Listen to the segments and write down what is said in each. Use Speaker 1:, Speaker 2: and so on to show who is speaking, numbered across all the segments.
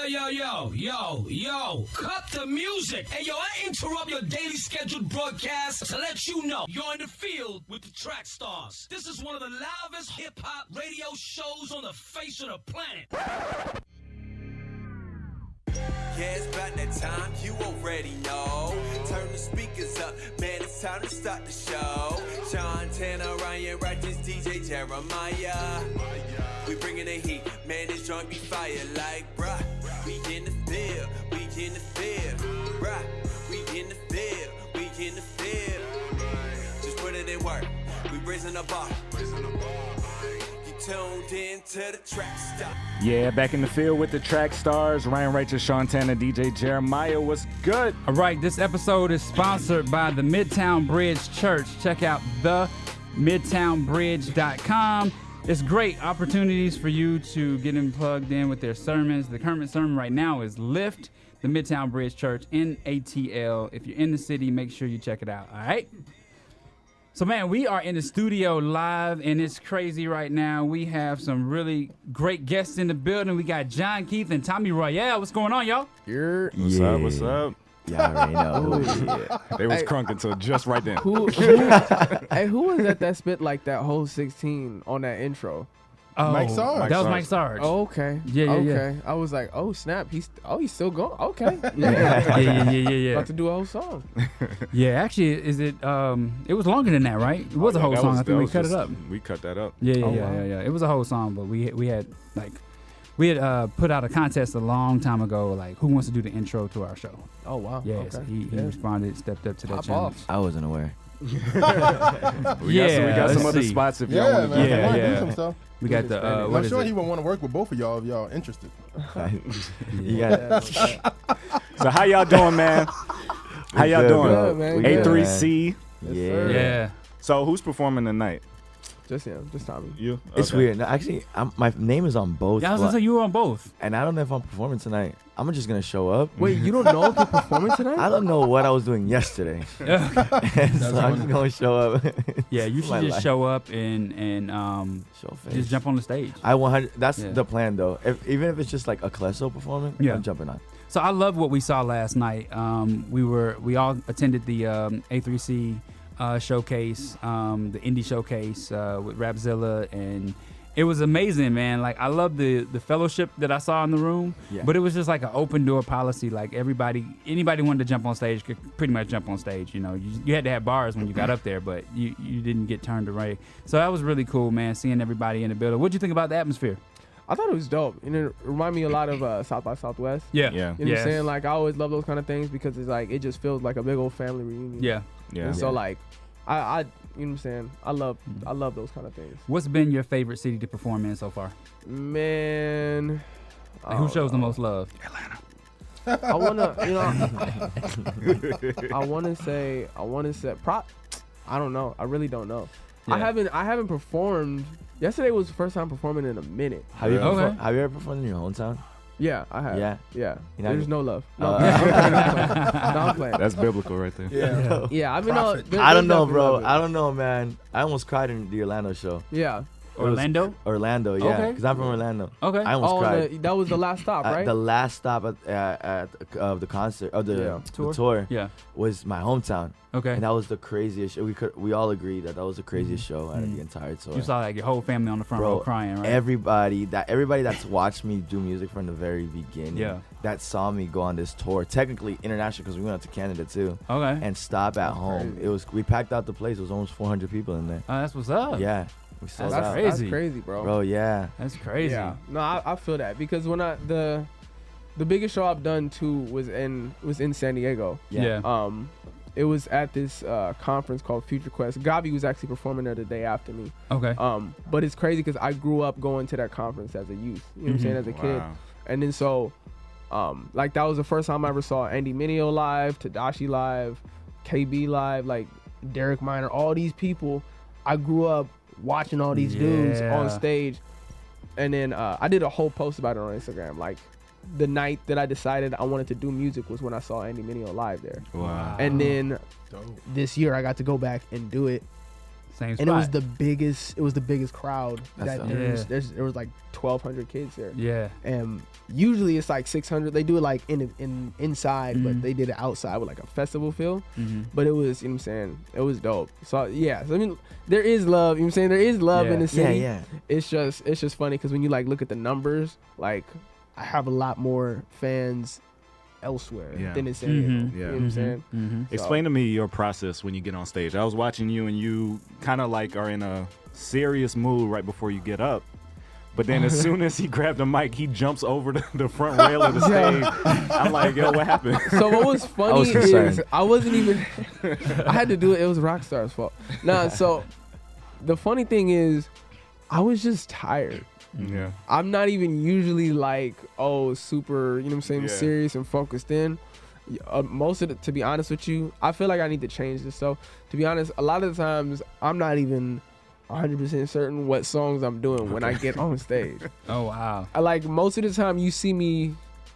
Speaker 1: Yo, cut the music. Hey, yo, I interrupt your daily scheduled broadcast to let you know you're in the field with the Trackstarz. This is one of the loudest hip-hop radio shows on the face of the planet.
Speaker 2: Yeah, it's about that time, you already know. Turn the speakers up, man, it's time to start the show. Sean Tanner, Ryan Righteous, DJ Jeremiah. We bringing the heat, man, this joint be fire like, bruh. We in the field, we in the field, bruh. We in the field, we in the field. Just put it in work, we raising the bar. Tuned in to the Trackstarz.
Speaker 3: Yeah, back in the field with the Trackstarz. Ryan Righteous, Sean Tanner, DJ Jeremiah. What's good?
Speaker 4: All right, this episode is sponsored by the Midtown Bridge Church. Check out themidtownbridge.com. It's great opportunities for you to get them plugged in with their sermons. The current sermon right now is Lift, the Midtown Bridge Church in ATL. If you're in the city, make sure you check it out, all right? So, man, we are in the studio live, and it's crazy right now. We have some really great guests in the building. We got John Keith and Tommy Royale. What's going on, y'all?
Speaker 3: What's up? What's up?
Speaker 5: Y'all already know.
Speaker 3: They was crunk until just right then.
Speaker 6: Who was that spit like that whole 16 on that intro?
Speaker 4: Oh,
Speaker 5: Mike Sarge.
Speaker 4: That was Mike Sarge.
Speaker 6: Oh, okay.
Speaker 4: Yeah.
Speaker 6: I was like, oh snap, he's still going. Okay.
Speaker 4: Yeah.
Speaker 6: About to do a whole song.
Speaker 4: Yeah, actually, is it? It was longer than that, right? It was a whole song. I think we cut it up.
Speaker 3: We cut that up.
Speaker 4: Yeah. It was a whole song, but we had put out a contest a long time ago, like who wants to do the intro to our show?
Speaker 6: Oh wow.
Speaker 4: Yeah,
Speaker 6: okay.
Speaker 4: so he responded, stepped up to that
Speaker 6: Pop
Speaker 4: challenge.
Speaker 6: off.
Speaker 5: I wasn't aware.
Speaker 3: We got some other spots if y'all want to do.
Speaker 4: Yeah. We got the.
Speaker 7: I'm sure he would want to work with both of y'all if y'all interested.
Speaker 3: So how y'all doing, man? How y'all doing?
Speaker 6: Good, man.
Speaker 3: A3C.
Speaker 4: Yeah.
Speaker 3: So who's performing tonight?
Speaker 6: Just him. Just Tommy.
Speaker 3: You?
Speaker 5: It's
Speaker 3: Okay.
Speaker 5: weird. No, actually, my name is on both.
Speaker 4: Yeah, I was gonna say you were on both.
Speaker 5: And I don't know if I'm performing tonight. I'm just going to show up.
Speaker 6: Wait, you don't know if you're performing tonight?
Speaker 5: I don't know what I was doing yesterday. So I'm just going to show up.
Speaker 4: Yeah, you should
Speaker 5: My
Speaker 4: just
Speaker 5: life.
Speaker 4: show up and
Speaker 5: Show face.
Speaker 4: just jump on the stage.
Speaker 5: I 100. That's
Speaker 4: Yeah.
Speaker 5: the plan, though. Even if it's just like a Klesso performing,
Speaker 4: Yeah.
Speaker 5: I'm jumping on.
Speaker 4: So I love what we saw last night. We all attended the A3C showcase, the indie showcase with Rapzilla, and it was amazing, man. Like I love the fellowship that I saw in the room,
Speaker 5: Yeah.
Speaker 4: but it was just like an open door policy. Like anybody wanted to jump on stage could pretty much jump on stage. You know, you had to have bars when you got up there, but you didn't get turned away. So that was really cool, man. Seeing everybody in the building. What'd you think about the atmosphere?
Speaker 6: I thought it was dope. And it reminded me a lot of South by Southwest.
Speaker 4: Yeah.
Speaker 6: You know what I'm saying? Like I always love those kind of things because it's like it just feels like a big old family reunion.
Speaker 4: Yeah.
Speaker 6: And so like I you know what I'm saying? I love those kind of things.
Speaker 4: What's been your favorite city to perform in so far?
Speaker 6: Man,
Speaker 4: Like, who shows the most love?
Speaker 6: I wanna, I wanna say, I don't know. I really don't know.
Speaker 4: Yeah.
Speaker 6: I haven't performed. Yesterday was the first time performing in a minute.
Speaker 5: Have you,
Speaker 4: Okay.
Speaker 5: have you ever performed in your hometown?
Speaker 6: Yeah, I have.
Speaker 5: Yeah.
Speaker 6: Yeah.
Speaker 5: You know,
Speaker 6: There's no love. No,
Speaker 5: Uh,
Speaker 6: I'm playing.
Speaker 3: That's biblical right there.
Speaker 7: Yeah.
Speaker 6: Yeah, I mean,
Speaker 5: I don't know, bro. I don't know, man. I almost cried in the Orlando show.
Speaker 6: Yeah.
Speaker 5: It was
Speaker 4: Orlando?
Speaker 5: Orlando, yeah.
Speaker 6: Okay.
Speaker 5: Because I'm from Orlando.
Speaker 4: Okay.
Speaker 5: I almost cried.
Speaker 6: That was the last stop, right?
Speaker 5: The last stop of the concert of the tour
Speaker 4: Yeah.
Speaker 5: was my hometown,
Speaker 4: Okay.
Speaker 5: and that was the craziest show. We all agreed that was the craziest show out of the entire tour.
Speaker 4: You saw like your whole family on the front row
Speaker 5: Bro,
Speaker 4: crying, right?
Speaker 5: Everybody that's watched me do music from the very beginning,
Speaker 4: Yeah.
Speaker 5: that saw me go on this tour, technically international because we went out to Canada too,
Speaker 4: Okay.
Speaker 5: and stop at home. It was we packed out the place. It was almost 400 people in there.
Speaker 4: Oh, that's what's up.
Speaker 5: Yeah, we sold
Speaker 4: That's
Speaker 5: out.
Speaker 4: crazy.
Speaker 6: That's crazy, bro.
Speaker 5: Bro, yeah.
Speaker 4: That's crazy.
Speaker 6: Yeah. No, I feel that because when the biggest show I've done too was in San Diego.
Speaker 4: Yeah.
Speaker 6: It was at this conference called Future Quest. Gabi was actually performing there the day after me.
Speaker 4: Okay.
Speaker 6: But it's crazy because I grew up going to that conference as a youth. You know what I'm saying? As a kid.
Speaker 3: Wow.
Speaker 6: And then so, like that was the first time I ever saw Andy Mineo live, Tadashi live, KB live, like Derek Minor, all these people. I grew up watching all these dudes on stage. And then I did a whole post about it on Instagram. Like the night that I decided I wanted to do music was when I saw Andy Mineo live there.
Speaker 3: Wow.
Speaker 6: And then this year I got to go back and do it
Speaker 4: Same spot.
Speaker 6: And it was the biggest crowd
Speaker 5: That's
Speaker 6: that
Speaker 5: dope.
Speaker 6: there was like 1,200 kids there.
Speaker 4: Yeah.
Speaker 6: And usually it's like 600. They do it like inside, but they did it outside with like a festival feel. But it was, you know what I'm saying, it was dope. So yeah, so, I mean, there is love. You know what I'm saying, there is love in the city.
Speaker 5: Yeah.
Speaker 6: It's just funny because when you like look at the numbers, like I have a lot more fans elsewhere than in San Diego. You know what I'm saying? So,
Speaker 3: Explain to me your process when you get on stage. I was watching you and you kind of like are in a serious mood right before you get up. But then as soon as he grabbed the mic, he jumps over the front rail of the stage. I'm like, yo, what happened?
Speaker 6: So what was funny
Speaker 5: was
Speaker 6: is
Speaker 5: concerned.
Speaker 6: I wasn't even I had to do it. It was Trackstar's fault. Nah, so the funny thing is I was just tired.
Speaker 3: Yeah.
Speaker 6: I'm not even usually like, super, you know what I'm saying,
Speaker 3: Yeah.
Speaker 6: serious and focused in. Most of it, to be honest with you, I feel like I need to change this. So, to be honest, a lot of the times I'm not even 100% certain what songs I'm doing when I get on stage.
Speaker 4: Oh wow.
Speaker 6: I like most of the time you see me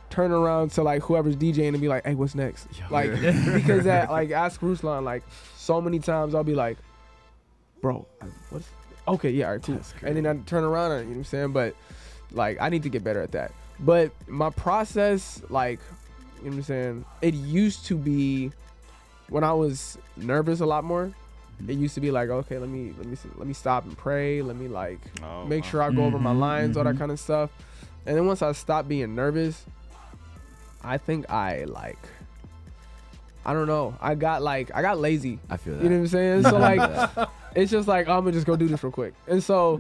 Speaker 6: turn around to like whoever's DJing and be like, hey, what's next? Like, because that, like, ask Ruslan, like, so many times I'll be like, bro, what's okay, yeah, all right, cool. And then I turn around and, you know what I'm saying? But, like, I need to get better at that. But my process, like, you know what I'm saying? It used to be when I was nervous a lot more. It used to be like, okay, let me stop and pray. Let me like make sure I go over my lines, all that kind of stuff. And then once I stopped being nervous, I think I don't know. I got lazy.
Speaker 5: I feel that.
Speaker 6: You know what I'm saying? So like, it's just like, I'm gonna just go do this real quick. And so,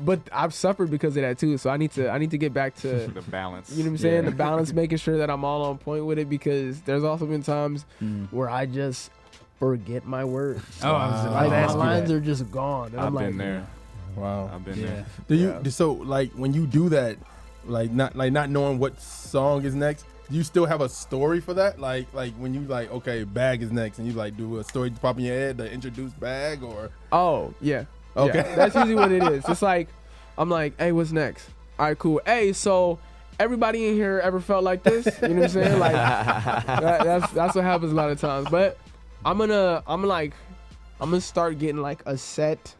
Speaker 6: but I've suffered because of that too. So I need to get back to
Speaker 3: The balance.
Speaker 6: you know what I'm saying? The balance, making sure that I'm all on point with it, because there's also been times where I just forget my words.
Speaker 4: Oh, I was about
Speaker 6: Like,
Speaker 4: to
Speaker 6: my
Speaker 4: ask you
Speaker 6: lines
Speaker 4: that.
Speaker 6: are just gone. And
Speaker 3: I've
Speaker 6: I'm like,
Speaker 3: been there.
Speaker 7: Wow.
Speaker 3: I've been
Speaker 4: Yeah.
Speaker 3: there.
Speaker 7: Do you so like when you do that, not knowing what song is next? Do you still have a story for that? Like when you like, okay, Bag is next, and you like do a story pop in your head to introduce Bag, or
Speaker 6: oh yeah,
Speaker 7: Okay.
Speaker 6: yeah. That's usually what it is. It's like, I'm like, hey, what's next? All right, cool. Hey, so everybody in here ever felt like this? You know what I'm saying? Like that's what happens a lot of times. But I'm gonna start getting like a set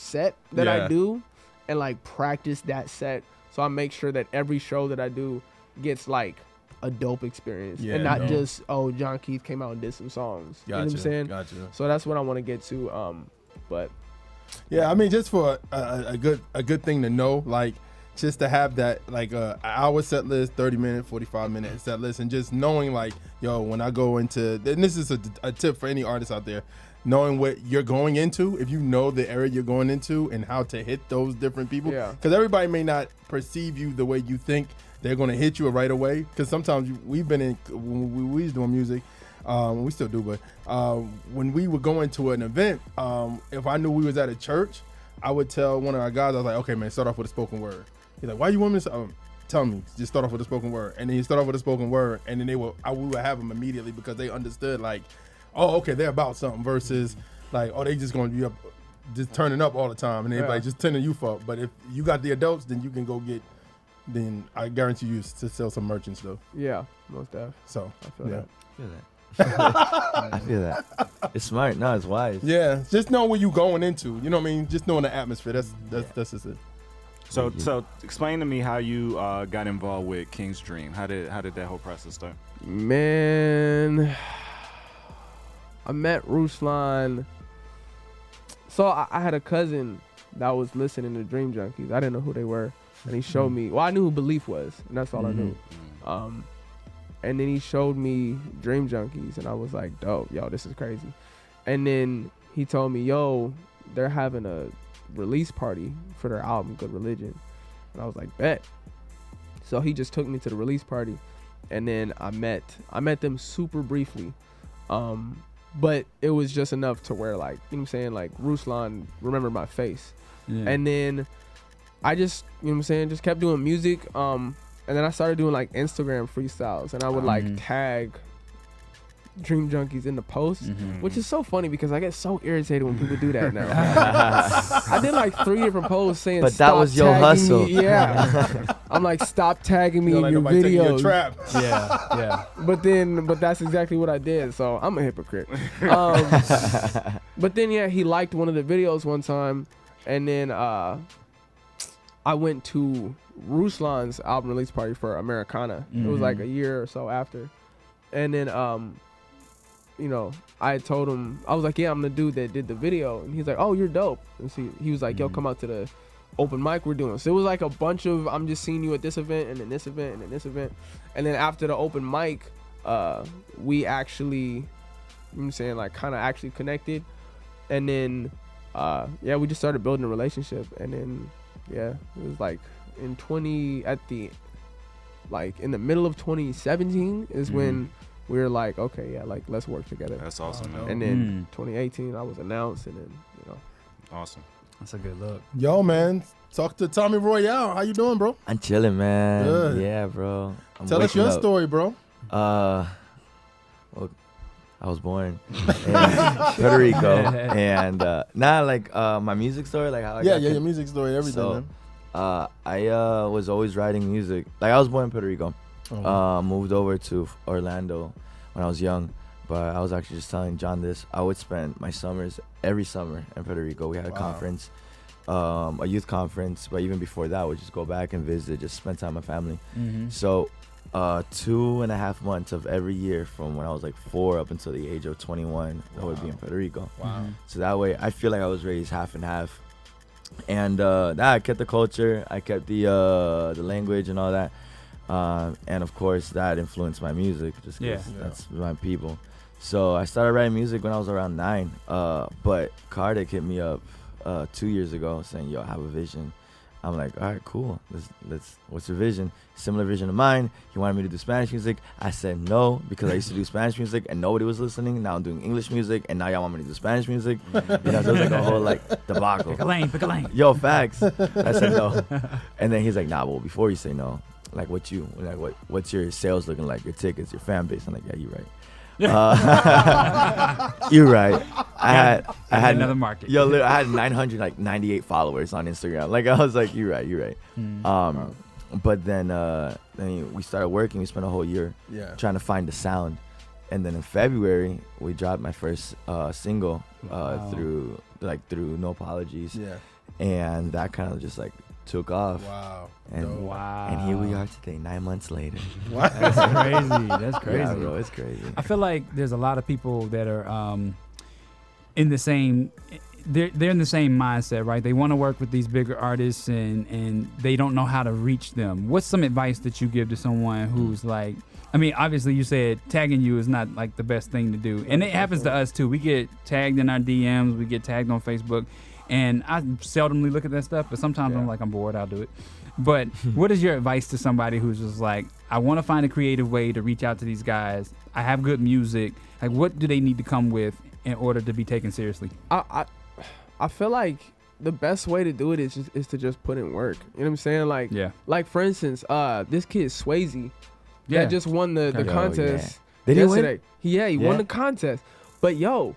Speaker 6: that I
Speaker 7: Yeah.
Speaker 6: do, and like practice that set. So I make sure that every show that I do gets like a dope experience,
Speaker 7: Yeah,
Speaker 6: and not
Speaker 7: dope.
Speaker 6: just, oh, John Keith came out and did some songs. You know what I'm saying?
Speaker 7: Gotcha.
Speaker 6: So that's what I want to get to. But
Speaker 7: Yeah, I mean, just for a good thing to know, like just to have that like a hour set list, 30-minute, 45-minute set list, and just knowing like, yo, when I go into, and this is a tip for any artist out there, knowing what you're going into, if you know the area you're going into and how to hit those different people,
Speaker 6: Yeah.
Speaker 7: because everybody may not perceive you the way you think they're going to hit you right away, because sometimes we've been in, when we was doing music, we still do, but when we would go into an event, if I knew we was at a church, I would tell one of our guys, I was like, okay, man, start off with a spoken word. He's like, why you want me to tell me, just start off with a spoken word. And then you start off with a spoken word, and then we would have them immediately, because they understood like, oh, okay, they're about something, versus like, oh, they just going to be up, just turning up all the time, and they're like just turning you up. But if you got the adults, then you can go get, then I guarantee you to sell some merch and stuff.
Speaker 6: yeah, most def.
Speaker 7: So
Speaker 6: I feel that.
Speaker 5: I feel that. It's smart. No, it's wise.
Speaker 7: yeah, just know what you going into. You know what I mean? Just knowing the atmosphere. That's just it.
Speaker 3: So explain to me how you got involved with King's Dream. How did that whole process start?
Speaker 6: Man, I met Ruslan. So I had a cousin that was listening to Dream Junkies. I didn't know who they were, and he showed me. Well, I knew who Belief was, and that's all I knew. And then he showed me Dream Junkies, and I was like, dope, yo, this is crazy. And then he told me, yo, they're having a release party for their album, Good Religion. And I was like, bet. So he just took me to the release party, and then I met them super briefly. But it was just enough to where, like, you know what I'm saying, like, Ruslan remembered my face.
Speaker 4: Yeah.
Speaker 6: And then I just, you know what I'm saying, just kept doing music. And then I started doing like Instagram freestyles, and I would like tag Dream Junkies in the post, which is so funny because I get so irritated when people do that now. I did like 3 different posts saying,
Speaker 5: But
Speaker 6: stop
Speaker 5: that was your
Speaker 6: tagging
Speaker 5: hustle.
Speaker 6: me. Yeah. I'm like, stop tagging me
Speaker 7: Feel
Speaker 6: in
Speaker 7: like
Speaker 6: your
Speaker 7: nobody taking your
Speaker 6: videos.
Speaker 7: trap.
Speaker 4: Yeah.
Speaker 6: But that's exactly what I did. So I'm a hypocrite. But then, yeah, he liked one of the videos one time. And then I went to Ruslan's album release party for Americana. It was like a year or so after. And then, you know, I told him, I was like, yeah, I'm the dude that did the video. And he's like, oh, you're dope. And so he was like, yo, come out to the open mic we're doing. So it was like a bunch of, I'm just seeing you at this event and then this event and then this event. And then after the open mic, we actually, you know what I'm saying, like kind of actually connected. And then, yeah, we just started building a relationship. And then, yeah, it was like in in the middle of 2017 is when we were like, okay, yeah, like let's work together.
Speaker 3: That's awesome, man.
Speaker 6: And then 2018, I was announced, and then
Speaker 3: Awesome.
Speaker 4: That's a good look.
Speaker 7: Yo, man, talk to Tommy Royale. How you doing, bro?
Speaker 5: I'm chilling, man.
Speaker 7: Good.
Speaker 5: Yeah, bro. I'm
Speaker 7: Tell us
Speaker 5: waking
Speaker 7: your
Speaker 5: up.
Speaker 7: story, bro.
Speaker 5: Well, I was born in Puerto Rico, and my music story, like how I got
Speaker 7: your music story, everything,
Speaker 5: So,
Speaker 7: man.
Speaker 5: I was always writing music. Like I was born in Puerto Rico, moved over to Orlando when I was young. But I was actually just telling John this. I would spend my summers every summer in Puerto Rico. We had a conference, a youth conference. But even before that, we'd just go back and visit, just spend time with my family. So 2.5 months of every year from when I was like 4 up until the age of 21, I would be in Puerto Rico.
Speaker 7: Wow.
Speaker 5: So that way, I feel like I was raised half and half. And I kept the culture, I kept the language and all that. And of course, that influenced my music, just because that's my people. So I started writing music when I was around 9. But Kardik hit me up 2 years ago saying, yo, I have a vision. I'm like, all right, cool. Let's. What's your vision? Similar vision of mine. He wanted me to do Spanish music. I said no because I used to do Spanish music and nobody was listening. Now I'm doing English music and now y'all want me to do Spanish music. You know, so it was like a whole like debacle.
Speaker 4: Pick a lane.
Speaker 5: Yo, facts. I said no. And then he's like, nah, well, before you say no, like what's your sales looking like? Your tickets, your fan base? I'm like, yeah, you're right. You're right. I had
Speaker 4: another market.
Speaker 5: Yo, I had 998 followers on Instagram. Like I was like, you're right. But then we started working. We spent a whole year trying to find the sound, and then in February we dropped my first single through No Apologies. Yeah, and that kind of just like took off.
Speaker 7: Wow.
Speaker 5: And here we are today, 9 months later.
Speaker 4: That's crazy.
Speaker 5: Yeah, bro, it's crazy.
Speaker 4: I feel like there's a lot of people that are in the same. They're in the same mindset, right? They want to work with these bigger artists, and they don't know how to reach them. What's some advice that you give to someone who's like? I mean, obviously, you said tagging you is not like the best thing to do, and it happens to us too. We get tagged in our DMs, we get tagged on Facebook. And I seldomly look at that stuff, but sometimes I'm like, I'm bored, I'll do it. But what is your advice to somebody who's just like, I want to find a creative way to reach out to these guys. I have good music. Like, what do they need to come with in order to be taken seriously?
Speaker 6: I feel like the best way to do it is to just put in work. You know what I'm saying? Like, like for instance, this kid Swayze, that just won the contest.
Speaker 5: Did he
Speaker 6: yesterday. He won the contest. But yo,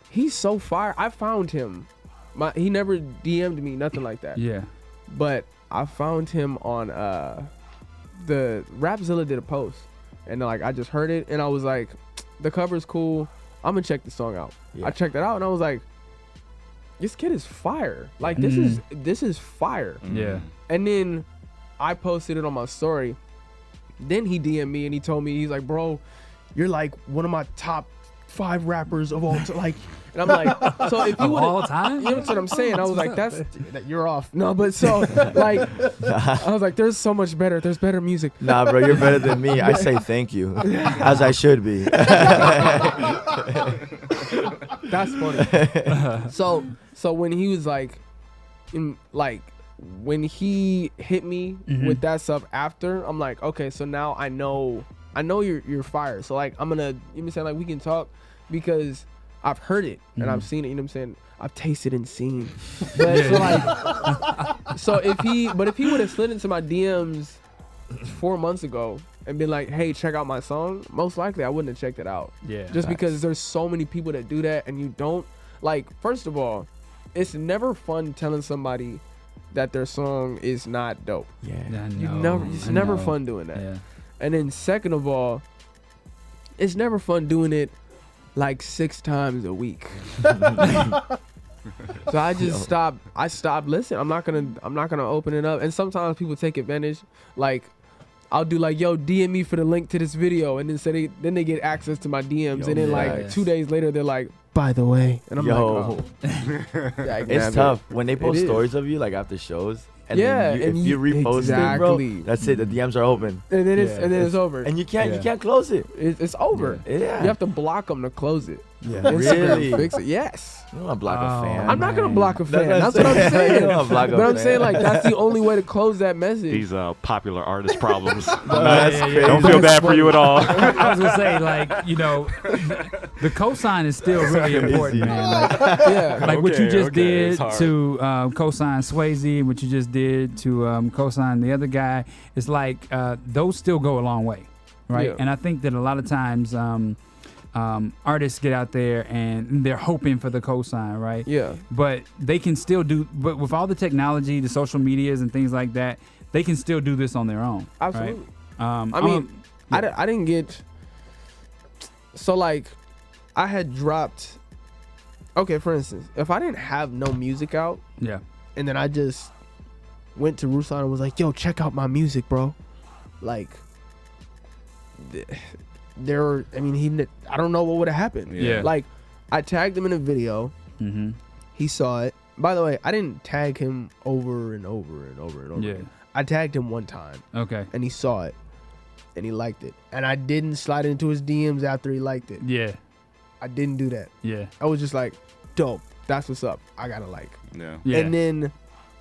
Speaker 6: he's so fire. I found him. He never DM'd me, nothing like that. Yeah. But I found him on the Rapzilla did a post, and like I just heard it, and I was like, the cover's cool. I'm gonna check the song out. Yeah. I checked it out, and I was like, this kid is fire. Like this is fire.
Speaker 4: Yeah.
Speaker 6: And then I posted it on my story. Then he DM'd me and he told me, he's like, bro, you're like one of my top 5 rappers of all time. Like, and I'm like, so if you would
Speaker 4: all time,
Speaker 6: you know what I'm saying? I was like, you're off. No, but so like, I was like, there's so much better. There's better music.
Speaker 5: Nah, bro, you're better than me. I say thank you, as I should be.
Speaker 6: That's funny. So when he was like, when he hit me with that stuff after, I'm like, okay, so now I know you're fired. So like, I'm gonna, you know what I'm saying, like we can talk because I've heard it and I've seen it, you know what I'm saying? I've tasted and seen. But so like, so if he would have slid into my DMs 4 months ago and been like, hey, check out my song, most likely I wouldn't have checked it out.
Speaker 4: Yeah.
Speaker 6: Just because there's so many people that do that, and you don't, like, first of all, it's never fun telling somebody that their song is not dope.
Speaker 5: Yeah.
Speaker 6: It's never fun doing that.
Speaker 4: Yeah.
Speaker 6: And then second of all, it's never fun doing it like 6 times a week. So I just stopped listening. I'm not gonna open it up. And sometimes people take advantage. Like, I'll do like, yo, DM me for the link to this video, and then they get access to my DMs, and then like 2 days later they're like, by the way, and I'm like, oh.
Speaker 5: It's tough when they post stories of you like after shows. And then if you repost it, bro, that's it. The DMs are open,
Speaker 6: and then it's over,
Speaker 5: and you can't close it.
Speaker 6: It's over.
Speaker 5: Yeah.
Speaker 6: You have to block them to close it.
Speaker 5: Yeah,
Speaker 6: Instagram
Speaker 5: really?
Speaker 6: Fix it. Yes.
Speaker 5: You don't want to block a fan.
Speaker 6: I'm not gonna block a fan. That's what I'm saying. But I'm saying, like, that's the only way to close that message.
Speaker 3: These popular artist problems.
Speaker 4: Yeah.
Speaker 3: Don't feel bad for you at all.
Speaker 4: I was gonna say, like, you know, the cosign is still really important, man. Like what you just did to cosign Swayze, what you just did to cosign the other guy. It's like those still go a long way, right?
Speaker 6: Yeah.
Speaker 4: And I think that a lot of times artists get out there and they're hoping for the cosign, right?
Speaker 6: Yeah.
Speaker 4: But they can still but with all the technology, the social medias and things like that, they can still do this on their own.
Speaker 6: Absolutely.
Speaker 4: Right?
Speaker 6: I mean, I didn't get. So, like, I had dropped. Okay, for instance, if I didn't have no music out,
Speaker 4: yeah,
Speaker 6: and then I just went to Ruslan and was like, yo, check out my music, bro. Like, I don't know what would have happened.
Speaker 4: Yeah.
Speaker 6: Like, I tagged him in a video.
Speaker 4: Mm-hmm.
Speaker 6: He saw it. By the way, I didn't tag him over and over and over and over.
Speaker 4: Yeah.
Speaker 6: I tagged him one time.
Speaker 4: Okay.
Speaker 6: And he saw it. And he liked it. And I didn't slide into his DMs after he liked it.
Speaker 4: Yeah.
Speaker 6: I didn't do that.
Speaker 4: Yeah.
Speaker 6: I was just like, dope. That's what's up. I gotta like.
Speaker 3: Yeah.
Speaker 4: Yeah.
Speaker 6: And then,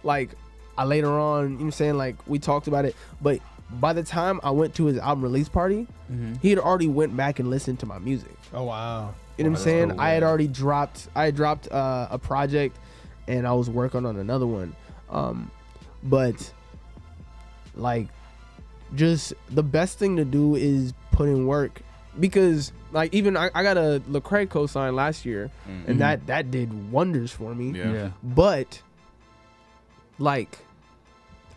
Speaker 6: like, I later on, you know what I'm saying? Like, we talked about it. But by the time I went to his album release party, he had already went back and listened to my music.
Speaker 7: Oh, wow.
Speaker 6: You know what I'm saying?
Speaker 7: Cool,
Speaker 6: I had already dropped a project, and I was working on another one. But, like, just the best thing to do is put in work, because, like, even I got a Lecrae cosign last year, and that did wonders for me.
Speaker 3: Yeah.
Speaker 6: But, like,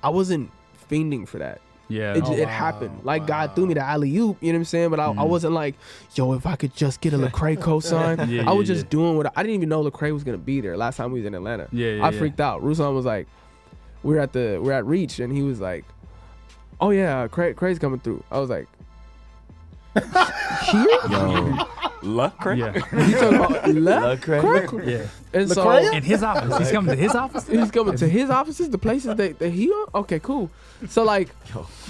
Speaker 6: I wasn't fiending for that.
Speaker 4: Yeah.
Speaker 6: It happened. Like, God threw me the alley-oop, you know what I'm saying? But I wasn't like, yo, if I could just get a Lecrae cosign. I was just doing what I didn't even know Lecrae was gonna be there last time we was in Atlanta. I freaked out. Ruslan was like, we're at Reach, and he was like, oh yeah, Crae's coming through. I was like, here?
Speaker 5: Yo,
Speaker 3: Lecrae?
Speaker 4: Yeah.
Speaker 6: He talking about
Speaker 5: Lecrae?
Speaker 4: Yeah.
Speaker 6: And so
Speaker 4: In his office. He's coming to his office?
Speaker 6: he's coming to his offices, the places that he on? Okay, cool. So, like,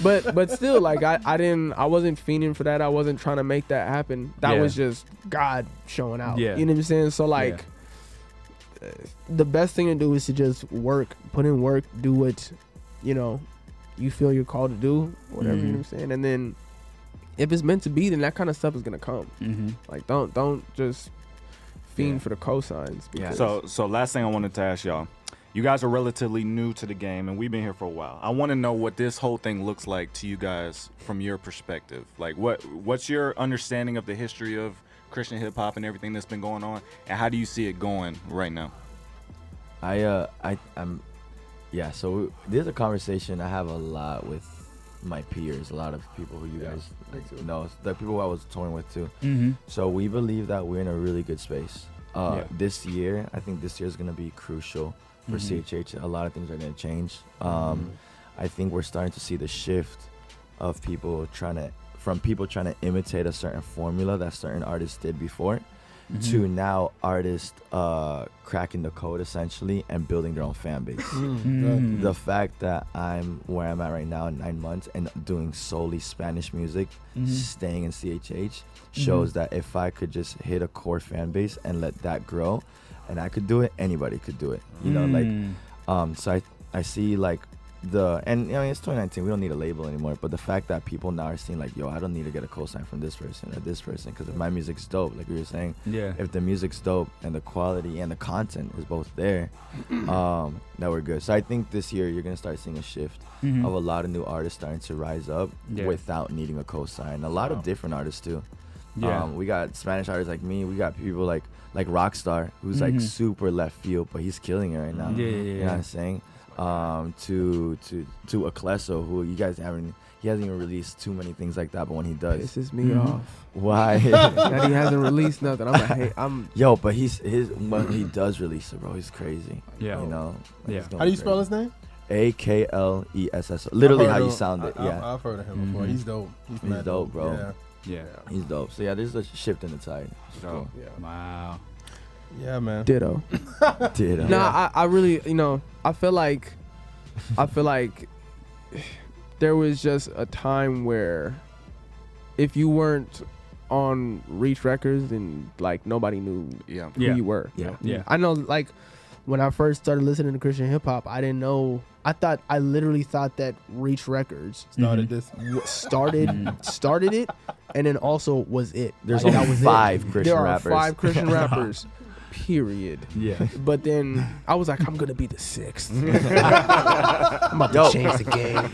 Speaker 6: but still, like, I wasn't fiending for that. I wasn't trying to make that happen. That was just God showing out.
Speaker 4: Yeah.
Speaker 6: You know what I'm saying? So, like, the best thing to do is to just work, put in work, do what, you know, you feel you're called to do, whatever, you know what I'm saying? And then if it's meant to be, then that kind of stuff is going to come. Like, don't just fiend for the cosigns.
Speaker 3: So last thing I wanted to ask y'all. You guys are relatively new to the game, and we've been here for a while. I want to know what this whole thing looks like to you guys from your perspective. Like, what's your understanding of the history of Christian hip hop and everything that's been going on, and how do you see it going right now?
Speaker 5: So there's a conversation I have a lot with my peers, a lot of people who you guys know, the people who I was touring with too. So we believe that we're in a really good space. This year, I think this year is going to be crucial for CHH. A lot of things are going to change. I think we're starting to see the shift of people trying to imitate a certain formula that certain artists did before, to now artists cracking the code essentially and building their own fan base. The fact that I'm where I'm at right now in 9 months and doing solely Spanish music, staying in CHH, shows that if I could just hit a core fan base and let that grow, and I could do it, anybody could do it. You know, like, so I see, like, and I mean, it's 2019. We don't need a label anymore. But the fact that people now are seeing like, yo, I don't need to get a cosign from this person or this person, because if my music's dope, like we were saying, if the music's dope and the quality and the content is both there, that we're good. So I think this year you're gonna start seeing a shift of a lot of new artists starting to rise up without needing a cosign. A lot of different artists too. We got Spanish artists like me. We got people like Trackstarz, who's like super left field, but he's killing it right now. You know what I'm saying? To Akleso, who he hasn't even released too many things like that, but when he does,
Speaker 6: pisses me off.
Speaker 5: Why?
Speaker 6: That he hasn't released nothing. I'm like, hey,
Speaker 5: but when he does release it, bro, he's crazy. You know.
Speaker 7: How do you spell his name?
Speaker 5: Akless. Literally how you sound it.
Speaker 7: I've heard of him before. He's dope. He's
Speaker 5: dope, bro.
Speaker 4: Yeah.
Speaker 5: He's dope. So there's a shift in the tide.
Speaker 4: Cool. Wow.
Speaker 7: Yeah, man.
Speaker 6: Ditto.
Speaker 5: Nah,
Speaker 6: I really, I feel like there was just a time where if you weren't on Reach Records, then like nobody knew who you were.
Speaker 5: Yeah.
Speaker 6: I know, like when I first started listening to Christian hip hop, I didn't know. I literally thought that Reach Records
Speaker 7: started this,
Speaker 6: started it, and then also was it.
Speaker 5: There's only 5 Christian rappers.
Speaker 6: There are 5 Christian rappers. Period.
Speaker 4: Yeah.
Speaker 6: But then I was like, I'm gonna be the 6th. I'm about to change the game.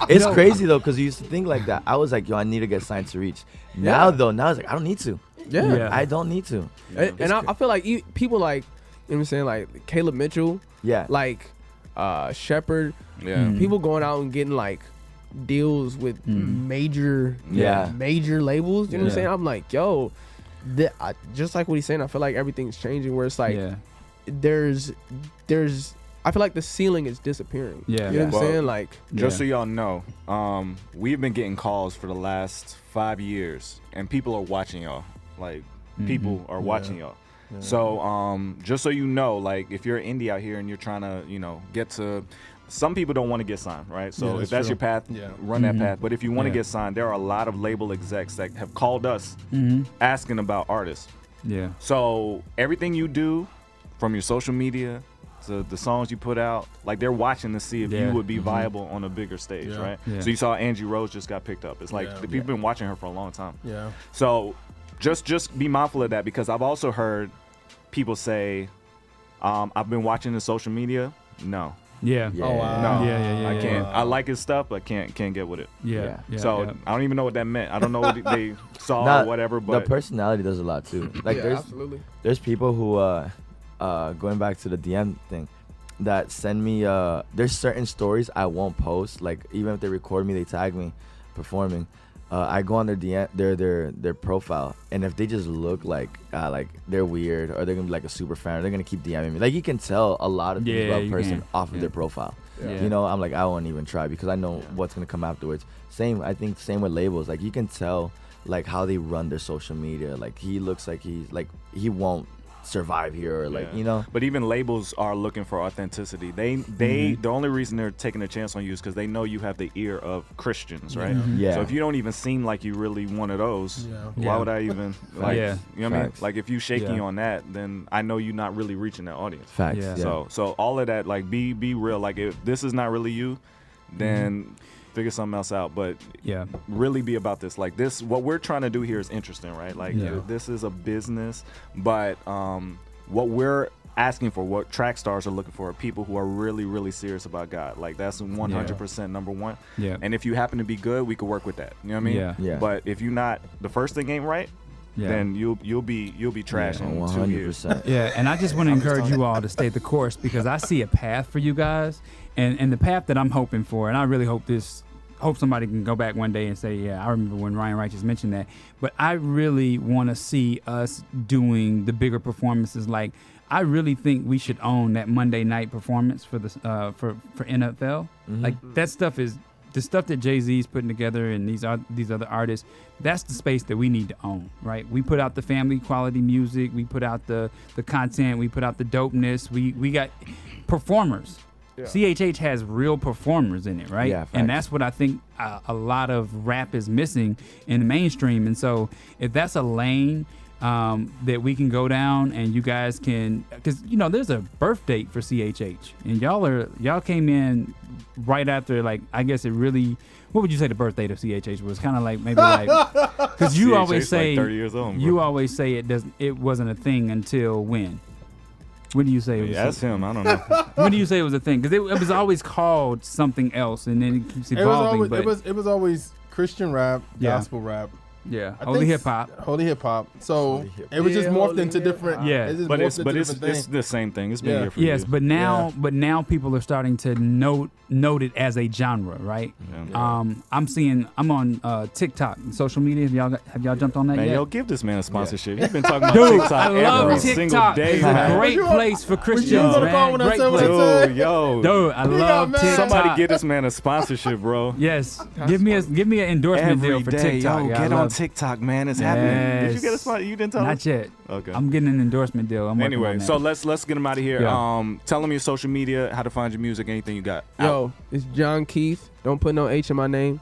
Speaker 5: It's crazy though, because you used to think like that. I was like, yo, I need to get signed to Reach. Now I was like, I don't need to. I don't need to.
Speaker 6: And I feel like people like, you know what I'm saying, like Caleb Mitchell, like Shepherd, people going out and getting like deals with major labels. You know what I'm saying? I'm like, yo. Just like what he's saying, I feel like everything's changing where it's like there's I feel like the ceiling is disappearing. You know what I'm saying? Like,
Speaker 3: just so y'all know, we've been getting calls for the last 5 years, and people are watching y'all. Like, people are watching y'all. So just so you know, like, if you're indie out here and you're trying to, get to, some people don't want to get signed, right? So if that's your path, run that path. But if you want to get signed, there are a lot of label execs that have called us asking about artists. So everything you do, from your social media to the songs you put out, like, they're watching to see if you would be viable on a bigger stage, right? So you saw Angie Rose just got picked up. It's like the people been watching her for a long time. So just be mindful of that, because I've also heard people say, I've been watching the social media. No.
Speaker 6: Oh wow.
Speaker 3: No. I can't. I like his stuff, but can't get with it. So I don't even know what that meant. I don't know what they saw or whatever. But
Speaker 5: the personality does a lot too. Like there's people who going back to the DM thing, that send me there's certain stories I won't post. Like, even if they record me, they tag me performing. I go on their DM, their profile, and if they just look like they're weird, or they're gonna be like a super fan, or they're gonna keep DMing me. Like, you can tell a lot of things about a person off of their profile. I'm like, I won't even try, because I know what's gonna come afterwards. I think same with labels. Like, you can tell like how they run their social media. Like, he looks like he won't survive here, or
Speaker 3: But even labels are looking for authenticity. They the only reason they're taking a chance on you is because they know you have the ear of Christians, right? So if you don't even seem like you really one of those, why would I even like? You know what I mean? Like, if you shaking on that, then I know you're not really reaching that audience. So all of that, like, be real. Like, if this is not really you, then figure something else out. But really be about this. Like, this, what we're trying to do here is interesting, right? Like, this is a business, but what we're asking for, what Trackstarz are looking for, are people who are really, really serious about God. Like, that's 100% number one. And if you happen to be good, we could work with that. You know what I mean? But if you're not, the first thing ain't right, then you'll be trash in 2 years.
Speaker 4: And I just want to encourage you all to stay the course, because I see a path for you guys, and the path that I'm hoping for, and I really hope somebody can go back one day and say, I remember when Ryan Righteous mentioned that. But I really want to see us doing the bigger performances. Like, I really think we should own that Monday night performance for the for NFL. Like, that stuff is the stuff that Jay-Z's putting together, and these other artists. That's the space that we need to own, right? We put out the family quality music, we put out the content, we put out the dopeness. We got performers. CHH has real performers in it, right? And that's what I think a lot of rap is missing in the mainstream. And so if that's a lane that we can go down and you guys can, because there's a birth date for CHH, and y'all came in right after, like, I guess it really. What would you say the birth date of CHH was? Kind of like maybe like, because you always say
Speaker 3: like 30 years old,
Speaker 4: you always say it wasn't a thing until when? When do you say it was?
Speaker 3: Yeah, that's him. I don't know.
Speaker 4: When do you say it was a thing? Because it was always called something else, and then it keeps evolving.
Speaker 7: It was always Christian rap, gospel rap.
Speaker 4: Yeah, holy hip hop.
Speaker 7: Holy hip hop. So it was just morphed into different.
Speaker 4: Yeah,
Speaker 3: but it's the same thing. It's been here for years.
Speaker 4: But now people are starting to note it as a genre, right?
Speaker 3: Yeah.
Speaker 4: I'm on TikTok and social media. Have y'all jumped on that
Speaker 3: Man,
Speaker 4: yet?
Speaker 3: yo, give this man a sponsorship. He's been talking about
Speaker 4: Dude,
Speaker 3: TikTok
Speaker 4: I love
Speaker 3: every
Speaker 4: TikTok.
Speaker 3: single day.
Speaker 4: It's a great place for Christians, man. Great place.
Speaker 3: Dude,
Speaker 4: I love TikTok.
Speaker 3: Somebody get this man a sponsorship, bro.
Speaker 4: Yes, give me an endorsement deal for TikTok.
Speaker 3: Yo, get on TikTok, man. It's happening. Did you get a spot? You didn't tell
Speaker 4: Not yet.
Speaker 3: Okay.
Speaker 4: I'm getting an endorsement deal.
Speaker 3: Anyway, so let's get him out of here.
Speaker 4: Yeah.
Speaker 3: Tell them your social media, how to find your music, anything you got.
Speaker 6: Yo, it's John Keith. Don't put no H in my name.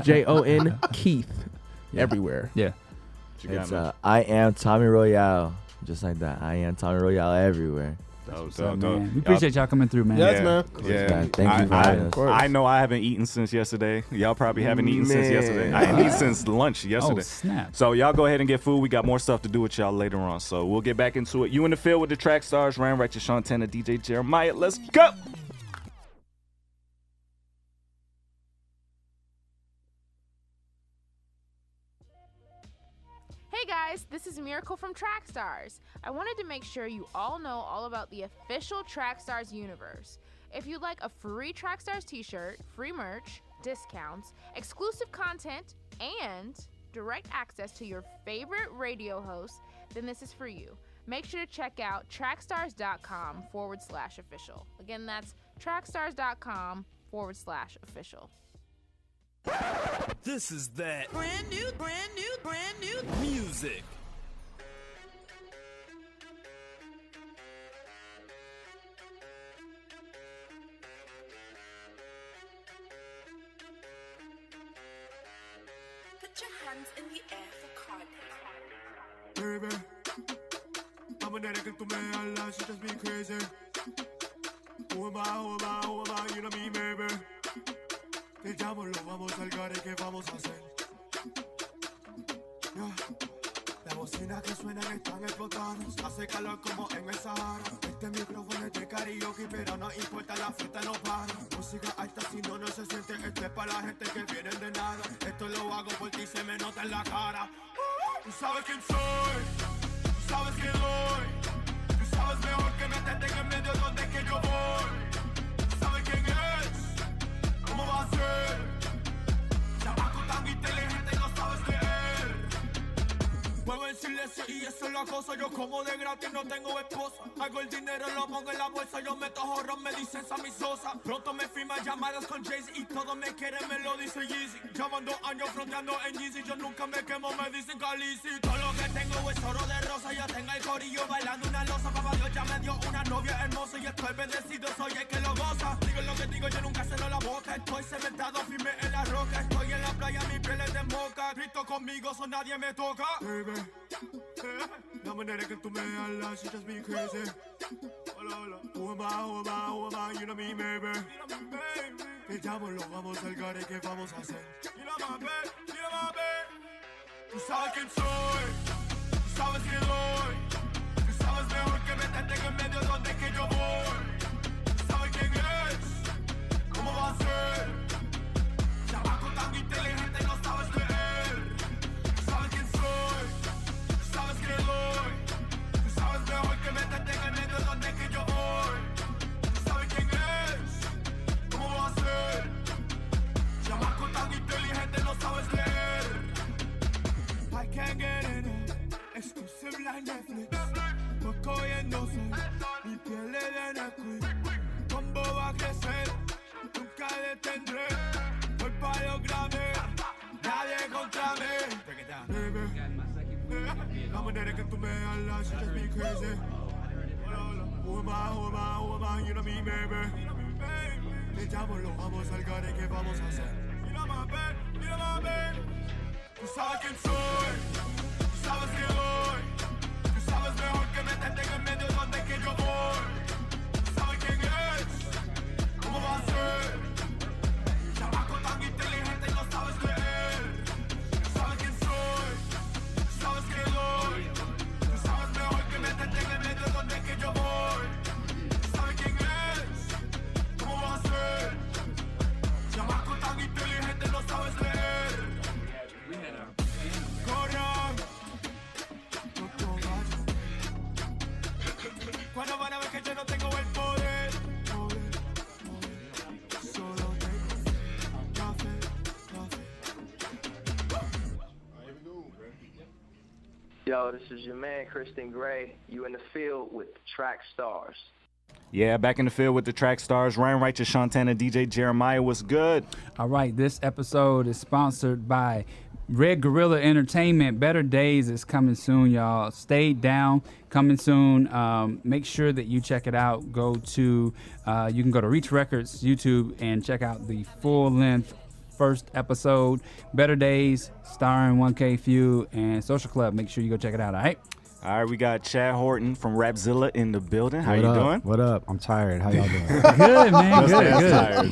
Speaker 6: Jon Keith. Everywhere.
Speaker 4: Yeah.
Speaker 5: It's I am Tommy Royale. Just like that. I am Tommy Royale everywhere.
Speaker 4: Man. We appreciate y'all coming through, man.
Speaker 7: Yes, man.
Speaker 5: Yeah. Man. Thank you for having us.
Speaker 3: I know I haven't eaten since yesterday. Y'all probably haven't eaten since yesterday. I ain't eaten since lunch yesterday.
Speaker 4: Oh, snap.
Speaker 3: So y'all go ahead and get food. We got more stuff to do with y'all later on. So we'll get back into it. You in the field with the Trackstarz, Ryan Righteous, Sean Tanner, DJ Jeremiah. Let's go.
Speaker 8: Hey guys, this is Miracle from Trackstarz. I wanted to make sure you all know all about the official Trackstarz universe. If you'd like a free Trackstarz t-shirt, free merch, discounts, exclusive content, and direct access to your favorite radio hosts, then this is for you. Make sure to check out trackstarz.com/official. Again, that's trackstarz.com/official.
Speaker 2: This is that brand new music.
Speaker 9: Put your hands in the air for Cardi.
Speaker 10: Baby, I'm a nigga que tú me hablas, you just be crazy. Who am I, you know me, baby. Te llamo, lo vamos al gare, ¿qué vamos a hacer? Yeah. Las bocinas que suenan están explotadas. Hace calor como en el Sahara. Este micrófono es de karaoke, pero no importa, la fiesta no para. Música alta, si no se siente. Esto es para la gente que viene de nada. Esto lo hago por ti, se me nota en la cara. Tú sabes quién soy, tú sabes quién doy. Tú sabes mejor que meterte en el medio donde que yo voy. Tú sabes quién es, cómo va a ser. Chamaco tan inteligente, no sabes leer. Juego en silencio y eso es la cosa. Yo como de gratis, no tengo esposa. Hago el dinero, lo pongo en la bolsa. Yo meto jorrón, me dicen Sammy Sosa. Pronto me firman llamadas con Jay-Z y todos me quieren, me lo dice Yeezy. Llevan 2 años fronteando en Yeezy. Yo nunca me quemo, me dicen Khaleesi. Todo lo que tengo es oro de rosa. Yo tengo el corillo bailando una losa. Papá Dios ya me dio una novia hermosa y estoy bendecido, soy el que lo goza. Digo lo que digo, yo nunca cierro la boca. Estoy cementado firme en la roca. Estoy en la playa, mi piel es de moca. Cristo conmigo, so nadie me toca. Baby, la manera que tú me hablas, you just be crazy. Hola, hola. Who am I, you know me, baby. Te llamo, lo vamos al gare, ¿qué vamos a hacer? Mira, mami. Tú sabes quién soy, tú sabes quién doy. Tú sabes mejor que meterte en el medio donde que yo voy. Tú sabes quién es, cómo va a ser. Chamaco tan inteligente, no sabes leer. Tú sabes quién soy, tú sabes quién doy. Tú sabes mejor que meterte en el medio donde que yo voy. Tú sabes quién es, cómo va a ser. Chamaco tan inteligente, no sabes leer. I can't get enough. Exclusive like Netflix. Voy cogiendo sol. Mi piel es de Nesquik. Combo va a crecer. Nunca detendré. Voy pa' los Grammy. Nadie contra mí. Baby, la manera que tú me hablas, you just be crazy. Who am I, you know me, baby. Te llamo, lo vamos al gare, ¿qué vamos a hacer? Mira, mami. Tú sabes quién soy,
Speaker 11: Yo, this is your man, Kristen Gray. You in the field with Trackstarz.
Speaker 3: Yeah, back in the field with the Trackstarz. Ryan Righteous, Shantana, DJ Jeremiah. What's good?
Speaker 4: All right, this episode is sponsored by Red Gorilla Entertainment. Better Days is coming soon, y'all. Stay down, coming soon. Make sure that you check it out. Go to, you can go to Reach Records, YouTube, and check out the full-length first episode. Better Days, starring 1K Few and Social Club. Make sure you go check it out, all right?
Speaker 3: All right, we got Chad Horton from Rapzilla in the building. How
Speaker 12: What
Speaker 3: you
Speaker 12: up?
Speaker 3: doing?
Speaker 12: What up? I'm tired. How y'all doing?
Speaker 4: Good, man. Good.
Speaker 3: Tired.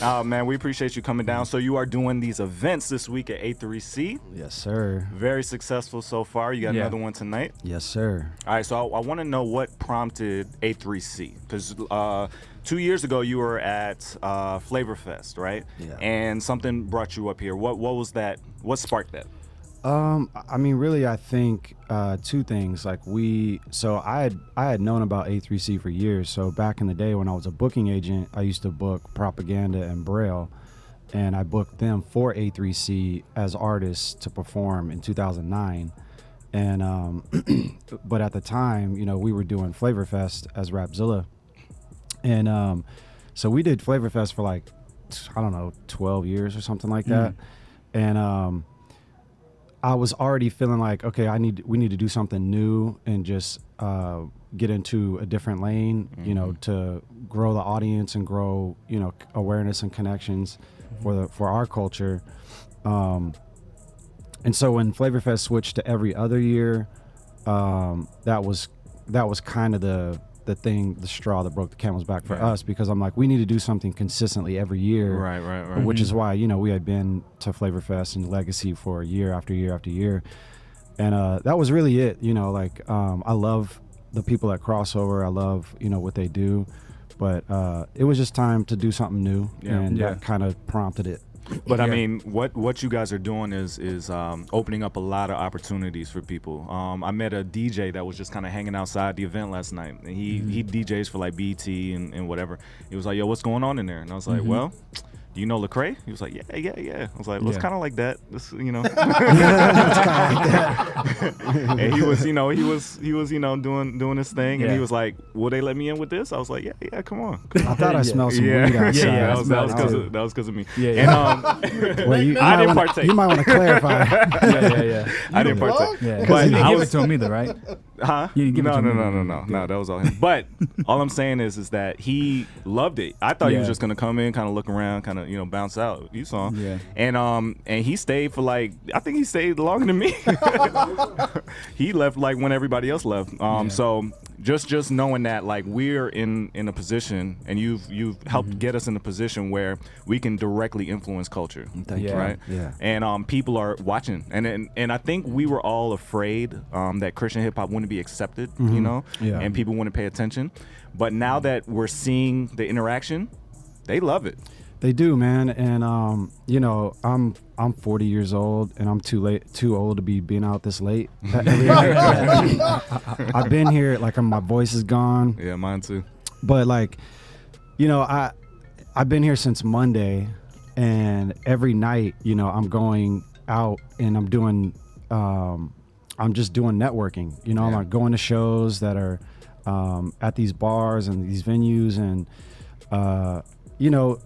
Speaker 3: Oh, man, we appreciate you coming down. So you are doing these events this week at A3C.
Speaker 12: Yes, sir.
Speaker 3: Very successful so far. You got another one tonight.
Speaker 12: Yes, sir.
Speaker 3: All right, so I want to know what prompted A3C. Because 2 years ago you were at Flavor Fest, right?
Speaker 12: Yeah.
Speaker 3: And something brought you up here. What was that? What sparked that?
Speaker 12: I mean, really, I think two things. Like I had known about A3C for years. So back in the day when I was a booking agent, I used to book Propaganda and Braille, and I booked them for A3C as artists to perform in 2009. And but at the time, you know, we were doing Flavor Fest as Rapzilla, and so we did Flavor Fest for like, I don't know, 12 years or something like that, and I was already feeling like, okay, we need to do something new and just get into a different lane, you know, to grow the audience and grow, you know, awareness and connections for our culture. And so when Flavor Fest switched to every other year, that was kind of the straw that broke the camel's back for us, because I'm like, we need to do something consistently every year.
Speaker 3: Right.
Speaker 12: Which is why, you know, we had been to Flavor Fest and Legacy for year after year after year. And that was really it, you know, like I love the people at Crossover. I love, you know, what they do. But it was just time to do something new, and that kind of prompted it.
Speaker 3: But I mean, what you guys are doing is opening up a lot of opportunities for people. I met a DJ that was just kind of hanging outside the event last night, and he DJs for like BT and whatever. He was like, "Yo, what's going on in there?" And I was like, "Well, do you know Lecrae?" He was like, "Yeah." I was like, "Well, it's kind of like that. This, you know." And he was, you know, doing his thing, and he was like, "Will they let me in with this?" I was like, "Yeah, come on."
Speaker 12: I thought I smelled some weed outside.
Speaker 3: That was because of me.
Speaker 12: Well,
Speaker 3: I didn't partake.
Speaker 12: You might want to clarify.
Speaker 3: I didn't partake.
Speaker 4: But you didn't give it to him either, right?
Speaker 3: Huh?
Speaker 4: You didn't give it to him.
Speaker 3: No, that was all him. But all I'm saying is that he loved it. I thought he was just gonna come in, kind of look around, kind of, you know, bounce out. You saw him. And he stayed for like, I think he stayed longer than me. He left like when everybody else left. So just knowing that, like, we're in a position, and you've helped get us in a position where we can directly influence culture.
Speaker 12: Thank you.
Speaker 3: Right?
Speaker 12: Yeah.
Speaker 3: And people are watching, and I think we were all afraid that Christian hip hop wouldn't be accepted, you know, and people wouldn't pay attention. But now that we're seeing the interaction, they love it.
Speaker 12: They do, man. And you know, I'm 40 years old, and I'm too old to be being out this late. I've been here, like, my voice is gone.
Speaker 3: Yeah, mine too.
Speaker 12: But like, you know, I've been here since Monday, and every night, you know, I'm going out and I'm just doing networking. You know, I'm like going to shows that are at these bars and these venues, and you know.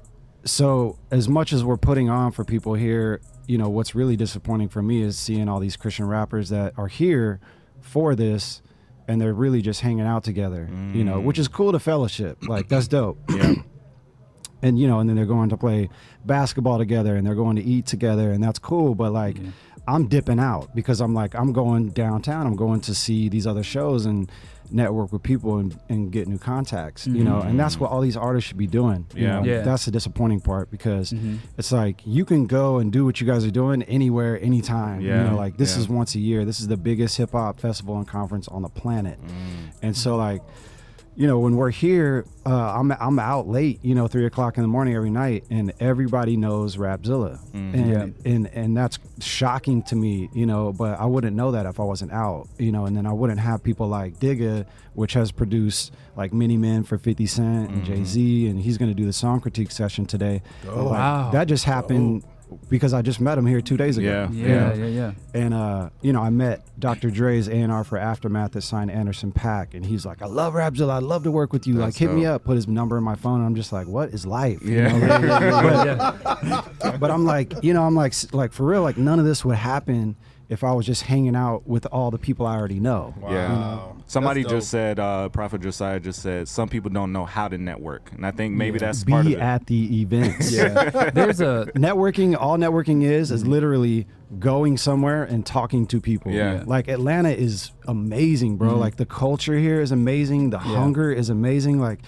Speaker 12: So as much as we're putting on for people here, you know, what's really disappointing for me is seeing all these Christian rappers that are here for this, and they're really just hanging out together, you know, which is cool to fellowship. Like, that's dope. Yeah. And, you know, and then they're going to play basketball together, and they're going to eat together, and that's cool. But like, I'm dipping out because I'm like, I'm going downtown. I'm going to see these other shows and network with people and get new contacts, you know, and that's what all these artists should be doing. You know? That's the disappointing part, because it's like, you can go and do what you guys are doing anywhere, anytime. You know, like, this is once a year. This is the biggest hip hop festival and conference on the planet. And so, like, you know, when we're here, I'm out late, you know, 3 o'clock in the morning every night, and everybody knows Rapzilla. And that's shocking to me, you know, but I wouldn't know that if I wasn't out, you know, and then I wouldn't have people like Digga, which has produced like Many Men for 50 Cent and Jay-Z, and he's going to do the song critique session today.
Speaker 4: Oh, wow.
Speaker 12: That just happened because I just met him here 2 days ago.
Speaker 4: Yeah.
Speaker 12: And you know, I met Dr. Dre's A&R for Aftermath that signed Anderson .Paak, and he's like, I love Rapzilla, I'd love to work with you.
Speaker 3: That's
Speaker 12: like, hit me
Speaker 3: dope.
Speaker 12: up, put his number in my phone. And I'm just like, what is life? You
Speaker 3: Yeah.
Speaker 12: know, but I'm like, you know, I'm like for real, like none of this would happen if I was just hanging out with all the people I already know.
Speaker 7: Wow.
Speaker 3: Yeah.
Speaker 12: You know?
Speaker 3: Somebody
Speaker 7: That's
Speaker 3: just said, Prophet Josiah just said, some people don't know how to network. And I think maybe that's part of
Speaker 12: Be
Speaker 3: it.
Speaker 12: at the events.
Speaker 4: There's a
Speaker 12: Networking, all networking is literally going somewhere and talking to people.
Speaker 3: Yeah.
Speaker 12: Like Atlanta is amazing, bro. Like the culture here is amazing. The hunger is amazing. Like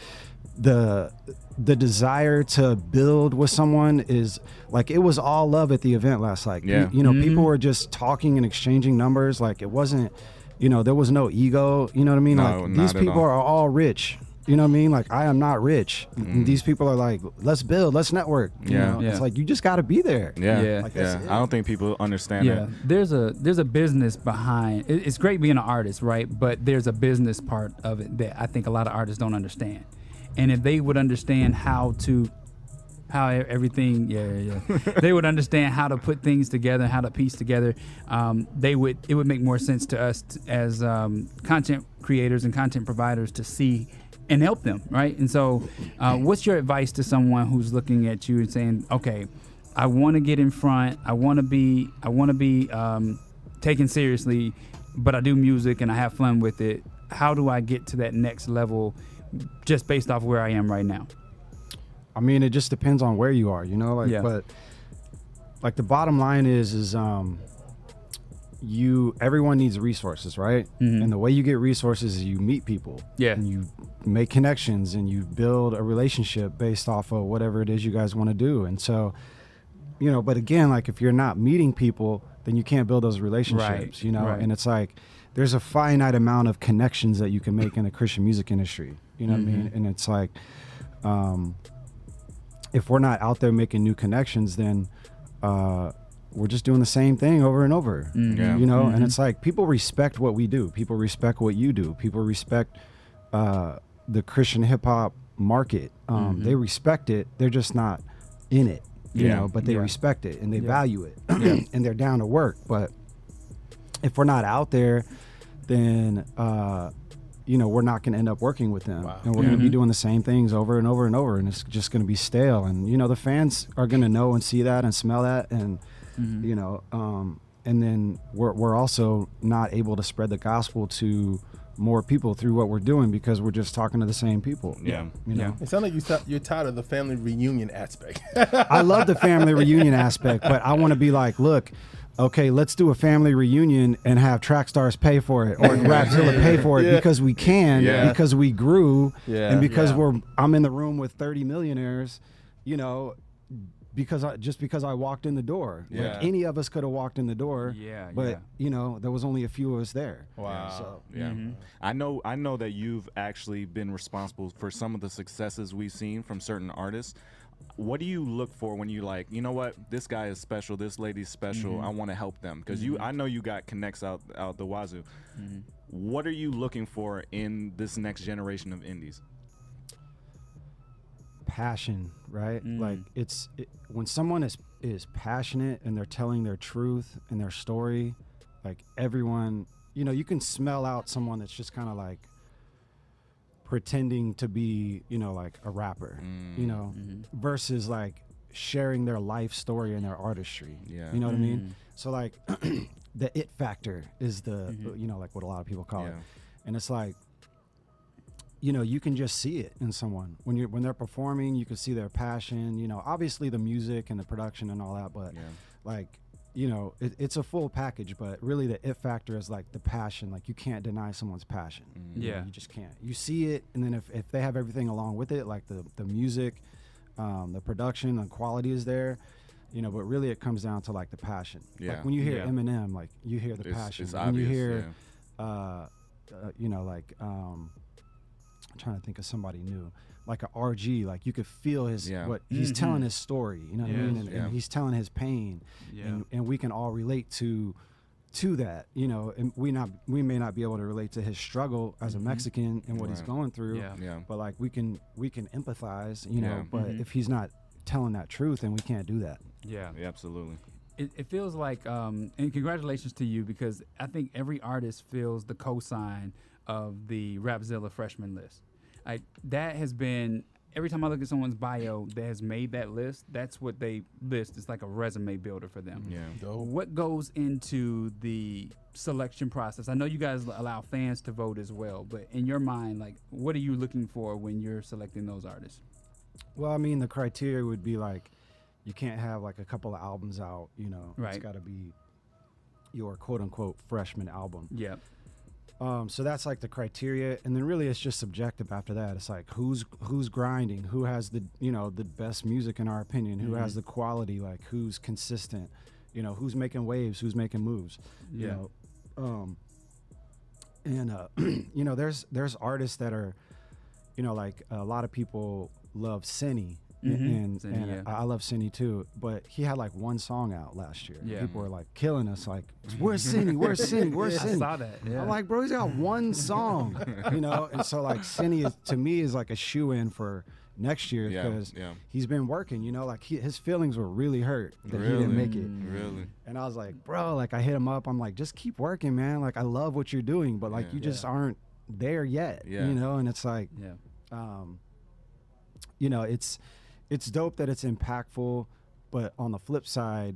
Speaker 12: the desire to build with someone is like, it was all love at the event last night.
Speaker 3: Yeah.
Speaker 12: You know, people were just talking and exchanging numbers. Like it wasn't, you know, there was no ego. You know what I mean?
Speaker 3: No,
Speaker 12: Like
Speaker 3: not
Speaker 12: these
Speaker 3: at
Speaker 12: people
Speaker 3: all.
Speaker 12: are all rich. You know what I mean? Like I am not rich. And these people are like, let's build, let's network. You
Speaker 3: Yeah.
Speaker 12: know?
Speaker 4: Yeah.
Speaker 12: It's like, you just got to be there.
Speaker 3: Yeah.
Speaker 4: Yeah.
Speaker 12: Like, that's it.
Speaker 3: I don't think people understand
Speaker 4: Yeah, there's a business behind. It's great being an artist, right? But there's a business part of it that I think a lot of artists don't understand. And if they would understand how everything, they would understand how to put things together, how to piece together. It would make more sense to us as content creators and content providers to see and help them, right? And so, what's your advice to someone who's looking at you and saying, okay, I want to get in front. I want to be taken seriously, but I do music and I have fun with it. How do I get to that next level, just based off where I am right now?
Speaker 12: I mean, it just depends on where you are, you know, like, but like the bottom line is everyone needs resources, right? And the way you get resources is you meet people, and you make connections and you build a relationship based off of whatever it is you guys want to do. And so, you know, but again, like if you're not meeting people, then you can't build those relationships, you know? And it's like, there's a finite amount of connections that you can make in the Christian music industry, you know what I mean? And it's like, if we're not out there making new connections, then we're just doing the same thing over and over, you know? And it's like, people respect what we do. People respect what you do. People respect the Christian hip hop market. They respect it. They're just not in it, you know, but they respect it and they value it and they're down to work. But if we're not out there, then, you know, we're not going to end up working with them. And we're going to be doing the same things over and over and over. And it's just going to be stale. And, you know, the fans are going to know and see that and smell that. And, you know, and then we're also not able to spread the gospel to more people through what we're doing because we're just talking to the same people. You know?
Speaker 7: It sounds like you're tired of the family reunion aspect.
Speaker 12: I love the family reunion aspect, but I want to be like, look, okay, let's do a family reunion and have Trackstarz pay for it or Rapzilla pay for it because we can, because we grew, and because I'm in the room with 30 millionaires, you know, because I walked in the door. Like any of us could have walked in the door, but you know, there was only a few of us there.
Speaker 3: So I know that you've actually been responsible for some of the successes we've seen from certain artists. What do you look for when you like, you know what, this guy is special, this lady's special, I want to help them? Because I know you got connects out the wazoo. What are you looking for in this next generation of indies?
Speaker 12: Passion, right? Like when someone is passionate and they're telling their truth and their story, like everyone, you know, you can smell out someone that's just kind of like pretending to be, you know, like a rapper, you know, versus like sharing their life story and their artistry. You know what I mean? So like the it factor is the, you know, like what a lot of people call it. And it's like, you know, you can just see it in someone when they're performing. You can see their passion, you know, obviously the music and the production and all that, but like, you know, it's a full package, but really the it factor is like the passion. Like you can't deny someone's passion. You know, you just can't. You see it, and then if they have everything along with it, like the music, the production and quality is there, you know, but really it comes down to like the passion. Like when you hear Eminem, like you hear the passion.
Speaker 3: It's
Speaker 12: when
Speaker 3: obvious,
Speaker 12: you hear, you know, like I'm trying to think of somebody new, like a RG, like you could feel his what he's telling his story, you know what I mean, and he's telling his pain, and we can all relate to that, you know, and we may not be able to relate to his struggle as a Mexican and what he's going through, but like we can empathize, you know, but if he's not telling that truth, and we can't do that.
Speaker 4: Yeah.
Speaker 3: Absolutely.
Speaker 4: It feels like, and congratulations to you, because I think every artist feels the cosign of the Rapzilla freshman list. Like, that has been, every time I look at someone's bio that has made that list, that's what they list. It's like a resume builder for them.
Speaker 3: Yeah.
Speaker 7: Dope.
Speaker 4: What goes into the selection process? I know you guys allow fans to vote as well, but in your mind, like, what are you looking for when you're selecting those artists?
Speaker 12: Well, I mean, the criteria would be like, you can't have like a couple of albums out, you know.
Speaker 4: Right.
Speaker 12: It's got to be your quote unquote freshman album.
Speaker 4: Yeah.
Speaker 12: So that's like the criteria, and then really it's just subjective after that. It's like who's grinding, who has the, you know, the best music in our opinion, who has the quality, like who's consistent, you know, who's making waves, who's making moves, you know. You know, there's artists that are, you know, like a lot of people love Cinny. And I love Cinny too, but he had like one song out last year.
Speaker 4: Yeah.
Speaker 12: People were like killing us, like, where's Cinny? Where's Cinny? Where's Cinny?
Speaker 4: I saw that. Yeah.
Speaker 12: I'm like, bro, he's got one song, you know? And so like Cinny is, to me, is like a shoe-in for next year because he's been working, you know? Like his feelings were really hurt that he didn't make it.
Speaker 3: Really?
Speaker 12: And I was like, bro, like I hit him up. I'm like, just keep working, man. Like I love what you're doing, but like you just aren't there yet, you know? And it's like, you know, it's dope that it's impactful, but on the flip side,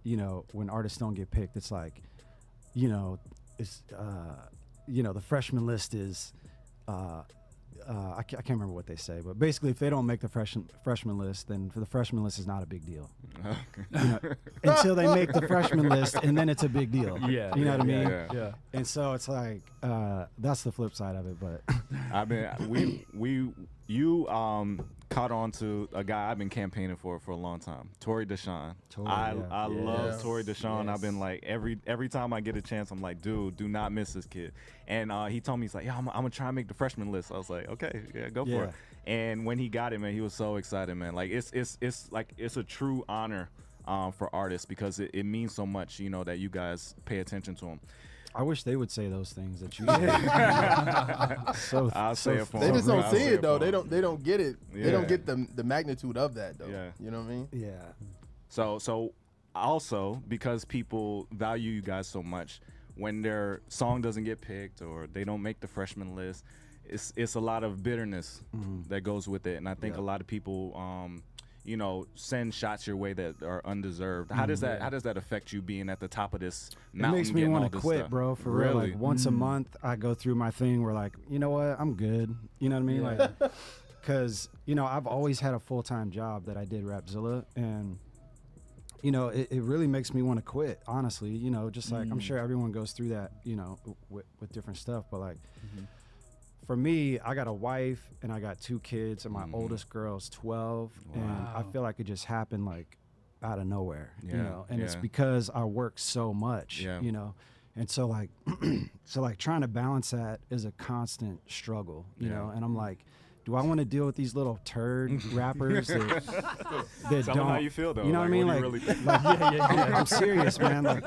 Speaker 12: you know, when artists don't get picked, it's like, you know, it's, you know, the freshman list is, I can't remember what they say, but basically, if they don't make the freshman list, then for the freshman list is not a big deal. You know, until they make the freshman list, and then it's a big deal.
Speaker 4: Yeah,
Speaker 12: you know what I mean?
Speaker 4: Yeah.
Speaker 12: And so it's like that's the flip side of it. But
Speaker 3: I mean, you caught on to a guy I've been campaigning for a long time, Tory Deshaun. I love Tory Deshaun. I've been like every time I get a chance, I'm like, dude, do not miss this kid. And he told me, he's like, yeah, I'm gonna try and make the freshman list. I was like, okay, yeah, go for it. And when he got it, man, he was so excited, man. Like it's like it's a true honor for artists because it means so much, you know, that you guys pay attention to him.
Speaker 12: I wish they would say those things that you say.
Speaker 3: I'll say it for
Speaker 7: They
Speaker 3: them.
Speaker 7: just don't
Speaker 3: I'll
Speaker 7: see
Speaker 3: say
Speaker 7: it though. They
Speaker 3: for
Speaker 7: don't get it.
Speaker 3: Yeah.
Speaker 7: They don't get the magnitude of that though.
Speaker 3: Yeah.
Speaker 7: You know what I mean?
Speaker 12: Yeah.
Speaker 3: So also because people value you guys so much, when their song doesn't get picked or they don't make the freshman list, it's a lot of bitterness that goes with it, and I think a lot of people you know, send shots your way that are undeserved. How does that affect you being at the top of this mountain?
Speaker 12: It makes me want to quit, bro. For real, like once a month, I go through my thing where like, you know what, I'm good. You know what I mean? Like, because you know, I've always had a full-time job that I did Rapzilla, and you know, it really makes me want to quit. Honestly, you know, just like I'm sure everyone goes through that, you know, with different stuff, but like. For me, I got a wife and I got 2 kids, and my oldest girl's 12, and I feel like it just happened like out of nowhere, you know. And it's because I work so much, you know. And so like, trying to balance that is a constant struggle, you know. And I'm like, do I want to deal with these little turd rappers that
Speaker 3: Tell
Speaker 12: don't?
Speaker 3: them how you feel though.
Speaker 12: You know what I mean?
Speaker 3: What
Speaker 12: Like,
Speaker 3: do you really think?
Speaker 12: I'm serious, man. Like,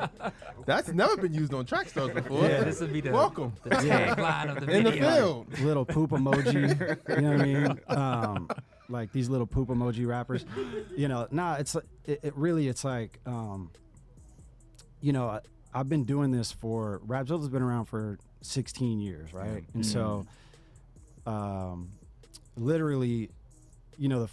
Speaker 7: That's never been used on Trackstarz before.
Speaker 4: Yeah, this would be the
Speaker 7: welcome
Speaker 4: the tagline of the
Speaker 7: in
Speaker 4: video.
Speaker 7: the field.
Speaker 12: little poop emoji, you know what I mean? Like these little poop emoji rappers, you know. It's like it really, it's like, you know, I've been doing this for Rapzilla's been around for 16 years, right? And so, literally, you know,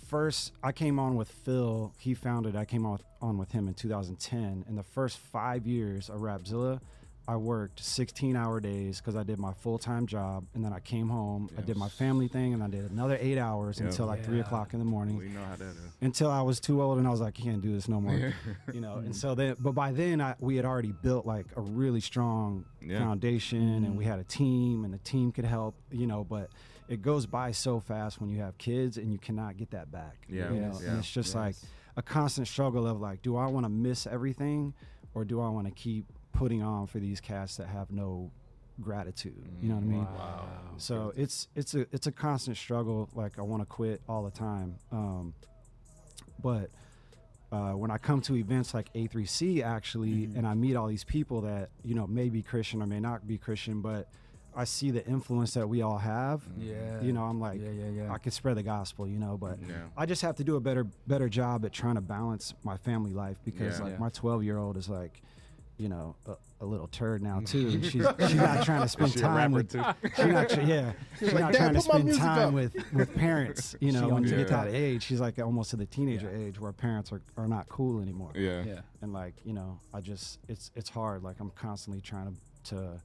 Speaker 12: I came on with Phil. He founded. I came on with him in 2010. In the first 5 years of Rapzilla, I worked 16-hour days because I did my full-time job, and then I came home. I did my family thing, and I did another 8 hours until like 3 o'clock in the morning.
Speaker 3: We know how that is.
Speaker 12: Until I was too old, and I was like, I can't do this no more. You know. And so then, but by then, we had already built like a really strong foundation, and we had a team, and the team could help. You know, but it goes by so fast when you have kids, and you cannot get that back. You know? And it's just like a constant struggle of like, do I want to miss everything, or do I want to keep putting on for these cats that have no gratitude? You know what I mean?
Speaker 4: Wow.
Speaker 12: So it's a constant struggle. Like I want to quit all the time. But when I come to events like A3C actually, and I meet all these people that, you know, may be Christian or may not be Christian, but I see the influence that we all have.
Speaker 4: Yeah.
Speaker 12: You know, I'm like,
Speaker 4: Yeah.
Speaker 12: I could spread the gospel, you know, but
Speaker 3: Yeah.
Speaker 12: I just have to do a better job at trying to balance my family life because
Speaker 3: Yeah.
Speaker 12: like my 12-year-old is like, you know, a little turd now too. She's not trying to spend
Speaker 3: She a
Speaker 12: time
Speaker 3: rapper
Speaker 12: with.
Speaker 3: too?
Speaker 12: She's not. She's
Speaker 7: like,
Speaker 12: not
Speaker 7: "Dad,
Speaker 12: trying to
Speaker 7: put my
Speaker 12: spend
Speaker 7: music
Speaker 12: time
Speaker 7: up."
Speaker 12: with parents. You know, when you get to
Speaker 3: Yeah.
Speaker 12: that age, she's like almost to the teenager age where parents are not cool anymore.
Speaker 3: Yeah.
Speaker 4: Yeah.
Speaker 12: And like, you know, it's hard. Like I'm constantly trying to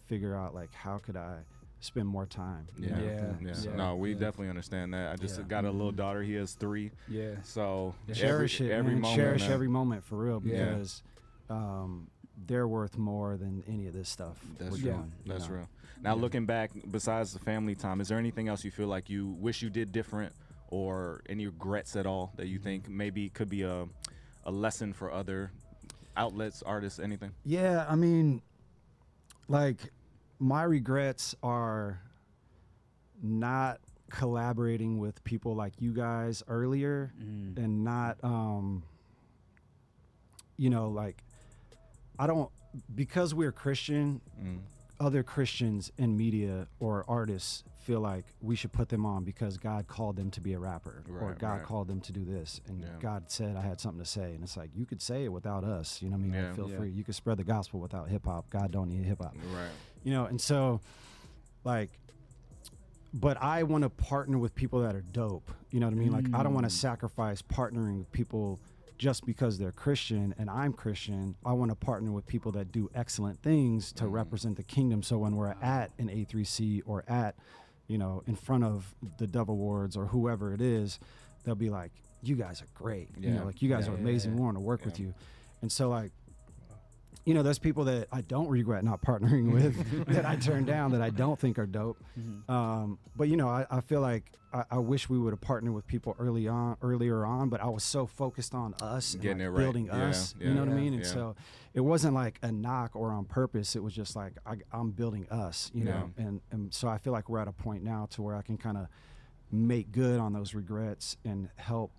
Speaker 12: figure out like how could I spend more time. you
Speaker 3: Yeah.
Speaker 12: know?
Speaker 3: Yeah.
Speaker 4: Yeah.
Speaker 3: No, we
Speaker 4: Yeah.
Speaker 3: definitely understand that. I just
Speaker 4: Yeah.
Speaker 3: got a little daughter. He has 3.
Speaker 4: Yeah.
Speaker 3: So
Speaker 12: Cherish it,
Speaker 3: every
Speaker 12: man.
Speaker 3: moment.
Speaker 12: Cherish
Speaker 3: man.
Speaker 12: every moment for real
Speaker 3: Yeah.
Speaker 12: because they're worth more than any of this stuff
Speaker 3: That's
Speaker 12: we're
Speaker 3: true.
Speaker 12: doing. you
Speaker 3: That's
Speaker 12: know?
Speaker 3: real. Now, looking back, besides the family time, is there anything else you feel like you wish you did different, or any regrets at all that you think maybe could be a lesson for other outlets, artists, anything?
Speaker 12: Yeah, I mean, like my regrets are not collaborating with people like you guys earlier and not you know, like I don't, because we're Christian, other Christians in media or artists feel like we should put them on because God called them to be a rapper or
Speaker 3: Right,
Speaker 12: God
Speaker 3: right.
Speaker 12: called them to do this and
Speaker 3: Yeah.
Speaker 12: God said I had something to say, and it's like you could say it without us, you know what I mean?
Speaker 3: Yeah.
Speaker 12: Like, feel
Speaker 4: Yeah.
Speaker 12: free. You could spread the gospel without hip hop. God don't need hip hop.
Speaker 3: Right.
Speaker 12: You know, and so like, but I want to partner with people that are dope. You know what I mean? Like I don't want to sacrifice partnering with people just because they're Christian and I'm Christian. I want to partner with people that do excellent things to represent the kingdom. So when we're at an A3C or at, you know, in front of the Dove Awards or whoever it is, they'll be like, you guys are great. You
Speaker 3: Yeah.
Speaker 12: know, like you guys
Speaker 4: Yeah,
Speaker 12: are
Speaker 4: yeah,
Speaker 12: amazing.
Speaker 4: yeah.
Speaker 12: We want to work with you. And so like, you know, there's people that I don't regret not partnering with that I turned down that I don't think are dope. But you know, I feel like I wish we would have partnered with people earlier on, but I was so focused on us and
Speaker 3: Getting
Speaker 12: like
Speaker 3: it right.
Speaker 12: building
Speaker 3: Yeah,
Speaker 12: us.
Speaker 3: yeah,
Speaker 12: You know what I
Speaker 4: yeah,
Speaker 12: mean? And
Speaker 3: yeah.
Speaker 12: so it wasn't like a knock or on purpose. It was just like I'm building us, you know. And so I feel like we're at a point now to where I can kind of make good on those regrets and help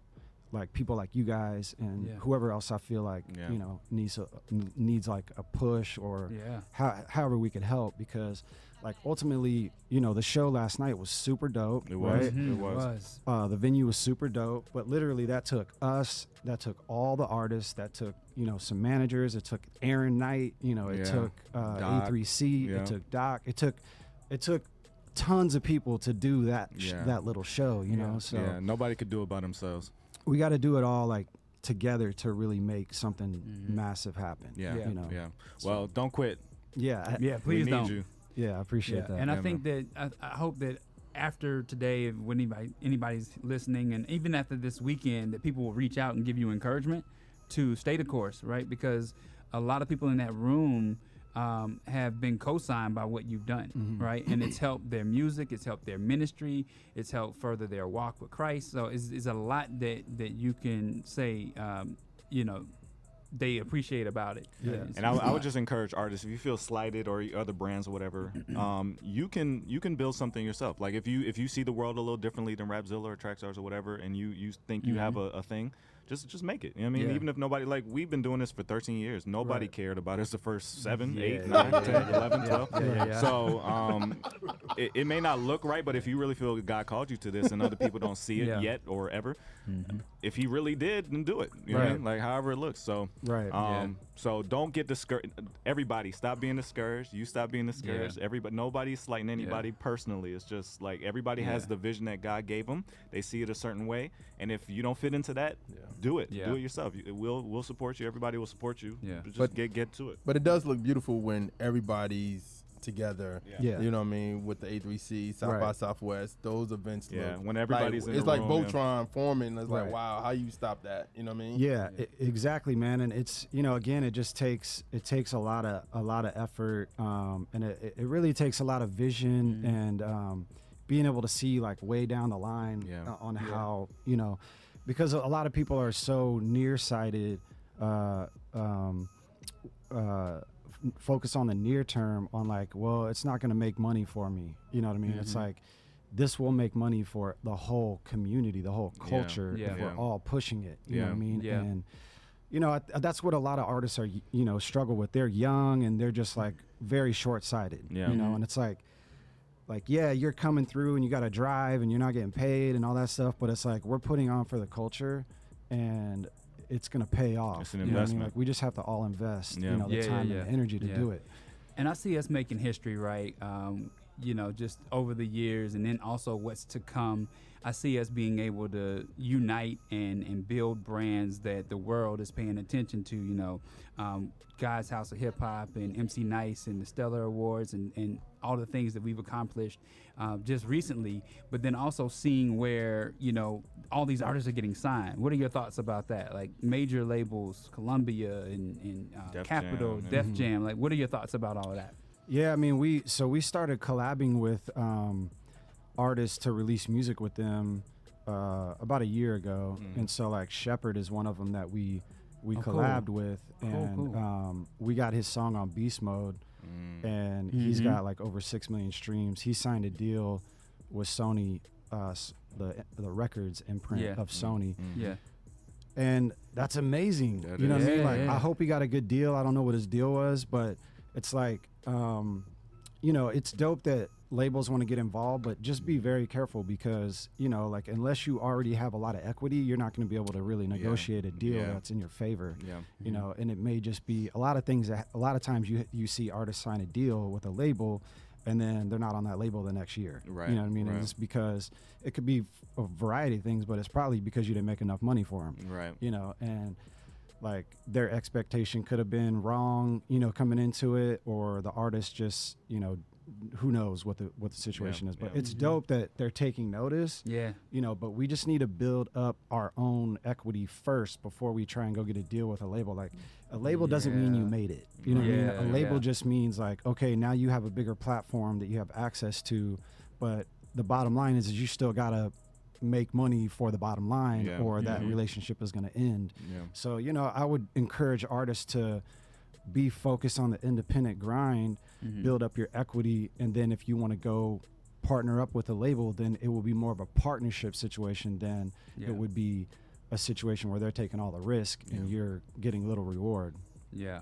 Speaker 12: like people like you guys and
Speaker 4: Yeah.
Speaker 12: whoever else I feel like
Speaker 3: Yeah.
Speaker 12: you know needs like a push or
Speaker 4: Yeah.
Speaker 12: however we could help, because like ultimately, you know, the show last night was super dope.
Speaker 3: It was.
Speaker 12: right?
Speaker 3: It was.
Speaker 12: The venue was super dope, but literally that took us, that took all the artists, that took, you know, some managers, it took Aaron Knight, you know, it
Speaker 3: Yeah.
Speaker 12: took
Speaker 3: Doc.
Speaker 12: A3C,
Speaker 3: Yeah.
Speaker 12: it took Doc, it took tons of people to do that
Speaker 3: Yeah.
Speaker 12: that little show, you know. So
Speaker 3: Yeah. Nobody could do it by themselves.
Speaker 12: we got to do it all like together to really make something massive happen.
Speaker 3: Yeah.
Speaker 12: you know.
Speaker 3: Yeah. Well, don't quit.
Speaker 12: Yeah,
Speaker 4: Yeah,
Speaker 3: We
Speaker 4: please
Speaker 3: need
Speaker 4: don't.
Speaker 3: you.
Speaker 12: yeah, I appreciate that.
Speaker 4: And I
Speaker 3: Yeah,
Speaker 4: think that I hope that after today, when anybody's listening, and even after this weekend, that people will reach out and give you encouragement to stay the course, right? Because a lot of people in that room have been co-signed by what you've done, right? And it's helped their music, it's helped their ministry, it's helped further their walk with Christ. So it's a lot that you can say, you know, they appreciate about it.
Speaker 12: Yeah.
Speaker 3: And I would just encourage artists, if you feel slighted or other brands or whatever, you can build something yourself. Like if you see the world a little differently than Rapzilla or Trackstarz or whatever, and you think you have a thing, just make it. You know what I mean?
Speaker 4: Yeah.
Speaker 3: Even if nobody, like we've been doing this for 13 years, nobody
Speaker 12: Right.
Speaker 3: cared about us the first 7,
Speaker 4: Yeah,
Speaker 3: 8,
Speaker 4: yeah,
Speaker 3: 9,
Speaker 4: yeah,
Speaker 3: 10, 11, 12.
Speaker 4: yeah.
Speaker 3: So it may not look right, but if you really feel God called you to this and other people don't see it
Speaker 4: Yeah.
Speaker 3: yet or ever, if he really did, then do it. You know what I mean? Like however it looks. So
Speaker 12: Right.
Speaker 3: so don't get discouraged. Everybody, stop being discouraged. You stop being discouraged. Everybody, nobody's slighting anybody personally. It's just like everybody has the vision that God gave them. They see it a certain way, and if you don't fit into that, do it.
Speaker 4: Yeah.
Speaker 3: Do it yourself. We'll support you. Everybody will support you.
Speaker 4: Yeah.
Speaker 3: Just
Speaker 7: But-
Speaker 3: get to it.
Speaker 7: But it does look beautiful when everybody's together.
Speaker 12: Yeah.
Speaker 7: You know what I mean? With the A3C, South by
Speaker 12: Right.
Speaker 7: Southwest, those events
Speaker 3: Yeah,
Speaker 7: look
Speaker 3: when everybody's
Speaker 7: like,
Speaker 3: in
Speaker 7: it's
Speaker 3: the
Speaker 7: like
Speaker 3: room, yeah.
Speaker 7: Voltron forming. It's like,
Speaker 12: Right.
Speaker 7: wow, how you stop that? You know what I mean?
Speaker 12: Yeah, exactly, man. And it's, you know, again, it just takes a lot of effort, and it really takes a lot of vision and being able to see like way down the line on how, you know, because a lot of people are so nearsighted, focus on the near term on like, well, it's not going to make money for me. You know what I mean? It's like, this will make money for the whole community, the whole culture,
Speaker 4: Yeah.
Speaker 12: if we're
Speaker 3: Yeah.
Speaker 12: all pushing it. You know
Speaker 3: Yeah.
Speaker 12: what I mean?
Speaker 4: Yeah.
Speaker 12: And, you know, that's what a lot of artists are, you know, struggle with. They're young and they're just like very short-sighted,
Speaker 3: Yeah.
Speaker 12: you know, and it's like, like, yeah, you're coming through and you got to drive and you're not getting paid and all that stuff, but it's like we're putting on for the culture and it's going to pay off.
Speaker 3: It's an
Speaker 12: you know what I mean?
Speaker 3: investment.
Speaker 12: Like, we just have to all invest,
Speaker 3: Yeah.
Speaker 12: you know, the
Speaker 4: Yeah,
Speaker 12: time
Speaker 4: yeah,
Speaker 12: and the energy to
Speaker 4: yeah.
Speaker 12: do it.
Speaker 4: And I see us making history, right? You know, just over the years, and then also what's to come. I see us being able to unite and build brands that the world is paying attention to. You know, God's House of Hip Hop and MC Nice and the Stellar Awards and all the things that we've accomplished just recently. But then also seeing where, you know, all these artists are getting signed. What are your thoughts about that? Like major labels, Columbia and Capitol,
Speaker 3: Jam,
Speaker 4: Def Jam. Like, what are your thoughts about all of that?
Speaker 12: Yeah, I mean, we started collabing with artists to release music with them about a year ago, and so like Shepherd is one of them that we collabed with, and
Speaker 4: Cool.
Speaker 12: we got his song on Beast Mode, and he's got like over 6 million streams. He signed a deal with Sony, the records imprint of Sony.
Speaker 4: Yeah.
Speaker 12: And that's amazing.
Speaker 3: That
Speaker 12: you know what I
Speaker 4: is.
Speaker 12: mean? Like,
Speaker 4: Yeah.
Speaker 12: I hope he got a good deal. I don't know what his deal was, but it's like, you know, it's dope that labels want to get involved, but just be very careful because, you know, like unless you already have a lot of equity, you're not going to be able to really negotiate a deal that's in your favor.
Speaker 3: Yeah.
Speaker 12: You know, and it may just be a lot of things that a lot of times you see artists sign a deal with a label and then they're not on that label the next year.
Speaker 3: Right.
Speaker 12: You know what I mean?
Speaker 3: Right.
Speaker 12: And it's because it could be a variety of things, but it's probably because you didn't make enough money for them.
Speaker 3: Right.
Speaker 12: You know, and like their expectation could have been wrong, you know, coming into it, or the artist just, you know, who knows what the situation is. But it's dope that they're taking notice.
Speaker 4: Yeah.
Speaker 12: You know, but we just need to build up our own equity first before we try and go get a deal with a label. Like a label doesn't mean you made it. You know what I mean? A label just means like, okay, now you have a bigger platform that you have access to, but the bottom line is you still gotta make money for the bottom line or that relationship is going to end. So, you know, I would encourage artists to be focused on the independent grind, build up your equity, and then if you want to go partner up with a label, then it will be more of a partnership situation than it would be a situation where they're taking all the risk and you're getting little reward.
Speaker 4: Yeah.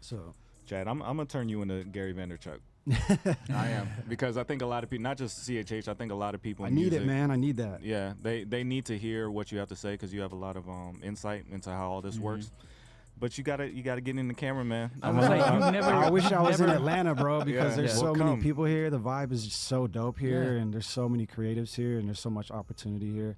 Speaker 12: So,
Speaker 3: Chad, I'm gonna turn you into Gary Vaynerchuk. I am, because I think a lot of people, not just CHH, I think a lot of people in
Speaker 12: I need
Speaker 3: music,
Speaker 12: it, man. I need that.
Speaker 3: Yeah, they need to hear what you have to say because you have a lot of insight into how all this works. But you gotta get in the camera, man.
Speaker 4: I was like, you never.
Speaker 12: I wish I was in Atlanta, bro, because there's so
Speaker 3: We'll
Speaker 12: many
Speaker 3: come.
Speaker 12: people here. The vibe is just so dope here, and there's so many creatives here, and there's so much opportunity here.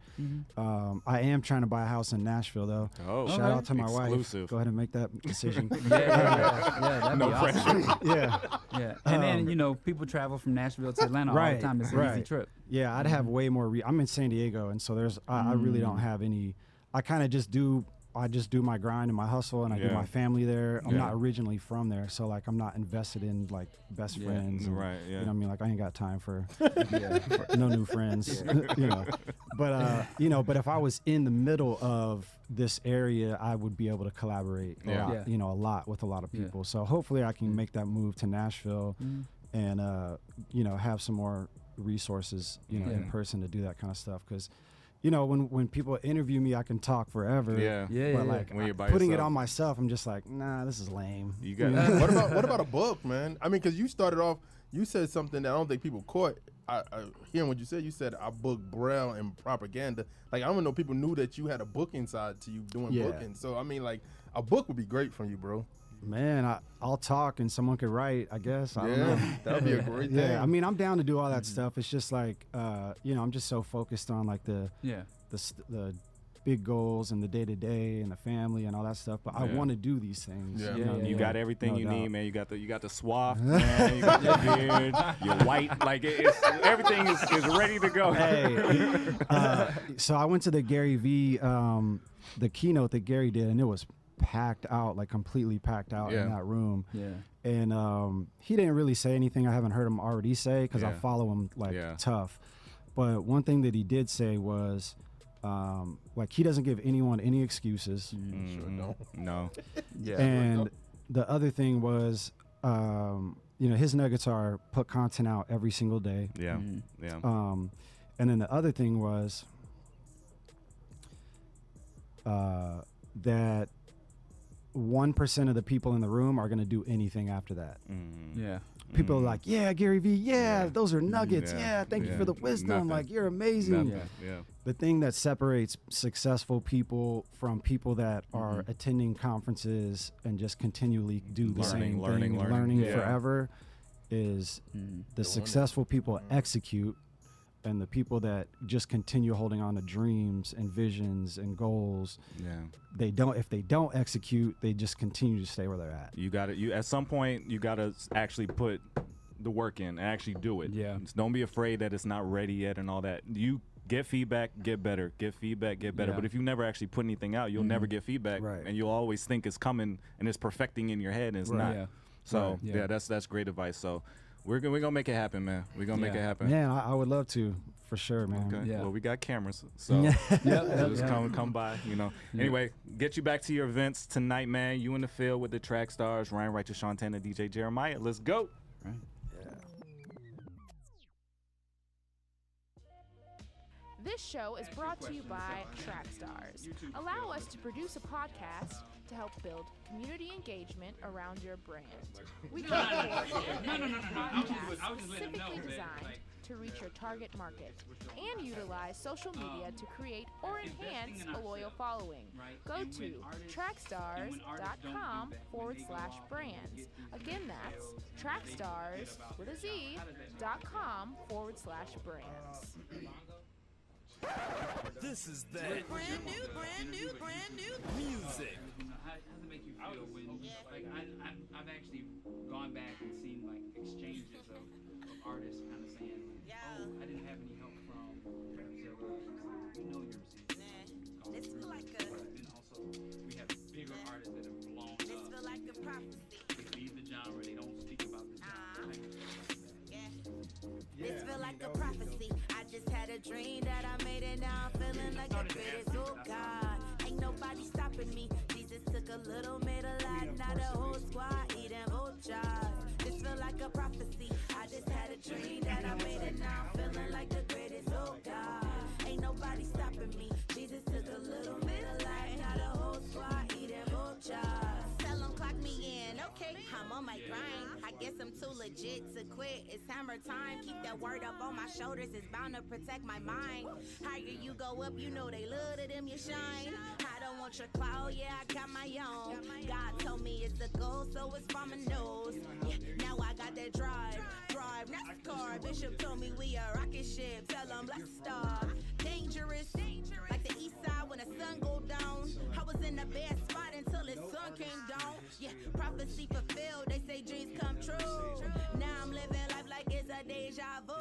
Speaker 12: I am trying to buy a house in Nashville, though.
Speaker 3: Oh,
Speaker 12: shout out to my
Speaker 3: exclusive.
Speaker 12: wife. Go ahead and make that decision.
Speaker 4: That'd
Speaker 3: No
Speaker 4: be awesome.
Speaker 12: Yeah,
Speaker 4: Yeah. And then, you know, people travel from Nashville to Atlanta all the time. It's an easy trip.
Speaker 12: Yeah, I'd have way more. I'm in San Diego, and so there's. I really don't have any. I kind of just do. I just do my grind and my hustle, and I do my family there. I'm not originally from there, so like I'm not invested in like best friends. And,
Speaker 3: right. Yeah.
Speaker 12: You know what I mean? Like I ain't got time for, for no new friends. You know. But you know, but if I was in the middle of this area, I would be able to collaborate a lot, you know, a lot with a lot of people. So hopefully I can make that move to Nashville and you know, have some more resources, you know, in person to do that kind of stuff, because you know, when people interview me, I can talk forever. But like
Speaker 3: when you're by
Speaker 12: putting it
Speaker 3: yourself.
Speaker 12: on myself, I'm just like, nah, this is lame.
Speaker 3: You got
Speaker 7: what about a book, man? I mean, because you started off, you said something that I don't think people caught. I hearing what you said I booked Braille and propaganda. Like I don't know, people knew that you had a booking side to you doing booking. So I mean, like a book would be great from you, bro.
Speaker 12: Man, I'll talk and someone could write, I guess. I don't know.
Speaker 7: That would be a great thing.
Speaker 12: Yeah, I mean, I'm down to do all that stuff. It's just like, you know, I'm just so focused on like the big goals and the day to day and the family and all that stuff. But I want to do these things.
Speaker 7: Yeah.
Speaker 12: You know what I
Speaker 3: You
Speaker 12: mean?
Speaker 3: got everything
Speaker 12: No
Speaker 3: you
Speaker 12: doubt.
Speaker 3: need, man. You got the swath, man. You got your beard, you're white. Like everything is ready to go.
Speaker 12: Hey, so I went to the Gary V, the keynote that Gary did, and it was packed out, like completely packed out in that room.
Speaker 4: Yeah.
Speaker 12: And he didn't really say anything I haven't heard him already say, because I follow him like tough. But one thing that he did say was, like, he doesn't give anyone any excuses.
Speaker 7: Sure don't.
Speaker 3: No.
Speaker 12: And the other thing was, you know, his nuggets are put content out every single day.
Speaker 3: Yeah. Yeah.
Speaker 12: And then the other thing was that 1% of the people in the room are going to do anything after that.
Speaker 4: Yeah.
Speaker 12: people are like, yeah, Gary Vee, those are nuggets. Yeah, thank you for the wisdom.
Speaker 3: Nothing.
Speaker 12: Like, you're amazing.
Speaker 3: Yeah.
Speaker 12: The thing that separates successful people from people that are attending conferences and just continually do the same thing, learning forever, is the successful people execute, and the people that just continue holding on to dreams and visions and goals, they don't. If they don't execute, they just continue to stay where they're at.
Speaker 3: You got to. You at some point you got to actually put the work in and actually do it. Yeah. Just don't be afraid that it's not ready yet and all that. You get feedback, get better. Get feedback, get better. But if you never actually put anything out, you'll never get feedback, and you'll always think it's coming and it's perfecting in your head, and it's not. Yeah. So that's great advice. So. We're gonna make it happen, man. We're gonna make it happen.
Speaker 12: Man, I would love to, for sure, man.
Speaker 3: Okay. Well, we got cameras, so just come by, you know. Anyway, get you back to your events tonight, man. You in the field with the Trackstarz, Ryan Righteous, Shantana, DJ Jeremiah. Let's go. Right.
Speaker 8: This show is brought to you by Trackstarz. Allow us to produce a podcast to help build community engagement around your brand. We can podcasts specifically designed to reach your target market and utilize social media to create or enhance a loyal following. Go to trackstarz.com/brands. Again, that's trackstarz.com/brands.
Speaker 1: This is that brand new music.
Speaker 4: How does it make you feel when, like, I've actually gone back and seen, like, exchanges of artists kind of saying, like, oh, I didn't have any help from Trackstarz. We know your music.
Speaker 13: This feel like a.
Speaker 4: And also, we have bigger artists that have blown up.
Speaker 13: This feel like a prophecy.
Speaker 4: They leave the genre. They don't speak about the genre.
Speaker 13: This feel like a prophecy. I just had a dream that I made it. Now I'm feeling like the greatest. Oh God, ain't nobody stopping me. Jesus took a little, made a lot, not a whole squad eating vultures. This feel like a prophecy. I just had a dream that I made it. Now I'm feeling like the greatest. Oh God, ain't nobody stopping me. Jesus took a little, made a lot, not a whole squad eating vultures. Tell them clock me in, okay? I'm on my grind. I guess I'm too legit to quit. It's hammer time. Keep that word up on my shoulders. It's bound to protect my mind. Higher you go up, you know they love to them you shine. I don't want your cloud, yeah, I got my own. God told me it's a goal, so it's from my nose. Yeah, now I got that drive. NASCAR. Bishop told me we a rocket ship. Tell them let's start. Dangerous, like the east side when the sun go down. I was in a bad spot until the sun came down. Yeah, prophecy fulfilled. They say dreams come true. Now I'm living life like it's a deja vu.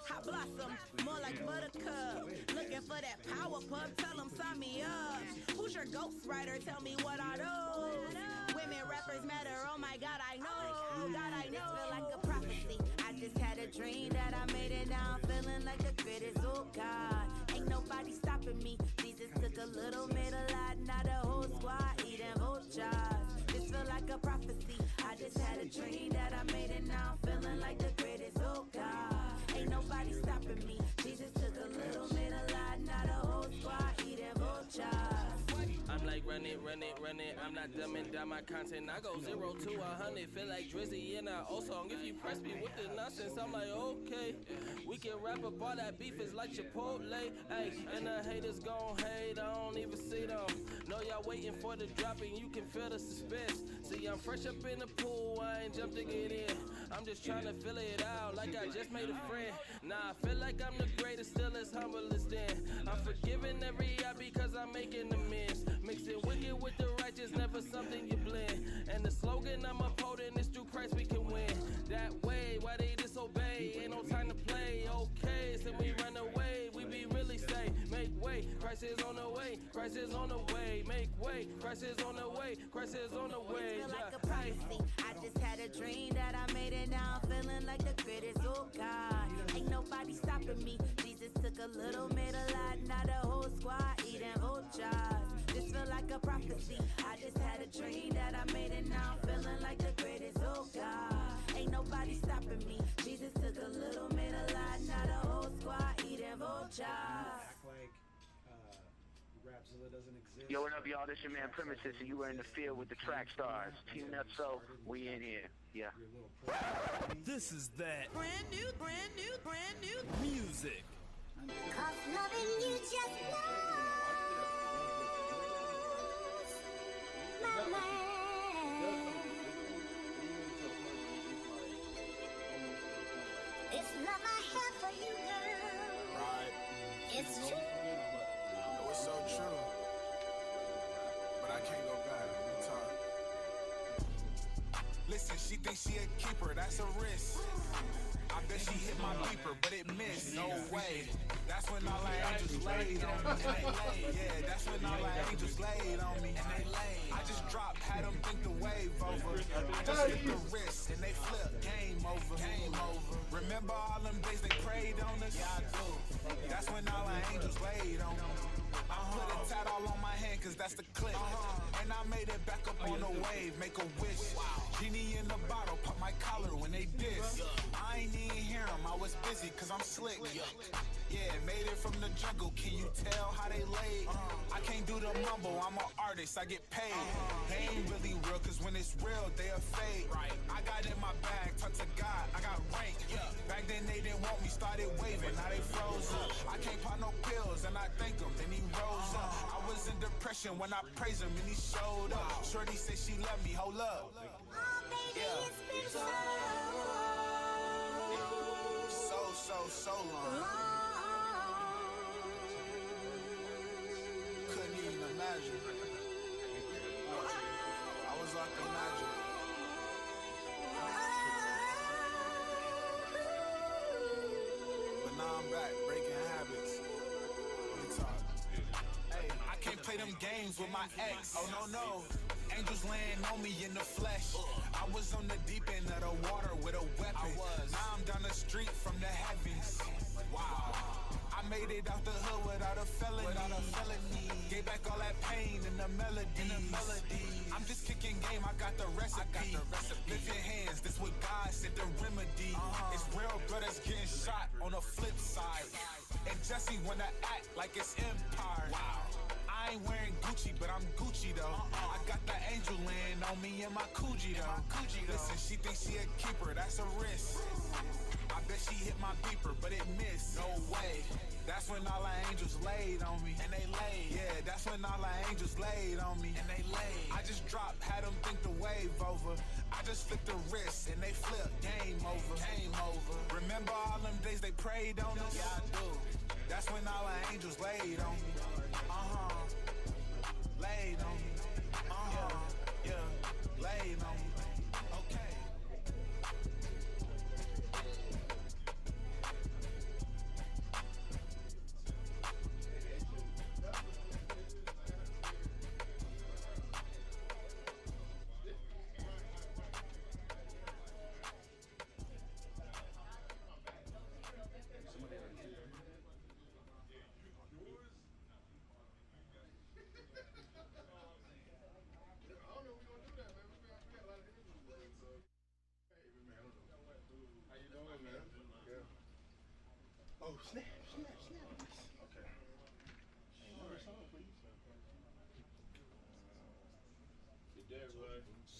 Speaker 13: I blossom, more like buttercup. Looking for that power pump. Tell them sign me up. Who's your ghostwriter? Tell me what I do. Women rappers matter. Oh my God, I know. God, I know. Feel like a prophecy. I just had a dream that I made it. Now I'm feeling like the greatest. Oh God, ain't nobody stopping me. Jesus took a little, made a lot, not a whole squad eating vultures. This feel like a prophecy. I just had a dream that I made it. Now I'm feeling like the greatest. Oh God, ain't nobody stopping me. Jesus took a little, made a lot, not a whole squad eating vultures.
Speaker 14: I'm like run it. I'm not dumbing down my content. I go 0 to 100. Feel like Drizzy in our old song. If you press me with the nonsense, I'm like, okay. We can rap up all that beef is like Chipotle. Ay, and the haters gon' hate. I don't even see them. Know y'all waiting for the drop and you can feel the suspense. See, I'm fresh up in the pool. I ain't jumped to get in. I'm just trying to fill it out like I just made a friend. Nah, I feel like I'm the greatest, still as humble as then. I'm forgiving every eye because I'm making amends. Mixing wicked with the righteous, never something you blend. And the slogan I'm upholding is through Christ we can win. That way, why they disobey? Ain't no time to play. Okay, so we run away. We be really say, make way. Christ is on the way. Christ is on the way. Make way. Christ is on the way. Christ is on the way.
Speaker 13: Feel like a prophecy. I just had a dream that I made it. Now I'm feeling like the greatest. Oh God, ain't nobody stopping me. Jesus took a little, made a lot, not a whole squad eating vultures. This feel like a prophecy. I just had a dream that I made it. Now I'm feeling like the greatest. Oh God, ain't nobody stopping me. Jesus took a little, made a lot, not a whole squad eating vultures.
Speaker 12: Act like Rapzilla doesn't exist.
Speaker 11: Yo, what up, y'all? This your man Premises, and you were in the field with the Trackstarz. Team Nutso, we in here. Yeah.
Speaker 2: This is that brand new music.
Speaker 13: 'Cause loving you just knows my man. It's love I have for you, girl.
Speaker 10: Right.
Speaker 13: It's true.
Speaker 10: It was so true. But I can't go back. It's hard. Listen, she thinks she a keeper. That's a risk. I bet she hit my beeper, but it missed. No way. That's when all the angels laid on me. And they laid. Yeah, that's when all the angels laid on me. And they laid. I just dropped, had them think the wave over. I just hit the wrist and they flipped. Game over. Game over. Remember all them days they prayed on us? Yeah, I do. That's when all the angels laid on me. I put a tat all on my hand cause that's the clip. And I made it back up on the wave, make a wish. Genie in the bottle, pop my collar when they diss. I ain't even hear them, I was busy cause I'm slick. Yeah, made it from the jungle, can you tell how they laid? I can't do the mumble, I'm an artist, I get paid. They ain't really real cause when it's real, they a fake. I got in my bag, talk to God, I got rank. Back then they didn't want me, started waving, now they froze up. I can't pop no pills and I thank him, then he rose up. I was in depression when I praised him and he showed up. Shorty said she loved me, hold up.
Speaker 13: Oh, baby, it's been so
Speaker 10: long. Couldn't even imagine. I was like a magic. But now I'm back, breaking habits. We talk. Hey, I can't play them games with my ex. Oh no. Angels laying on me in the flesh. I was on the deep end of the water with a weapon. Now I'm down the street from the heavens. Wow. I made it out the hood without a felony. Gave back all that pain in the melody. I'm just kicking game, I got the recipe. Lift your hands, this what God said the remedy. It's real brothers getting shot on the flip side. And Jesse wanna act like it's Empire. Wow. I ain't wearing Gucci, but I'm Gucci though. I got the angel laying on me in my Coogee though. Listen, she thinks she a keeper, that's a risk. I bet she hit my beeper, but it missed. No way. That's when all the angels laid on me. And they laid. Yeah, that's when all the angels laid on me. And they laid. I just dropped, had them think the wave over. I just flipped the wrist and they flipped. Game over. Game over. Remember all them days they prayed on us? Yeah, I do. That's when all the angels laid on me. Laid on me. Yeah. Laid on me. Okay.
Speaker 7: Oh, snap. Okay. Another song, please.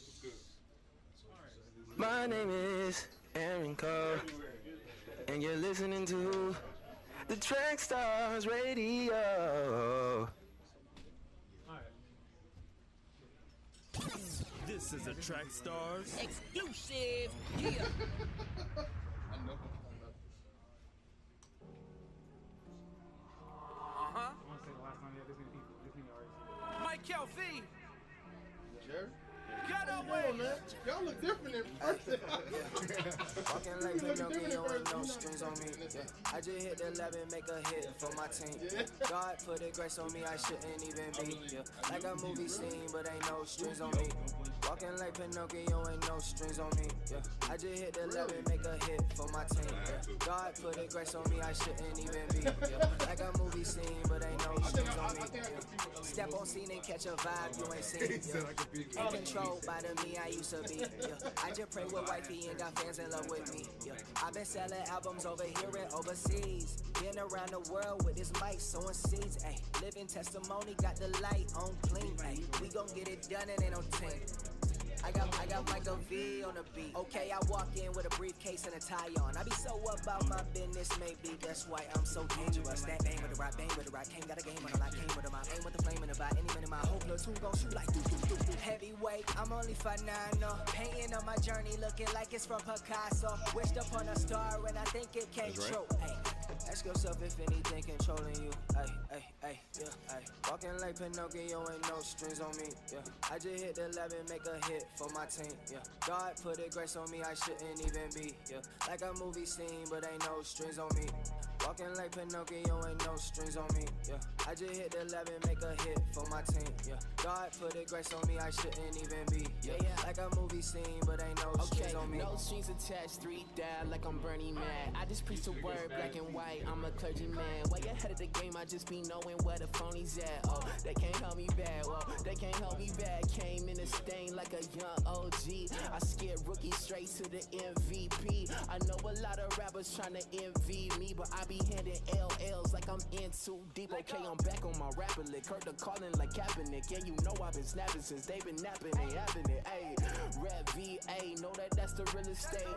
Speaker 7: What's good?
Speaker 15: My name is Aaron Cole, and you're listening to the Trackstarz Radio.
Speaker 2: This is a Trackstarz
Speaker 1: exclusive. Yeah.
Speaker 7: I know.
Speaker 4: I want to say the last time you had this many people. This many artists.
Speaker 1: Mike Kelvin.
Speaker 7: Jerry?
Speaker 1: Get
Speaker 7: away, man. Y'all look different in person.
Speaker 15: Walking like Pinocchio with no strings on me. Yeah. I just hit the 11, make a hit for my team. God put a grace on me, I shouldn't even be. Yeah. Like a movie scene, but ain't no strings on me. Walking like Pinocchio, ain't no strings on me. Yeah, I just hit the 11, make a hit for my team. Yeah. God put a grace on me, I shouldn't even be. Yeah. Like a movie scene, but ain't no strings on me. Yeah. Step on scene and catch a vibe you ain't seen. Yeah. Ain't controlled by the me I used to be. Yeah. I just pray with wifey and got fans in love with me. Yeah. I've been selling albums over here and overseas. Been around the world with this mic, sowing seeds. Ay. Living testimony, got the light on clean. Ay. We gon' get it done and ain't no team. I got Michael V on the beat. Okay, I walk in with a briefcase and a tie on. I be so about my business, maybe that's why I'm so dangerous. That bang with the rock, bang with the rock. Can't got a game on the line, came with the mouth. Aim with the flame in the vibe. Any minute my whole platoon gon' shoot like do. Heavyweight, I'm only 5'9", no. Painting on my journey, looking like it's from Picasso. Wished upon a star and I think it came true. Ay. Ask yourself if anything controlling you. Ay, yeah, ay. Walking like Pinocchio, ain't no strings on me. Yeah, I just hit the 11, make a hit for my team. Yeah, God put a grace on me, I shouldn't even be. Yeah, like a movie scene, but ain't no strings on me. Walking like Pinocchio, ain't no strings on me. Yeah, I just hit the 11, make a hit for my team. Yeah, God put a grace on me, I shouldn't even be. Yeah, like a movie scene, but ain't no strings on me.
Speaker 16: No strings attached, 3 down like I'm Bernie Mac. I just preach the word, black and white. I'm a clergyman. Way ahead of the game, I just be knowing where the phonies at. Oh, they can't help me bad. Whoa, they can't help me bad. Came in a stain like a young OG. I scared rookies straight to the MVP. I know a lot of rappers trying to envy me, but I be handing LLs like I'm in too deep. Okay, I'm back on my rapper lick. Heard the calling like Kaepernick. And you know I've been snapping since they been napping. They having it. Ayy, Red VA, know that's the real estate.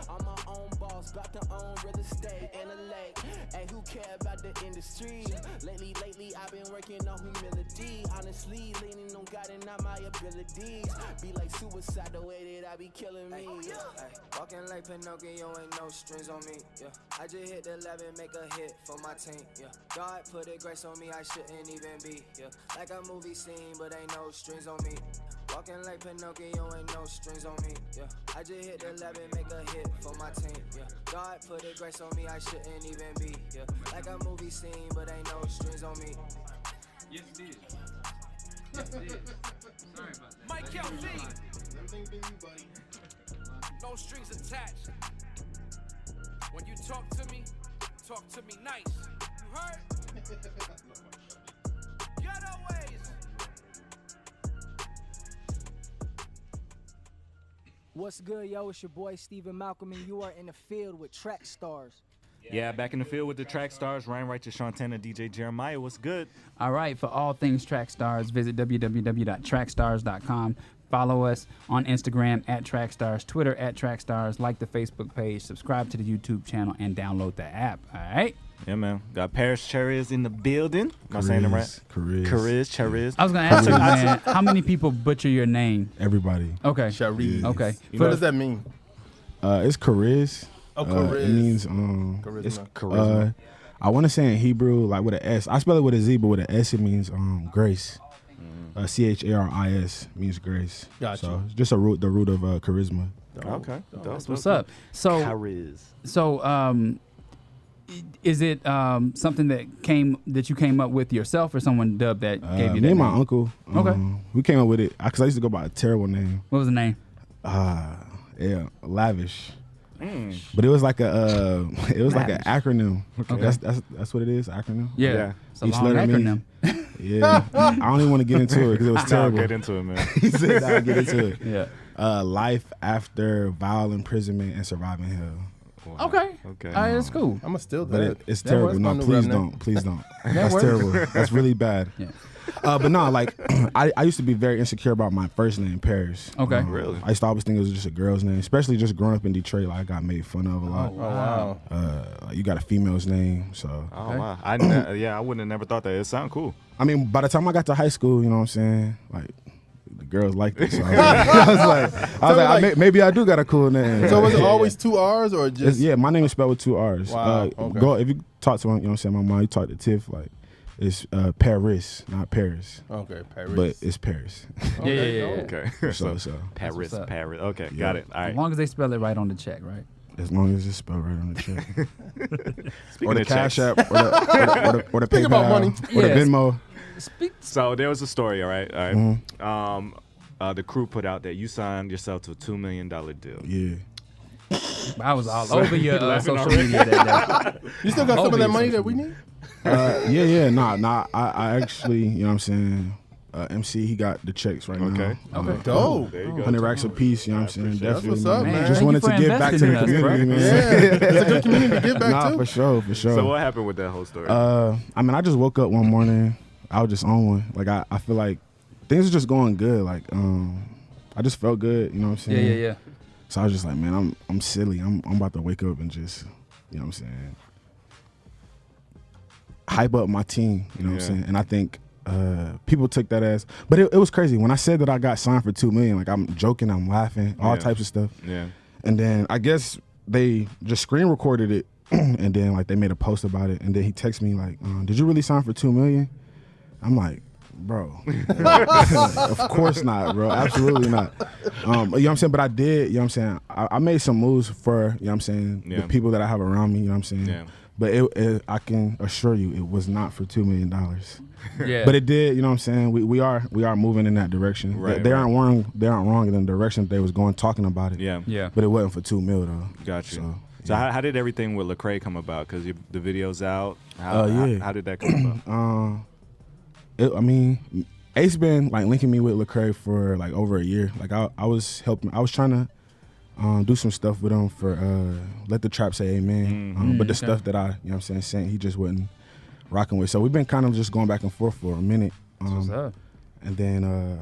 Speaker 16: I'm my own boss, about to own real estate and a lake. Hey, who care about the industry? Lately, I've been working on humility. Honestly, leaning on God and not my abilities. Be like suicide the way that I be killing me.
Speaker 15: Walking like Pinocchio, ain't no strings on me. Yeah, I just hit the 11, make a hit for my team. Yeah, God put a grace on me, I shouldn't even be. Yeah, like a movie scene, but ain't no strings on me. Walking like Pinocchio, ain't no strings on me. Yeah, I just hit the 11, make a hit for my team. Yeah, God put a grace on me, I shouldn't even be. Yeah, like a movie scene, but ain't no strings on me.
Speaker 4: Yes, it is. Yes, it is. Sorry about that.
Speaker 1: Mike LV. Everything's been you, buddy. No strings attached. When you talk to me nice. You heard? Getaways.
Speaker 17: What's good, yo? It's your boy Stephen Malcolm, and you are in the field with Trackstarz.
Speaker 3: Yeah, back in the field with the Trackstarz. Ryan Righteous, Shantana, DJ Jeremiah. What's good?
Speaker 4: All right, for all things Trackstarz, visit www.trackstarz.com. Follow us on Instagram at Trackstarz, Twitter at Trackstarz, like the Facebook page, subscribe to the YouTube channel, and download the app. All right?
Speaker 3: Yeah, man. Got Paris Cherries in the building. Am I saying it right? Cherries.
Speaker 4: I was going to ask you, man, how many people butcher your name?
Speaker 18: Everybody.
Speaker 4: Okay.
Speaker 7: Cherries.
Speaker 4: Okay.
Speaker 7: What does that mean?
Speaker 18: It's Chariz.
Speaker 7: Oh, Chariz.
Speaker 18: It means
Speaker 7: Charisma.
Speaker 3: Charisma.
Speaker 18: I want to say in Hebrew, like with an S. I spell it with a Z, but with an S, it means grace. Charis means grace.
Speaker 7: Gotcha.
Speaker 18: So it's just the root of charisma.
Speaker 3: Okay.
Speaker 4: That's what's up. So,
Speaker 3: Chariz.
Speaker 4: Is it something that you came up with yourself, or someone dubbed that gave you that
Speaker 18: me and my
Speaker 4: name?
Speaker 18: uncle.
Speaker 4: Okay.
Speaker 18: We came up with it because I used to go by a terrible name.
Speaker 4: What was the name?
Speaker 18: Lavish. But it was like an acronym.
Speaker 4: Okay.
Speaker 18: That's what it is, acronym.
Speaker 4: Yeah. It's a
Speaker 18: Each
Speaker 4: long
Speaker 18: letter
Speaker 4: acronym.
Speaker 18: Yeah. I don't even want to get into it because it was terrible.
Speaker 3: Get into it, man.
Speaker 18: He said, "Nah, get into it."
Speaker 4: Yeah.
Speaker 18: Life after vile imprisonment and surviving hell.
Speaker 3: Wow.
Speaker 4: Okay.
Speaker 3: Okay.
Speaker 4: All right, that's cool.
Speaker 7: I'm gonna steal
Speaker 18: But
Speaker 7: that.
Speaker 18: it's
Speaker 7: That
Speaker 18: terrible.
Speaker 7: was
Speaker 18: No,
Speaker 7: my new
Speaker 18: please
Speaker 7: rap
Speaker 18: don't.
Speaker 7: name.
Speaker 18: Please don't.
Speaker 4: That
Speaker 18: That's
Speaker 4: works.
Speaker 18: terrible. That's really bad.
Speaker 4: Yeah.
Speaker 18: But no, like I used to be very insecure about my first name, Paris.
Speaker 4: Okay.
Speaker 3: Really?
Speaker 18: I used to always think it was just a girl's name, especially just growing up in Detroit. Like I got made fun of a lot.
Speaker 7: Oh wow.
Speaker 18: Like, you got a female's name, so.
Speaker 3: Oh, wow. I wouldn't have never thought that. It sounded cool.
Speaker 18: I mean, by the time I got to high school, you know what I'm saying? Like, the girls liked it. So I was like, maybe I do got a cool name.
Speaker 7: So was it always 2 R's or just?
Speaker 18: Yeah, my name is spelled with 2 R's.
Speaker 7: Wow. Okay.
Speaker 18: If you talk to, you know what I'm saying, my mom, you talk to Tiff, like, it's Paris, not Paris.
Speaker 7: Okay, Paris.
Speaker 18: But it's Paris.
Speaker 4: Yeah.
Speaker 3: Okay.
Speaker 18: So
Speaker 3: Paris.
Speaker 4: what's up.
Speaker 3: Okay,
Speaker 18: Yeah.
Speaker 3: got it. All
Speaker 4: As
Speaker 3: right.
Speaker 4: long as they spell it right on the check, right?
Speaker 18: as long as it's spelled right on the check.
Speaker 3: Speaking
Speaker 18: Or the
Speaker 3: of
Speaker 18: Cash
Speaker 3: checks.
Speaker 18: App, or the
Speaker 7: Think about
Speaker 18: PayPal,
Speaker 7: money.
Speaker 18: or the
Speaker 4: Yes.
Speaker 18: Venmo.
Speaker 3: So there was a story, all right?
Speaker 18: Mm-hmm.
Speaker 3: the crew put out that you signed yourself to a $2 million deal.
Speaker 18: Yeah.
Speaker 4: I was all over your social media that day.
Speaker 7: You still got some of that money that we need?
Speaker 18: Yeah. Nah. I actually, you know what I'm saying? MC, he got the checks right now.
Speaker 7: Okay. Dope.
Speaker 3: There you go.
Speaker 18: 100 racks a piece, you know what I'm saying?
Speaker 7: That's
Speaker 18: Definitely.
Speaker 7: what's up, man.
Speaker 18: Just
Speaker 4: Thank
Speaker 18: wanted
Speaker 4: you
Speaker 18: to
Speaker 4: for
Speaker 18: give back to
Speaker 4: investing
Speaker 18: the
Speaker 4: in us,
Speaker 18: community,
Speaker 4: bro.
Speaker 18: man.
Speaker 7: Yeah, it's a good community to give back
Speaker 18: Nah,
Speaker 7: to.
Speaker 18: for sure.
Speaker 3: So what happened with that whole story?
Speaker 18: I mean, I just woke up one morning. I was just on one. Like, I feel like things are just going good. Like, I just felt good, you know what I'm saying?
Speaker 4: Yeah.
Speaker 18: So I was just like, man, I'm silly. I'm about to wake up and just, you know what I'm saying, hype up my team, you know what I'm saying? And I think people took that as, but it was crazy. When I said that I got signed for $2 million, like, I'm joking, I'm laughing, all types of stuff.
Speaker 3: Yeah.
Speaker 18: And then I guess they just screen recorded it and then like they made a post about it. And then he texted me like, did you really sign for $2 million? I'm like, bro, of course not, bro. Absolutely not. You know what I'm saying? But I did, you know what I'm saying? I made some moves for, you know what I'm saying, the people that I have around me, you know what I'm saying?
Speaker 3: Yeah.
Speaker 18: But I can assure you it was not for $2 million.
Speaker 4: Yeah.
Speaker 18: But it did, you know what I'm saying? We are moving in that direction.
Speaker 3: Right,
Speaker 18: they aren't wrong in the direction that they was going talking about it.
Speaker 3: Yeah.
Speaker 18: But it wasn't for $2 million though.
Speaker 3: Got you.
Speaker 18: So
Speaker 3: how did everything with Lecrae come about? Because the video's out. How did that come about?
Speaker 18: I mean, Ace been like linking me with Lecrae for like over a year. Like I was trying to do some stuff with him for Let the Trap Say Amen. But the stuff that I, you know what I'm saying, sent, he just wasn't rocking with. So we've been kind of just going back and forth for a minute.
Speaker 4: What's up?
Speaker 18: And then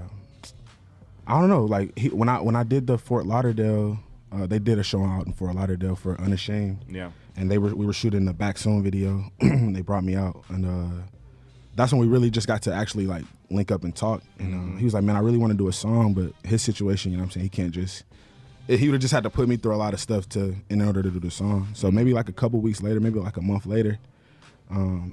Speaker 18: I don't know, like when I did the Fort Lauderdale, they did a show out in Fort Lauderdale for Unashamed.
Speaker 3: Yeah.
Speaker 18: And we were shooting the Back Soon video. They brought me out, and that's when we really just got to actually like link up and talk. And he was like, man, I really want to do a song, but his situation, you know what I'm saying, he can't just. He would have just had to put me through a lot of stuff in order to do the song. So maybe like a couple weeks later, maybe like a month later,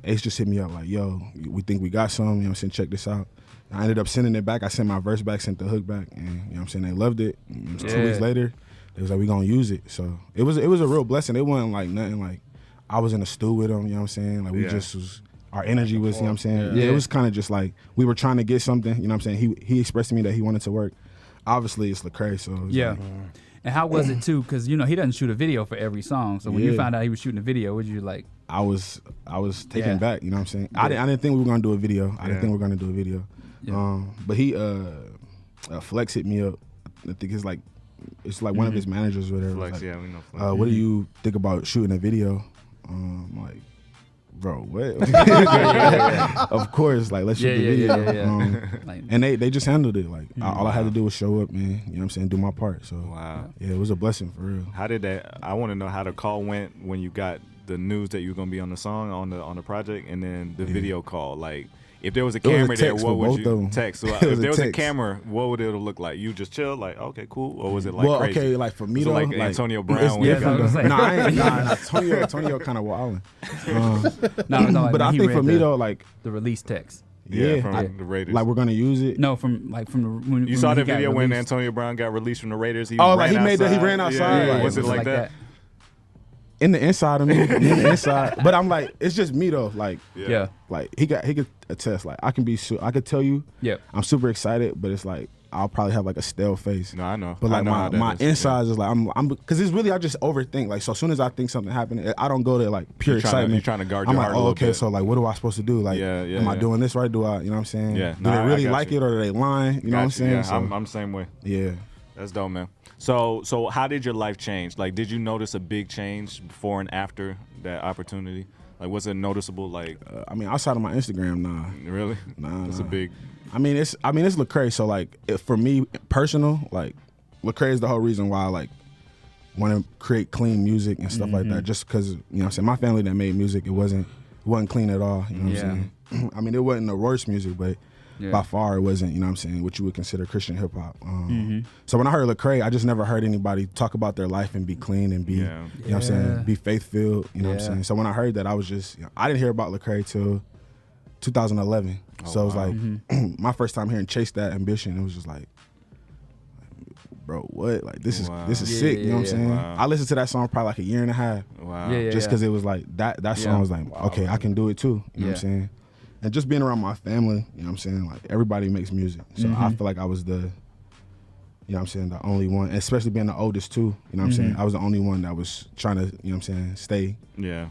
Speaker 18: Ace just hit me up like, yo, we think we got some, you know what I'm saying, check this out. And I ended up sending it back. I sent my verse back, sent the hook back, and you know what I'm saying, they loved it. And 2 weeks later, they was like, we gonna use it. So it was a real blessing. It wasn't like nothing like I was in the stew with him, you know what I'm saying? Like we just was, our energy was, you know what I'm saying? Yeah, it was kind of just like we were trying to get something, you know what I'm saying? He expressed to me that he wanted to work. Obviously it's Lecrae, so it was like,
Speaker 4: and how was it too? Because you know he doesn't shoot a video for every song. So when you found out he was shooting a video, what did you like?
Speaker 18: I was taken back. You know what I'm saying? I didn't think we were gonna do a video. I didn't think we were gonna do a video. But he Flex hit me up. I think it's like one of his managers or whatever.
Speaker 3: Flex,
Speaker 18: like,
Speaker 3: yeah, we know Flex.
Speaker 18: What do you think about shooting a video? I'm like, bro, what? Of course, like let's shoot the video. And they just handled it. Like all I had to do was show up, man. You know what I'm saying? Do my part. So yeah, it was a blessing for real.
Speaker 3: How did that? I want to know how the call went when you got the news that you were gonna be on the song on the project, and then the video call. Like, if there was a camera there, what would you text? So, if there was a camera, what would it look like? You just chill, like, okay, cool, or was it like crazy?
Speaker 18: Okay, like for me though,
Speaker 3: like Antonio Brown.
Speaker 18: Antonio kind of wilding. But I think for me though, like
Speaker 4: the release text.
Speaker 3: Yeah, from the Raiders.
Speaker 18: Like we're gonna use it.
Speaker 4: No, from when
Speaker 3: you saw the video when Antonio Brown got released from the Raiders. He
Speaker 18: he ran outside.
Speaker 3: Yeah, was it like that?
Speaker 18: In the inside of me, in the inside. But I'm like, it's just me though. Like, like he could attest. Like I could tell you, I'm super excited, but it's like I'll probably have like a stale face.
Speaker 3: No, I know.
Speaker 18: But like my insides is like I'm because it's really I just overthink. Like so as soon as I think something happened, I don't go to like pure excitement.
Speaker 3: You're trying to guard
Speaker 18: your
Speaker 3: heart
Speaker 18: like,
Speaker 3: a little bit.
Speaker 18: So like, what am I supposed to do? Like, am I doing this right? Do I, you know what I'm saying?
Speaker 3: Yeah.
Speaker 18: Do they really like it or are they lying? You know what I'm saying?
Speaker 3: Yeah,
Speaker 18: so,
Speaker 3: I'm the same way.
Speaker 18: Yeah.
Speaker 3: That's dope, man. So how did your life change? Like, did you notice a big change before and after that opportunity? Like, was it noticeable? Like,
Speaker 18: I mean, outside of my Instagram, nah.
Speaker 3: Really?
Speaker 18: Nah.
Speaker 3: It's a big.
Speaker 18: I mean, it's Lecrae. So like, for me, personal, like, Lecrae is the whole reason why I like want to create clean music and stuff like that. Just because, you know what I'm saying, my family that made music, it wasn't clean at all. You know what I'm saying? I mean, it wasn't the worst music, but by far it wasn't, you know what I'm saying, what you would consider Christian hip hop. So when I heard Lecrae, I just never heard anybody talk about their life and be clean and be, you know what I'm saying, be faith-filled, you know what I'm saying. So when I heard that, I was just, I didn't hear about Lecrae till 2011. So it was like my first time hearing Chase That Ambition, it was just like, bro, what? Like this is sick, you know what I'm saying? I listened to that song probably like a year and a half. Just because it was like that song was like, okay, I can do it too. You know what I'm saying? And just being around my family, you know what I'm saying? Like everybody makes music. So I feel like I was the you know what I'm saying, the only one, especially being the oldest too, you know what I'm saying? I was the only one that was trying to, you know what I'm saying, stay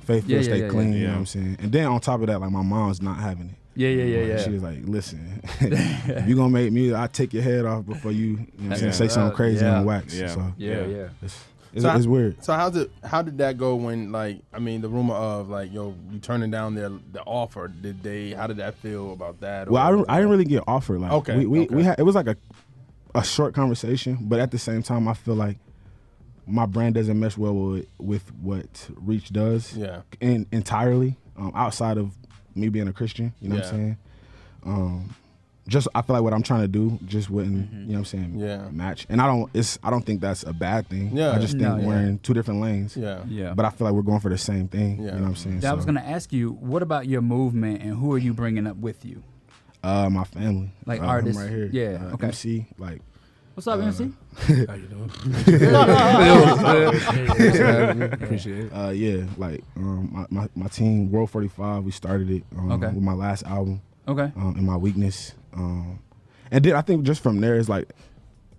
Speaker 18: faithful, stay clean, you know what I'm saying? And then on top of that, like my mom's not having it.
Speaker 4: Yeah.
Speaker 18: She was like, listen, if you gonna make music, I'll take your head off before you know what I'm saying, say something crazy on wax. So it's weird.
Speaker 7: So how did that go when, like, I mean, the rumor of like, yo, you turning down the offer? How did that feel about that?
Speaker 18: Well, I didn't really get offered. Like,
Speaker 7: okay,
Speaker 18: we had, it was like a short conversation, but at the same time, I feel like my brand doesn't mesh well with what Reach does. Entirely outside of me being a Christian. You know what I'm saying? Just I feel like what I'm trying to do just wouldn't, you know what I'm saying, match. And I don't think that's a bad thing. I just think we're in two different lanes. But I feel like we're going for the same thing. You know what I'm saying?
Speaker 4: I was gonna ask you, what about your movement and who are you bringing up with you?
Speaker 18: My family.
Speaker 4: Like artists.
Speaker 18: right here.
Speaker 4: Yeah. Okay.
Speaker 18: MC, like.
Speaker 4: What's up, MC?
Speaker 19: How you doing? Appreciate it.
Speaker 18: Yeah, like my team, World 45, we started it with my last album. In My Weakness. And then I think just from there is like,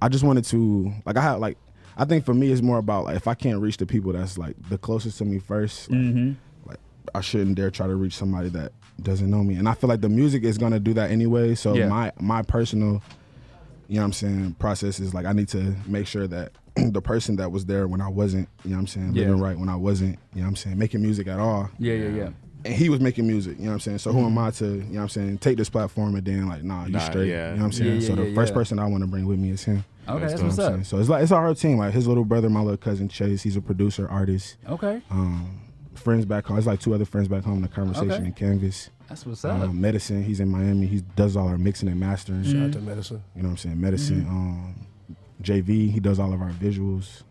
Speaker 18: I just wanted to, like, I think for me it's more about like, if I can't reach the people that's like the closest to me first, like I shouldn't dare try to reach somebody that doesn't know me. And I feel like the music is gonna do that anyway. So my personal, you know what I'm saying, process is like I need to make sure that the person that was there when I wasn't, you know what I'm saying, living right when I wasn't, you know what I'm saying, making music at all. And he was making music, you know what I'm saying? So who am I to, you know what I'm saying, take this platform and then like, nah, you straight, you know what I'm saying? So the first person I want to bring with me is him.
Speaker 4: Okay, that's what's up.
Speaker 18: So it's like, it's our whole team. Like his little brother, my little cousin Chase, he's a producer, artist. Friends back home, it's like 2 other friends back home, The Conversation and Canvas.
Speaker 4: That's what's up.
Speaker 18: Medicine, he's in Miami. He does all our mixing and mastering.
Speaker 19: Shout out to Medicine.
Speaker 18: You know what I'm saying? Medicine. JV, he does all of our visuals.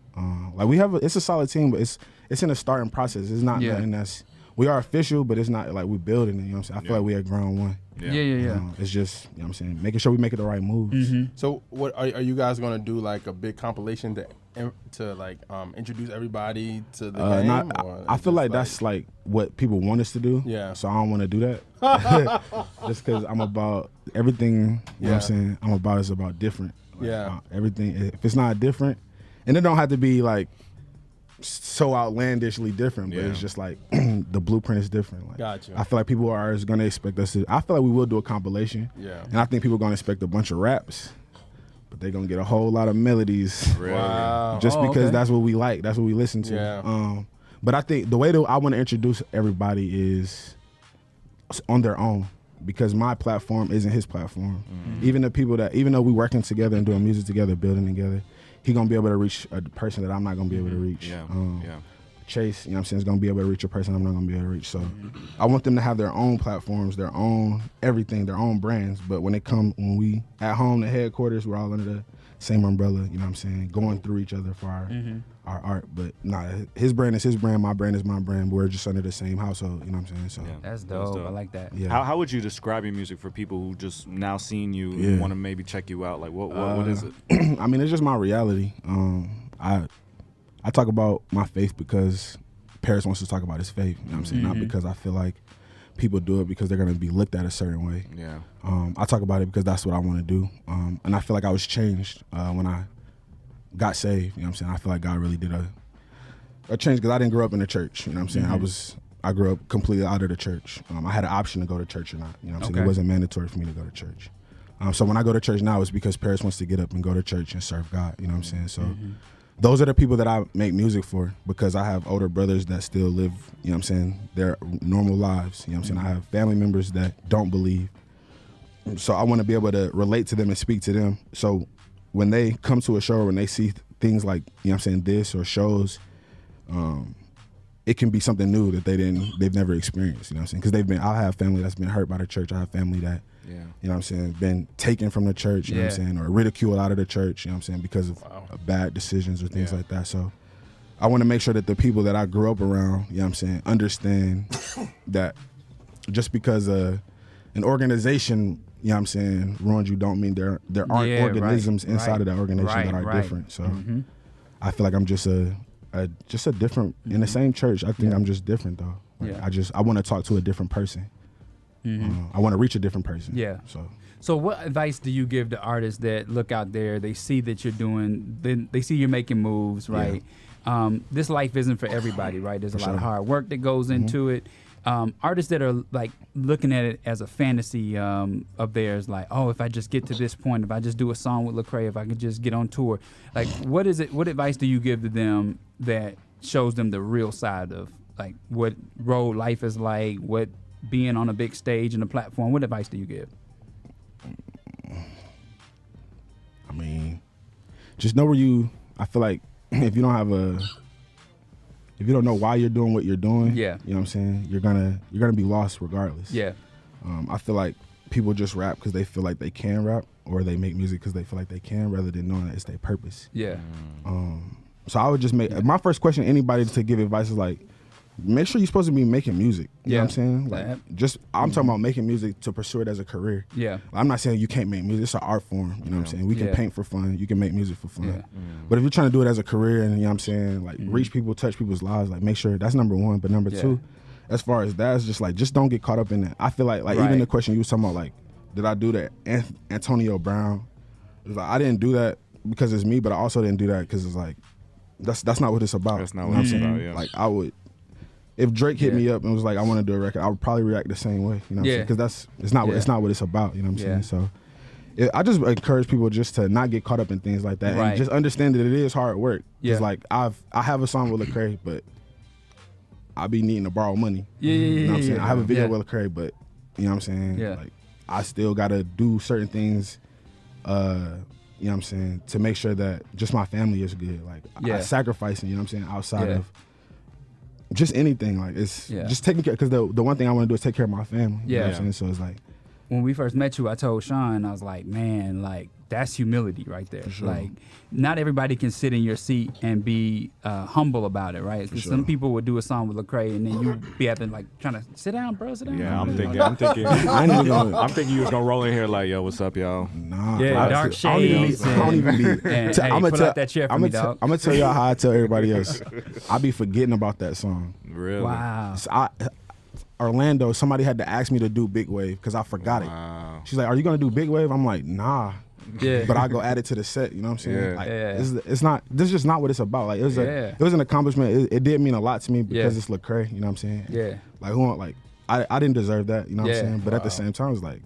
Speaker 18: Like we have, it's a solid team, but it's in a starting process. It's not nothing that's, we are official, but it's not like we're building it. You know what I'm saying? I feel like we at ground one. It's just, you know what I'm saying, making sure we make it the right moves.
Speaker 7: So what are you guys gonna do, like a big compilation to like introduce everybody to the game?
Speaker 18: I feel like that's like what people want us to do. So I don't want to do that. Just because I'm about everything. You know what I'm saying? I'm about is about different. Like, everything. If it's not different, and it don't have to be like so outlandishly different, but it's just like the blueprint is different. Like,
Speaker 7: gotcha.
Speaker 18: I feel like people are going to expect us to. I feel like we will do a compilation. And I think people are going to expect a bunch of raps, but they're going to get a whole lot of melodies.
Speaker 7: Wow.
Speaker 18: Just because that's what we like. That's what we listen to. But I think the way that I want to introduce everybody is on their own, because my platform isn't his platform. Even the people that, even though we working together and doing music together, building together, he gonna be able to reach a person that I'm not gonna be able to reach. Chase, you know what I'm saying, is gonna be able to reach a person I'm not gonna be able to reach. So I want them to have their own platforms, their own everything, their own brands. But when when we at home, the headquarters, we're all under the same umbrella, you know what I'm saying, going through each other for our art. But nah, his brand is his brand, my brand is my brand. We're just under the same household, you know what I'm saying? So
Speaker 4: that's dope. I like that.
Speaker 3: How would you describe your music for people who just now seen you and want to maybe check you out? Like what is it?
Speaker 18: I mean, it's just my reality. I talk about my faith because Paris wants to talk about his faith, you know what I'm saying? Not because I feel like people do it because they're going to be looked at a certain way. I talk about it because that's what I want to do. And I feel like I was changed when I got saved, you know what I'm saying? I feel like God really did a change because I didn't grow up in the church, you know what I'm saying? I grew up completely out of the church. I had an option to go to church or not, you know what I'm saying? It wasn't mandatory for me to go to church. So when I go to church now, it's because Paris wants to get up and go to church and serve God, you know what I'm saying? So those are the people that I make music for, because I have older brothers that still live, you know what I'm saying, their normal lives, you know what I'm saying? I have family members that don't believe. So I want to be able to relate to them and speak to them. So when they come to a show or when they see things like, you know what I'm saying, this or shows, it can be something new that they've never experienced, you know what I'm saying? Because I have family that's been hurt by the church. I have family that, you know what I'm saying, been taken from the church, you know what I'm saying, or ridiculed out of the church, you know what I'm saying, because of bad decisions or things like that. So I want to make sure that the people that I grew up around, you know what I'm saying, understand that just because an organization, you know what I'm saying, ruined you, don't mean there aren't organisms inside of that organization that are different. So I feel like I'm just a different, in the same church, I think I'm just different though. Like I want to talk to a different person. I want to reach a different person.
Speaker 4: So what advice do you give to artists that look out there, they see that you're doing, they see you're making moves, right? This life isn't for everybody, right? There's a lot of hard work that goes into it. Artists that are like looking at it as a fantasy of theirs, like, oh, if I just get to this point, if I just do a song with Lecrae, if I could just get on tour, like, what advice do you give to them that shows them the real side of like what road life is like, what being on a big stage and a platform? What advice do you give?
Speaker 18: I mean, just know I feel like if you don't know why you're doing what you're doing, you know what I'm saying, you're gonna be lost regardless. Yeah. I feel like people just rap because they feel like they can rap, or they make music because they feel like they can, rather than knowing that it's their purpose. Yeah. So I would just my first question to anybody to give advice is like, make sure you're supposed to be making music. You know what I'm saying? Like, I'm talking about making music to pursue it as a career. Yeah. I'm not saying you can't make music. It's an art form. You know what I'm saying? We can paint for fun. You can make music for fun. Yeah. But if you're trying to do it as a career and, you know what I'm saying, like reach people, touch people's lives, like make sure that's number one. But number two, as far as that, it's just like, just don't get caught up in that. I feel like even the question you was talking about, like, did I do that? Antonio Brown. It was like, I didn't do that because it's me, but I also didn't do that because it's like, that's not what it's about. That's not what it's about, yeah. Like, I would, if Drake hit me up and was like, I want to do a record, I would probably react the same way, you know what I'm saying? Because it's not what it's about, you know what I'm saying? So I just encourage people just to not get caught up in things like that, and just understand that it is hard work. Because like I have a song with Lecrae, but I be needing to borrow money. You know what I'm saying? I have a video with Lecrae, but you know what I'm saying? Like, I still gotta do certain things, you know what I'm saying, to make sure that just my family is good. Like, I sacrificing, you know what I'm saying, outside of just anything. Like, it's just taking care, because the one thing I want to do is take care of my family. You know what I'm saying? So it's like,
Speaker 4: when we first met you, I told Sean, I was like, man, like, that's humility right there.
Speaker 18: Sure.
Speaker 4: Like, not everybody can sit in your seat and be humble about it, right? Some people would do a song with Lecrae, and then you be at the, like, trying to sit down, bro, sit down.
Speaker 3: Yeah, I'm thinking you was gonna roll in here like, yo, what's up, y'all?
Speaker 18: Nah,
Speaker 4: yeah, dark shades.
Speaker 18: I don't even be.
Speaker 4: And, hey, pull out that chair for me, dog.
Speaker 18: I'm gonna tell y'all how I tell everybody else. I be forgetting about that song.
Speaker 3: Really?
Speaker 4: Wow.
Speaker 18: So Orlando, somebody had to ask me to do Big Wave because I forgot it. She's like, "Are you gonna do Big Wave?" I'm like, "Nah." Yeah. But I go add it to the set. You know what I'm saying? Like, it's not. This is just not what it's about. Like, it was an accomplishment. It did mean a lot to me because it's Lecrae. You know what I'm saying? Yeah. Like, I didn't deserve that. You know what I'm saying? But at the same time, it's like,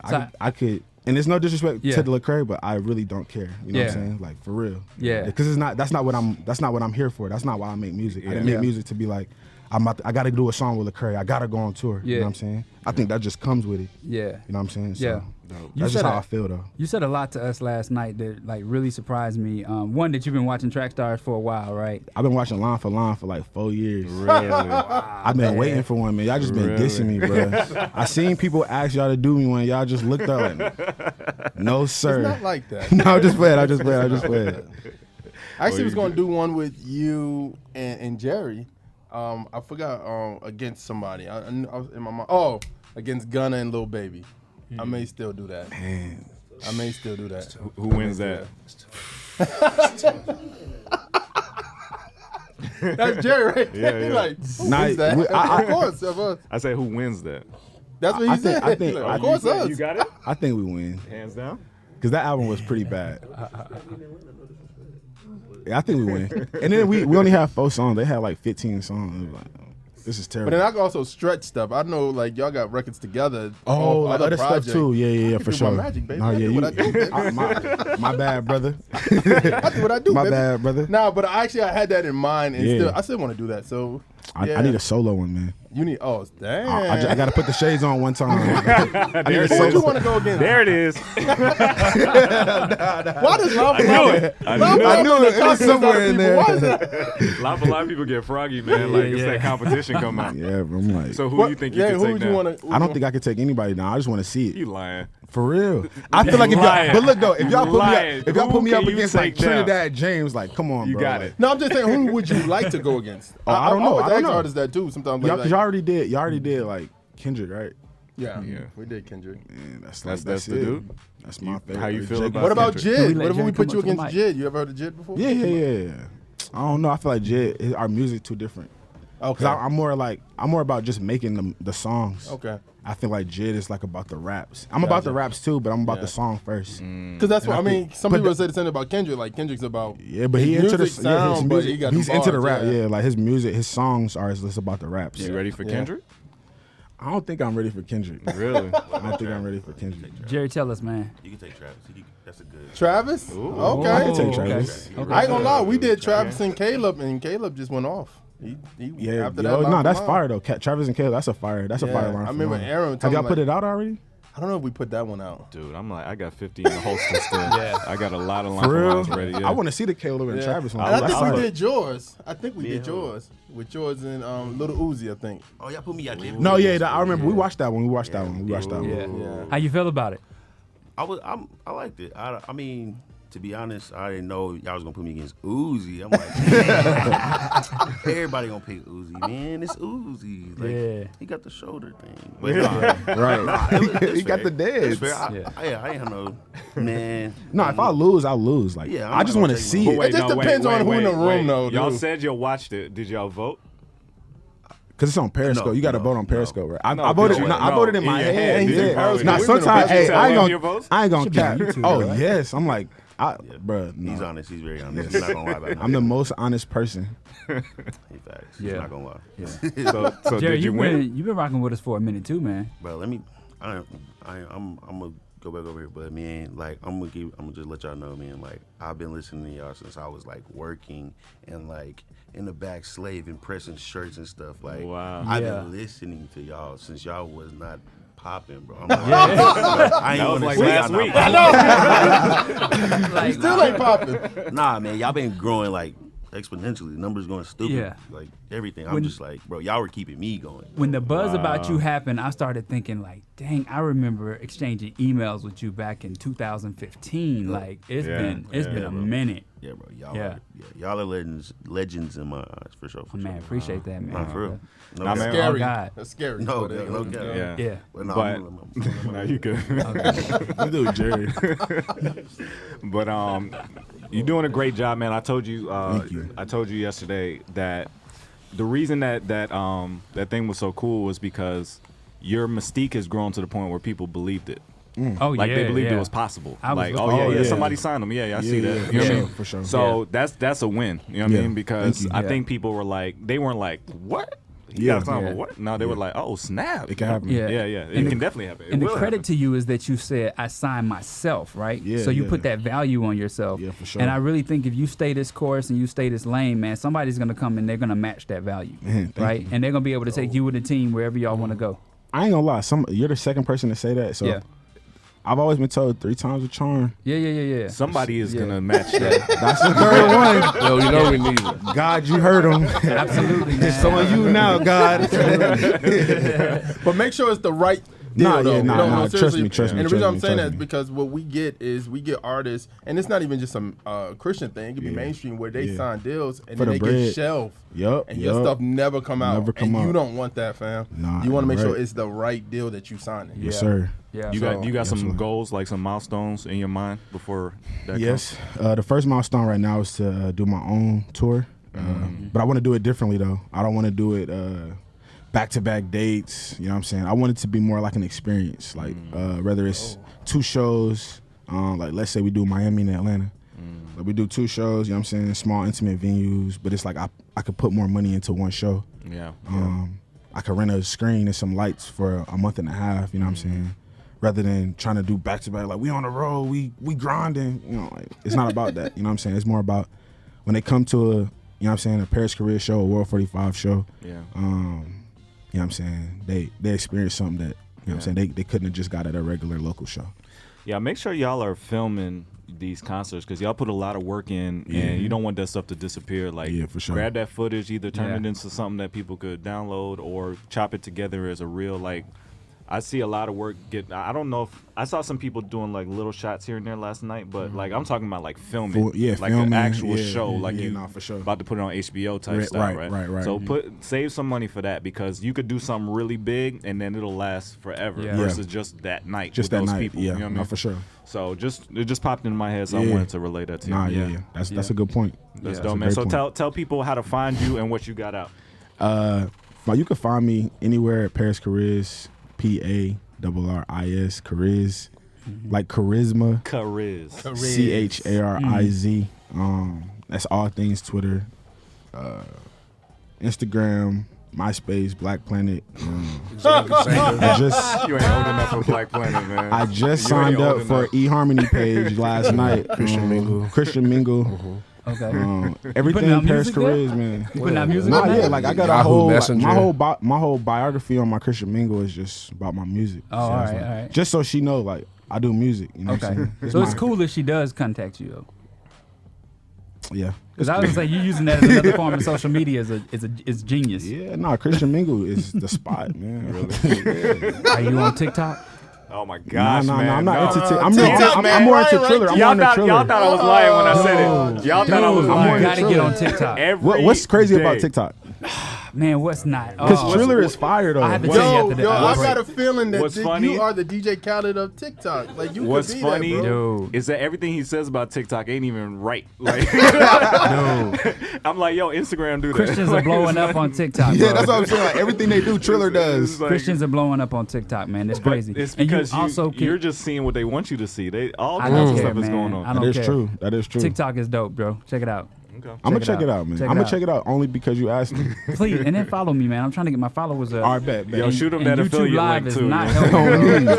Speaker 18: so I could. And it's no disrespect to the Lecrae, but I really don't care. You know what I'm saying? Like, for real. Yeah. Because that's not what I'm here for. That's not why I make music. I didn't make music to be like, I got to do a song with Lecrae. I got to go on tour. You know what I'm saying? I think that just comes with it. Yeah. You know what I'm saying? So, that's just how I feel, though.
Speaker 4: You said a lot to us last night that, like, really surprised me. One, that you've been watching Trackstarz for a while, right?
Speaker 18: I've been watching Line for Line for like 4 years.
Speaker 3: Really?
Speaker 18: I've been waiting for one, man. Y'all just been dissing me, bro. I seen people ask y'all to do me one. Y'all just looked up like, no, sir.
Speaker 7: It's not like that.
Speaker 18: No, I just played. I just played.
Speaker 7: I actually was going to do one with you and Jerry. I forgot against somebody. I was in my mind. Oh, against Gunna and Lil Baby. I may still do that.
Speaker 18: Man.
Speaker 7: I may still do that.
Speaker 3: Who wins that?
Speaker 7: That's Jerry, right?
Speaker 3: Yeah.
Speaker 7: Like, who wins that? Of course.
Speaker 3: I say, who wins that?
Speaker 7: That's what he said.
Speaker 18: I think,
Speaker 7: of course, us.
Speaker 3: You got it?
Speaker 18: I think we win.
Speaker 3: Hands down?
Speaker 18: Because that album was pretty bad. Yeah, I think we win. And then we only have 4 songs. They had like 15 songs. It was like, this is terrible.
Speaker 7: But then I can also stretch stuff. I know, like, y'all got records together.
Speaker 18: Oh, like other stuff too. Yeah, for sure.
Speaker 7: My magic, baby.
Speaker 18: No,
Speaker 7: I do what I do, baby.
Speaker 18: My bad, brother.
Speaker 7: I do what I do,
Speaker 18: My
Speaker 7: baby.
Speaker 18: bad, brother.
Speaker 7: Nah, but I had that in mind, and I still want to do that. So
Speaker 18: I need a solo one, man.
Speaker 7: You need, damn.
Speaker 18: I got to put the shades on one time.
Speaker 7: Who do you want to go against?
Speaker 3: There it is.
Speaker 7: Why does Lava
Speaker 18: I knew it. It was somewhere in there.
Speaker 7: Why is that?
Speaker 3: A lot of people get froggy, man. Like, it's that competition come out.
Speaker 18: Yeah, but I'm like.
Speaker 3: So who do you think you can take down?
Speaker 18: I don't think I could take anybody down. I just want to see it.
Speaker 3: You lying.
Speaker 18: For real. I feel like but look though, if y'all put me up against like Trinidad James, like, come on,
Speaker 3: you
Speaker 18: bro.
Speaker 3: got it.
Speaker 7: No, I'm just saying, who would you like to go against?
Speaker 18: I don't know.
Speaker 7: I always ask artists that too. Sometimes,
Speaker 18: because y'all already did like Kendrick, right?
Speaker 7: Yeah, we did Kendrick.
Speaker 18: Man, that's
Speaker 3: the dude.
Speaker 18: That's my favorite.
Speaker 3: How you feel about
Speaker 7: What about
Speaker 3: Kendrick?
Speaker 7: Jid? What if we put you against Jid? You ever heard of Jid before?
Speaker 18: Yeah. I don't know. I feel like Jid, our music too different.
Speaker 7: Okay.
Speaker 18: I'm more about just making the songs.
Speaker 7: Okay.
Speaker 18: I feel like Jid is like about the raps. I'm about the raps too, but I'm about the song first.
Speaker 7: Because that's what I mean. Some people say the same about Kendrick. Like Kendrick's about
Speaker 18: but he into the
Speaker 7: music sound,
Speaker 18: his
Speaker 7: but
Speaker 18: music.
Speaker 7: he got
Speaker 18: He's
Speaker 7: the
Speaker 18: into the
Speaker 7: bars,
Speaker 18: rap. Yeah, like his music, his songs are just about the raps.
Speaker 3: You ready for Kendrick?
Speaker 18: I don't think I'm ready for Kendrick.
Speaker 3: Really?
Speaker 18: I don't think I'm ready for Kendrick.
Speaker 4: Jerry, tell us, man.
Speaker 20: You can take Travis. That's a good.
Speaker 7: Travis?
Speaker 3: Ooh.
Speaker 7: Okay.
Speaker 18: I can take Travis.
Speaker 7: I ain't gonna lie. We did Travis and Caleb, and Caleb just went off.
Speaker 18: Yeah,
Speaker 7: after
Speaker 18: yo,
Speaker 7: that,
Speaker 18: no, that's fire though. Travis and Caleb, that's a fire. That's a fire line.
Speaker 7: I remember Aaron.
Speaker 18: Have y'all put it out already?
Speaker 7: I don't know if we put that one out.
Speaker 3: Dude, I'm like, I got 50 in the holster still. I got a lot of
Speaker 18: For real?
Speaker 3: lines ready. Yeah.
Speaker 18: I want to see the Caleb and Travis one.
Speaker 7: And I think we did yours. I think we did yours with yours and Little Uzi. I think.
Speaker 20: Oh, y'all put me out there.
Speaker 18: No, I remember we watched that one. We watched that one.
Speaker 4: Yeah. How you feel about it?
Speaker 20: I liked it. I mean, to be honest, I didn't know y'all was gonna put me against Uzi. I'm like, everybody gonna pick Uzi, man. It's Uzi. Like, he got the shoulder thing. But
Speaker 18: He got the dance.
Speaker 20: I ain't have no man.
Speaker 18: No, if I lose, I'll lose. Like, I just want to see it.
Speaker 7: It just depends on who in the room, though.
Speaker 3: Y'all
Speaker 7: dude.
Speaker 3: said you watched it. Did y'all vote?
Speaker 18: Cause it's on Periscope. You got to vote on Periscope, right? I
Speaker 3: voted.
Speaker 18: I voted in my head.
Speaker 7: Yeah.
Speaker 18: Now sometimes, hey, I ain't gonna cap. Oh
Speaker 12: right?
Speaker 18: yes, I'm like, bro.
Speaker 20: He's honest. He's very honest. He's not gonna lie about it.
Speaker 18: I'm the most honest person.
Speaker 20: In fact, he's not gonna lie.
Speaker 4: Yeah.
Speaker 3: So
Speaker 4: Jerry,
Speaker 3: did you win?
Speaker 4: You've been rocking with us for a minute too, man.
Speaker 20: Bro, I'm gonna go back over here, but man, like I'm gonna just let y'all know, man. Like I've been listening to y'all since I was like working and like in the back slaving, pressing shirts and stuff. Like I've been listening to y'all since y'all was not popping, bro. I'm like, I ain't
Speaker 3: was
Speaker 20: gonna
Speaker 3: like
Speaker 20: say
Speaker 3: last
Speaker 20: y'all
Speaker 3: week.
Speaker 20: not
Speaker 7: I know. Still ain't popping.
Speaker 20: Nah, man, y'all been growing like exponentially. Numbers going stupid.
Speaker 4: Yeah.
Speaker 20: Like everything. I'm just like, bro, y'all were keeping me going.
Speaker 4: When the buzz about you happened, I started thinking like, dang, I remember exchanging emails with you back in 2015. Like it's been a minute.
Speaker 20: Yeah, bro. Y'all are legends in my eyes for sure. For
Speaker 4: man, appreciate that, man.
Speaker 20: Nah, for real.
Speaker 7: No, that's
Speaker 20: man.
Speaker 7: scary.
Speaker 4: Oh, God.
Speaker 7: That's scary.
Speaker 20: No doubt.
Speaker 4: Yeah.
Speaker 20: But no,
Speaker 3: No, you good.
Speaker 18: You do it, Jerry.
Speaker 3: But you're doing a great job, man. I told you.
Speaker 18: Thank you.
Speaker 3: I told you yesterday that the reason that thing was so cool was because your mystique has grown to the point where people believed it.
Speaker 4: Oh
Speaker 3: Like
Speaker 4: yeah,
Speaker 3: they believed
Speaker 4: yeah.
Speaker 3: it was possible.
Speaker 4: I was
Speaker 3: Like,
Speaker 4: looking-
Speaker 3: somebody signed them. Yeah, I see that. You know what I mean?
Speaker 18: For sure.
Speaker 3: So that's a win. You know what I mean? Because
Speaker 18: Thank you.
Speaker 3: I think people were like, they weren't like, what? You
Speaker 18: Yeah.
Speaker 3: got time for what? No, they were like, oh snap.
Speaker 18: It can happen.
Speaker 4: Yeah.
Speaker 3: Yeah. It can definitely happen.
Speaker 4: And
Speaker 3: It
Speaker 4: the
Speaker 3: will
Speaker 4: credit
Speaker 3: happen.
Speaker 4: to you is that you said, I signed myself, right?
Speaker 18: Yeah,
Speaker 4: so you
Speaker 18: yeah.
Speaker 4: put that value on yourself.
Speaker 18: Yeah, for sure.
Speaker 4: And I really think if you stay this course and you stay this lane, man, somebody's going to come and they're going to match that value,
Speaker 18: Man, thank
Speaker 4: right?
Speaker 18: you.
Speaker 4: And they're going to be able to take you and the team wherever y'all want to go.
Speaker 18: I ain't gonna lie. You're the second person to say that. So
Speaker 4: Yeah.
Speaker 18: I've always been told 3 times a charm.
Speaker 4: Yeah.
Speaker 3: Somebody is gonna match that.
Speaker 18: That's the third one.
Speaker 19: Yo, you know we need it.
Speaker 18: God, you heard him.
Speaker 4: Absolutely, man.
Speaker 18: It's on you now, God.
Speaker 7: But make sure it's the right deal,
Speaker 18: Nah,
Speaker 7: though.
Speaker 18: yeah, nah,
Speaker 7: No,
Speaker 18: nah,
Speaker 7: seriously.
Speaker 18: trust me,
Speaker 7: And the
Speaker 18: trust
Speaker 7: reason I'm
Speaker 18: me,
Speaker 7: saying
Speaker 18: trust
Speaker 7: that is
Speaker 18: me.
Speaker 7: because what we get artists, and it's not even just some Christian thing. It could be mainstream where they sign deals and
Speaker 18: For
Speaker 7: then
Speaker 18: the
Speaker 7: they
Speaker 18: bread.
Speaker 7: get shelved.
Speaker 18: Yup.
Speaker 7: And your stuff never come out.
Speaker 18: Never come
Speaker 7: and you
Speaker 18: out.
Speaker 7: don't want that, fam.
Speaker 18: Nah,
Speaker 7: you want to make
Speaker 18: right.
Speaker 7: sure it's the right deal that you signing.
Speaker 18: Yes, sir.
Speaker 4: Yeah.
Speaker 3: You got
Speaker 18: Yes,
Speaker 3: some
Speaker 18: sir.
Speaker 3: goals, like some milestones in your mind before that
Speaker 18: Yes. The first milestone right now is to do my own tour. But I want to do it differently, though. I don't want to do it back-to-back dates. You know what I'm saying? I want it to be more like an experience. Like, whether it's 2 shows, like let's say we do Miami and Atlanta. Like we do 2 shows, you know what I'm saying, small, intimate venues. But it's like I could put more money into one show.
Speaker 3: Yeah.
Speaker 18: I could rent a screen and some lights for a month and a half, you know what I'm saying? Rather than trying to do back-to-back, like we on the road, we grinding. You know, like, it's not about that, you know what I'm saying? It's more about when they come to a, you know what I'm saying, a Paris Career show, a World 45 show.
Speaker 3: Yeah.
Speaker 18: You know what I'm saying? They experience something that, you know what I'm saying, they couldn't have just got at a regular local show.
Speaker 3: Yeah, make sure y'all are filming these concerts because y'all put a lot of work in, and you don't want that stuff to disappear. Like,
Speaker 18: for sure.
Speaker 3: grab that footage, either turn it into something that people could download or chop it together as a real, like, I see a lot of work I don't know if I saw some people doing like little shots here and there last night, but like I'm talking about like filming, like
Speaker 18: filming,
Speaker 3: an actual show, like you
Speaker 18: nah, for sure.
Speaker 3: about to put it on HBO type style, right? So save some money for that because you could do something really big and then it'll last forever versus just that night,
Speaker 18: just
Speaker 3: with
Speaker 18: that
Speaker 3: those
Speaker 18: night,
Speaker 3: people. You know what I mean?
Speaker 18: for sure.
Speaker 3: So it just popped into my head, so I wanted to relate that to you.
Speaker 18: Nah, That's a good point.
Speaker 3: That's
Speaker 18: a
Speaker 3: dope, man.
Speaker 18: great
Speaker 3: So
Speaker 18: point.
Speaker 3: tell people how to find you and what you got out.
Speaker 18: You can find me anywhere at Paris Chariz, PARRIS, Chariz, like charisma.
Speaker 3: Chariz.
Speaker 18: CHARIZ. That's all things Twitter, Instagram, MySpace, Black Planet. I just,
Speaker 3: you ain't old enough for Black Planet, man.
Speaker 18: I just signed up for eHarmony page last night.
Speaker 19: Christian Mingle.
Speaker 18: Christian Mingle.
Speaker 4: Okay.
Speaker 18: Everything Paris Chariz, man.
Speaker 4: You putting out music?
Speaker 18: Not
Speaker 4: right
Speaker 18: yet.
Speaker 4: now?
Speaker 18: Like I got
Speaker 19: Yahoo
Speaker 18: a whole
Speaker 19: Messenger.
Speaker 18: my whole biography on my Christian Mingle is just about my music.
Speaker 4: Oh,
Speaker 18: So
Speaker 4: all
Speaker 18: it's
Speaker 4: right,
Speaker 18: like-
Speaker 4: all right.
Speaker 18: Just so she know, like I do music. You know what I'm saying?
Speaker 4: So it's
Speaker 18: my-
Speaker 4: cool if she does contact you, though.
Speaker 18: Yeah.
Speaker 4: Because I was gonna say you using that as another form of social media is genius.
Speaker 18: Yeah, no, Christian Mingle is the spot, man. Really.
Speaker 4: Are you on TikTok?
Speaker 3: Oh my gosh,
Speaker 18: no,
Speaker 3: man.
Speaker 18: I'm not into
Speaker 3: TikTok.
Speaker 18: I'm more into Triller. I'm more into Triller.
Speaker 3: Y'all thought I was lying when I said it. Y'all thought I was lying.
Speaker 4: You gotta get on TikTok.
Speaker 18: What's crazy
Speaker 3: day.
Speaker 18: about TikTok?
Speaker 4: Man, what's not?
Speaker 18: Because Triller is fire though.
Speaker 4: I have to tell you after the
Speaker 7: I
Speaker 4: break.
Speaker 7: got a feeling that
Speaker 3: What's funny?
Speaker 7: you are the DJ Khaled of TikTok. Like you
Speaker 3: What's
Speaker 7: could be
Speaker 3: funny
Speaker 7: that, bro.
Speaker 3: is that everything he says about TikTok ain't even right. Like, I'm like, yo, Instagram do that.
Speaker 4: Christians are
Speaker 3: Like,
Speaker 4: blowing
Speaker 3: it's
Speaker 4: up
Speaker 3: like-
Speaker 4: on TikTok.
Speaker 18: Yeah,
Speaker 4: bro.
Speaker 18: that's what I'm saying. Like, everything they do, Triller does.
Speaker 3: It's like-
Speaker 4: Christians are blowing up on TikTok, man. It's
Speaker 3: But
Speaker 4: crazy.
Speaker 3: it's
Speaker 4: and
Speaker 3: because
Speaker 4: you also
Speaker 3: you're just seeing what they want you to see. They all
Speaker 4: I
Speaker 3: kinds
Speaker 4: don't
Speaker 3: of
Speaker 4: care,
Speaker 3: stuff is
Speaker 4: man.
Speaker 3: going
Speaker 4: I
Speaker 3: on.
Speaker 4: don't
Speaker 18: That is
Speaker 4: care.
Speaker 18: true. That is true.
Speaker 4: TikTok is dope, bro. Check it out.
Speaker 3: Okay.
Speaker 18: I'm gonna check it out, man. I'm gonna check it out only because you asked me.
Speaker 4: Please, and then follow me, man. I'm trying to get my followers up.
Speaker 18: All right, bet.
Speaker 3: Yo,
Speaker 4: And-
Speaker 3: shoot 'em
Speaker 4: and
Speaker 3: that
Speaker 4: YouTube
Speaker 3: affiliate
Speaker 4: Live
Speaker 3: link
Speaker 4: is
Speaker 3: too,
Speaker 4: not
Speaker 3: man.
Speaker 4: helping me.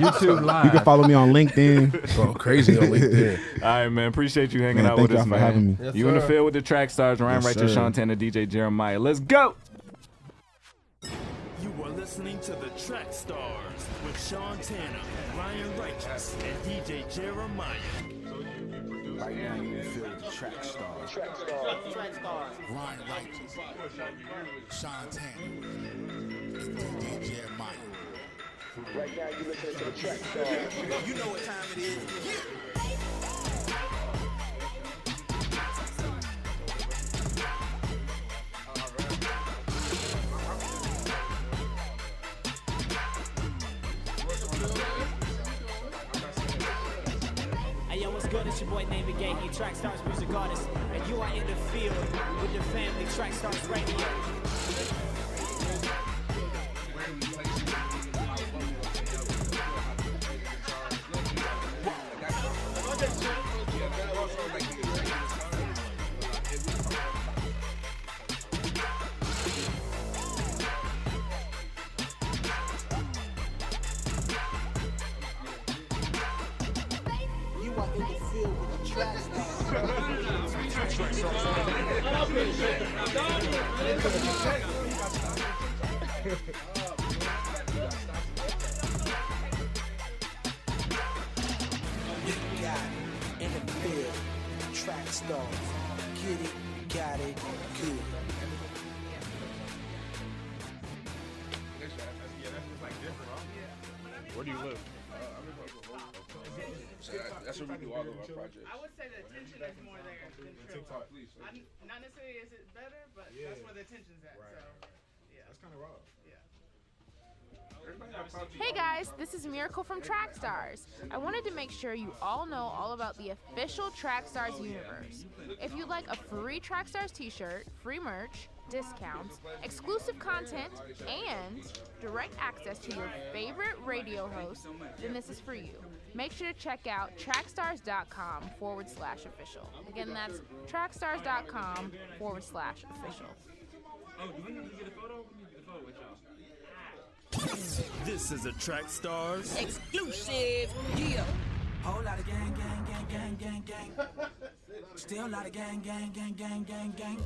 Speaker 4: YouTube Live.
Speaker 18: You can follow me on LinkedIn.
Speaker 19: Go crazy on LinkedIn.
Speaker 3: All right, man. Appreciate you hanging
Speaker 18: Man,
Speaker 3: out
Speaker 18: thank
Speaker 3: with us,
Speaker 18: y'all for
Speaker 3: man.
Speaker 18: having me.
Speaker 7: Yes,
Speaker 3: You in the
Speaker 7: sir.
Speaker 3: field with the Trackstarz, Ryan
Speaker 18: Yes,
Speaker 3: Righteous,
Speaker 18: sir.
Speaker 3: Shantana, DJ Jeremiah. Let's go.
Speaker 10: You are listening to the Trackstarz with Sean Tanner, Ryan Righteous, and DJ Jeremiah.
Speaker 21: Right now you in feel with the Trackstarz. Ryan Righteous, Sean Tanner, and DJ Jeremiah.
Speaker 11: Right now you listening to the Trackstarz.
Speaker 10: You know what time it is.
Speaker 22: Hey yo, what's good? It's your boy Navy Gay, Trackstarz music artist, and you are in the field with the family Trackstarz Radio.
Speaker 21: You are in the field with the
Speaker 10: In the field, Trackstarz. Get it, got it, good.
Speaker 19: Where do you live? That's what we do all of our projects.
Speaker 23: I would say the attention is more there than TikTok. Not necessarily is it better, but that's where the attention's at. So, yeah. That's kind of raw. Yeah.
Speaker 8: Hey guys, this is Miracle from Trackstarz. I wanted to make sure you all know all about the official Trackstarz universe. If you'd like a free Trackstarz t-shirt, free merch, discounts, exclusive content, and direct access to your favorite radio host, then this is for you. Make sure to check out trackstarz.com/official. Again, that's trackstarz.com/official.
Speaker 23: Oh, do we need to get a photo? We need to get a photo with y'all.
Speaker 10: This is a Trackstarz
Speaker 22: Exclusive, yeah.
Speaker 10: Whole lot of gang, gang, gang, gang, gang, gang. Still a lot of gang, gang, gang, gang, gang, gang.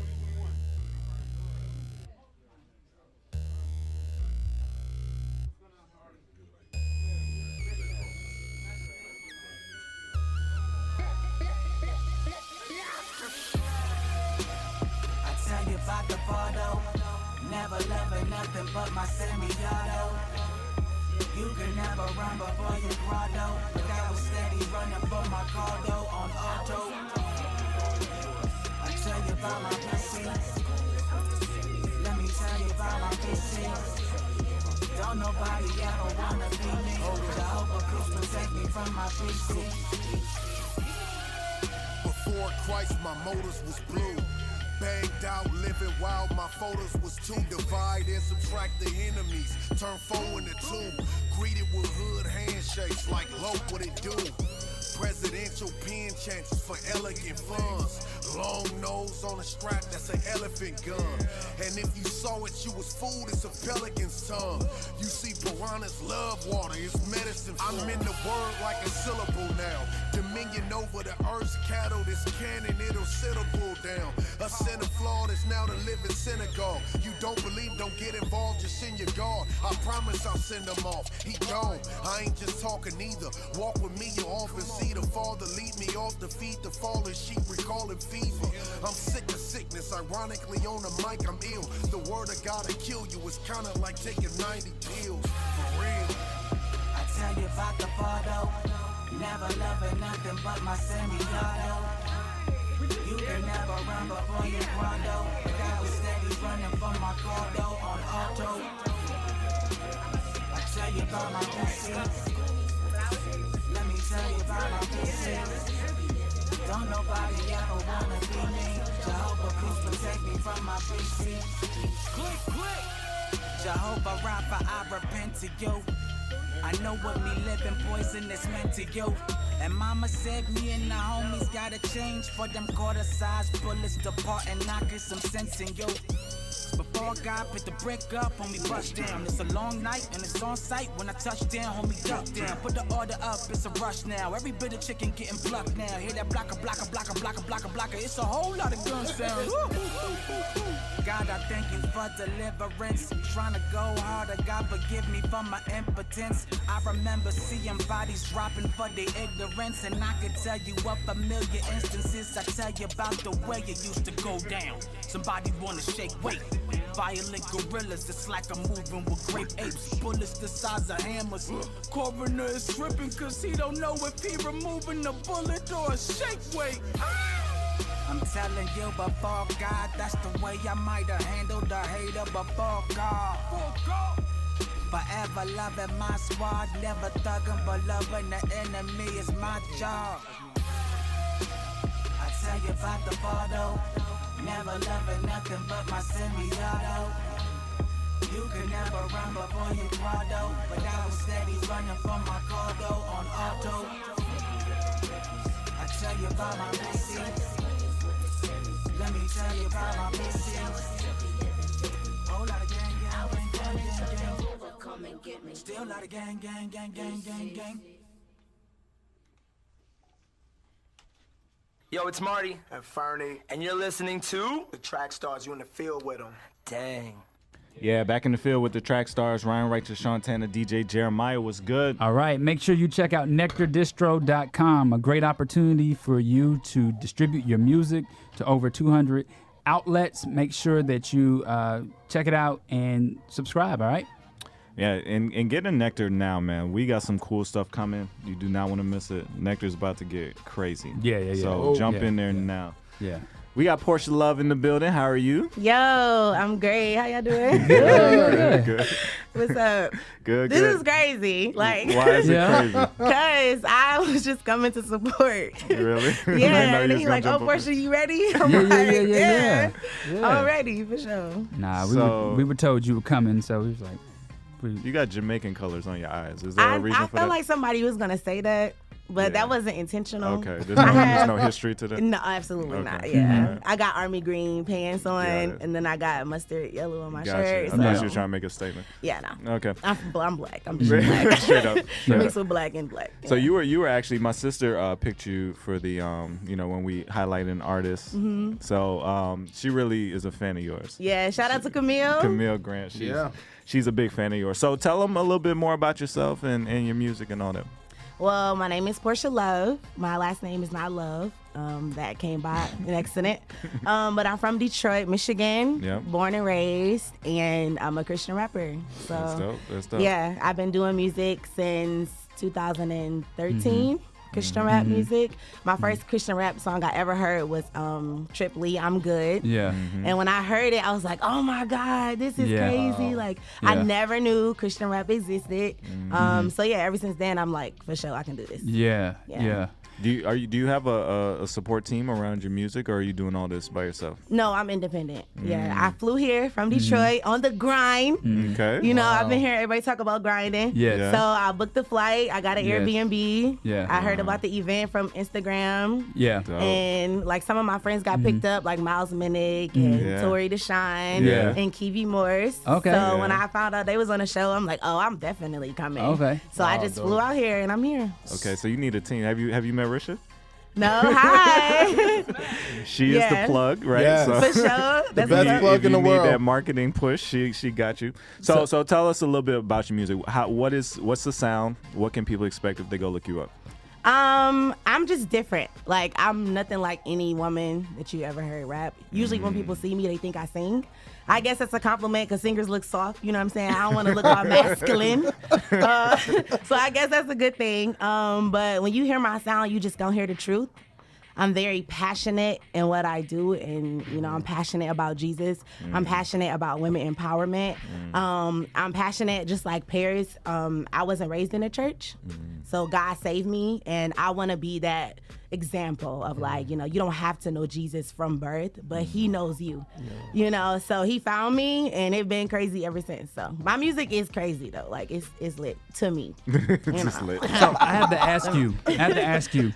Speaker 10: I tell you about the photo. Never loving nothing but my semi-auto. You can never run before you grotto. But I was steady running for my cardo on auto. I tell you about my pussy. Let me tell you about my pussy. Don't nobody ever wanna be me. Jehovah please protect me from my PC.
Speaker 21: Before Christ, my motives was blue.
Speaker 5: Banged out, living wild, my photos was too. Divide and subtract the enemies, turn foe into two. Greeted with hood handshakes like low, what it do? Presidential pen chances for elegant funds. Long nose on a strap, that's an elephant gun. And if you saw it, you was fooled, it's a pelican's tongue. You see piranhas love water, it's medicine. I'm in the word like a syllable now. Dominion over the earth's cattle, this cannon, it'll sit a bull down. A center flawed is now the living synagogue. You don't believe, don't get involved, just send your guard. I promise I'll send him off, he gone. I ain't just talking either. Walk with me, you'll often see the father lead me off the feet, the fallen sheep recalling fever. I'm sick of sickness, ironically on the mic I'm ill. The word of God will kill you, it's kinda like taking 90 pills, for real.
Speaker 15: I tell you about the photo, never loving nothing but my semi-auto. You can never run before you rondo, but I was steady running for my cardo on auto. I tell you about my receipts. Let me tell you about my receipts. Don't nobody ever wanna be me. Jehovah, please protect me from my BC. Click, click. Jehovah Rapha, I repent to you. I know what me living poison is meant to you. And mama said me and the homies gotta change for them quarter-sized bullets to part and knocking some sense in you. Before God put the brick up, homie, bust down. It's a long night and it's on sight. When I touch down, homie, duck down. Put the order up, it's a rush now. Every bit of chicken getting plucked now. Hear that blocker, blocker, blocker, blocker, blocker, blocker. It's a whole lot of gun sounds. God, I thank you for deliverance. Trying to go harder, God forgive me for my impotence. I remember seeing bodies dropping for their ignorance, and I could tell you a familiar instances. I tell you about the way it used to go down. Somebody wanna shake weight. Violent gorillas, it's like I'm moving with grape apes. Bullets the size of hammers. Coroner is tripping cause he don't know if he removing a bullet or a shake weight. I'm telling you before God, that's the way I might have handled the hater before God. Forever loving my squad, never thugging but loving the enemy is my job. I tell you about the photo, never loving nothing but my semi-auto. You can never run before you grotto, but I was steady running from my cardo on auto. I tell you about my receipts. Let me tell you about my receipts. Whole lot of gang, gang, gang, gang, gang, gang. Come and get me. Still a lot of gang, gang, gang, gang, gang, gang.
Speaker 6: Yo, it's Marty and Fernie, and you're listening to the Trackstarz. You in the field with them. Dang.
Speaker 3: Yeah, back in the field with the Trackstarz. Ryan Righteous, Shantana, DJ Jeremiah was good.
Speaker 4: All right, make sure you check out nectardistro.com. A great opportunity for you to distribute your music to over 200 outlets. Make sure that you check it out and subscribe, all right?
Speaker 3: Yeah, and get a Nectar now, man. We got some cool stuff coming. You do not want to miss it. Nectar's about to get crazy.
Speaker 4: Yeah.
Speaker 3: So jump in there now.
Speaker 4: Yeah.
Speaker 3: We got Portia Love in the building. How are you?
Speaker 9: Yo, I'm great. How y'all doing?
Speaker 3: Good.
Speaker 9: What's up?
Speaker 3: Good.
Speaker 9: This is crazy. Like,
Speaker 3: why is it crazy?
Speaker 9: Because I was just coming to support.
Speaker 3: Really?
Speaker 9: Yeah, and he's like, "Oh, Portia, you ready?" I'm like, yeah. I'm ready for sure.
Speaker 4: Nah, we were told you were coming, so we was like,
Speaker 3: you got Jamaican colors on your eyes. Is there a reason for that?
Speaker 9: I felt like somebody was gonna say that. But that wasn't intentional.
Speaker 3: Okay, there's no history to that?
Speaker 9: No, absolutely not. Yeah.
Speaker 3: Mm-hmm.
Speaker 9: I got army green pants on, and then I got mustard yellow on my shirt.
Speaker 3: I thought you were trying to make a statement.
Speaker 9: Yeah, no.
Speaker 3: Okay.
Speaker 9: I'm black. I'm just black.
Speaker 3: Straight up.
Speaker 9: Mixed with black and black.
Speaker 3: So you were actually, my sister picked you for the, when we highlight an artist.
Speaker 9: Mm-hmm.
Speaker 3: So she really is a fan of yours.
Speaker 9: Yeah, shout out to Camille.
Speaker 3: Camille Grant. She's a big fan of yours. So tell them a little bit more about yourself and your music and all that.
Speaker 9: Well, my name is Portia Love. My last name is not Love. That came by an accident. But I'm from Detroit, Michigan.
Speaker 3: Yep.
Speaker 9: Born and raised, and I'm a Christian rapper. So
Speaker 3: That's dope.
Speaker 9: Yeah, I've been doing music since 2013. Christian rap music. My first Christian rap song I ever heard was Trip Lee, I'm Good.
Speaker 4: Yeah.
Speaker 9: And when I heard it, I was like, oh my God, this is crazy. Like, I never knew Christian rap existed. So yeah, ever since then, I'm like, for sure, I can do this.
Speaker 4: Yeah.
Speaker 3: Do you have a support team around your music, or are you doing all this by yourself?
Speaker 9: No, I'm independent. Yeah, I flew here from Detroit on the grind.
Speaker 3: Okay.
Speaker 9: You know, I've been hearing everybody talk about grinding.
Speaker 4: Yeah.
Speaker 9: So I booked the flight. I got an
Speaker 4: Yes.
Speaker 9: Airbnb.
Speaker 4: Yeah.
Speaker 9: I heard about the event from Instagram.
Speaker 4: Yeah.
Speaker 9: And like some of my friends got picked up, like Miles Minnick and
Speaker 3: Yeah.
Speaker 9: Tori Deshawn
Speaker 4: Yeah.
Speaker 9: and Kiwi Morse.
Speaker 4: Okay.
Speaker 9: So
Speaker 4: Yeah.
Speaker 9: when I found out they was on the show, I'm like, oh, I'm definitely coming.
Speaker 4: Okay.
Speaker 9: So I just flew out here and I'm here.
Speaker 3: Okay, so you need a team. Have you met Risha?
Speaker 9: No, hi.
Speaker 3: She is
Speaker 9: Yeah.
Speaker 3: the plug, right?
Speaker 7: Yes.
Speaker 9: For sure.
Speaker 7: The
Speaker 9: That's
Speaker 7: best
Speaker 9: what's up.
Speaker 7: plug
Speaker 3: if
Speaker 7: in
Speaker 3: you
Speaker 7: the
Speaker 3: need
Speaker 7: world.
Speaker 3: that marketing push, she got you. So tell us a little bit about your music. What's the sound? What can people expect if they go look you up?
Speaker 9: I'm just different. Like, I'm nothing like any woman that you ever heard rap. Usually when people see me, they think I sing. I guess that's a compliment because singers look soft. You know what I'm saying? I don't want to look all masculine. So I guess that's a good thing. But when you hear my sound, you just gonna hear the truth. I'm very passionate in what I do, and you know, I'm passionate about Jesus. I'm passionate about women empowerment. I'm passionate, just like Paris. I wasn't raised in a church, so God saved me, and I want to be that example of like, you know, you don't have to know Jesus from birth, but He knows you. You know, so He found me, and it's been crazy ever since. So my music is crazy though, like it's lit to me.
Speaker 3: It's lit.
Speaker 4: So I have to ask you,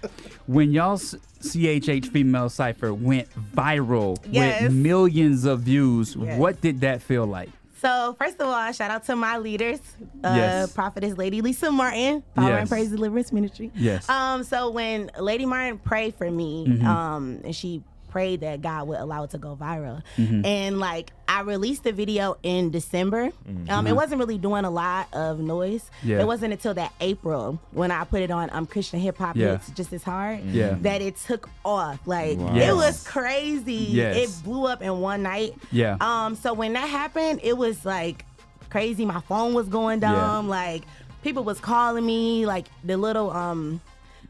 Speaker 4: when y'all's CHH Female Cypher went viral
Speaker 9: Yes.
Speaker 4: with millions of views,
Speaker 9: Yes.
Speaker 4: what did that feel like?
Speaker 9: So first of all, shout out to my leaders,
Speaker 4: Yes.
Speaker 9: Prophetess Lady Lisa Martin, Power
Speaker 4: Yes.
Speaker 9: and Praise Deliverance Ministry.
Speaker 4: Yes.
Speaker 9: So when Lady Martin prayed for me, and she prayed that God would allow it to go viral, and like I released the video in December. It wasn't really doing a lot of noise.
Speaker 4: Yeah.
Speaker 9: It wasn't until that April when I put it on Christian Hip Hop
Speaker 4: Yeah.
Speaker 9: Hits Just As Hard
Speaker 4: Yeah.
Speaker 9: that it took off. Like
Speaker 3: Wow.
Speaker 9: it
Speaker 4: Yes.
Speaker 9: was crazy.
Speaker 4: Yes.
Speaker 9: It blew up in one night.
Speaker 4: Yeah.
Speaker 9: So when that happened, it was like crazy. My phone was going dumb. Like people was calling me. Like the little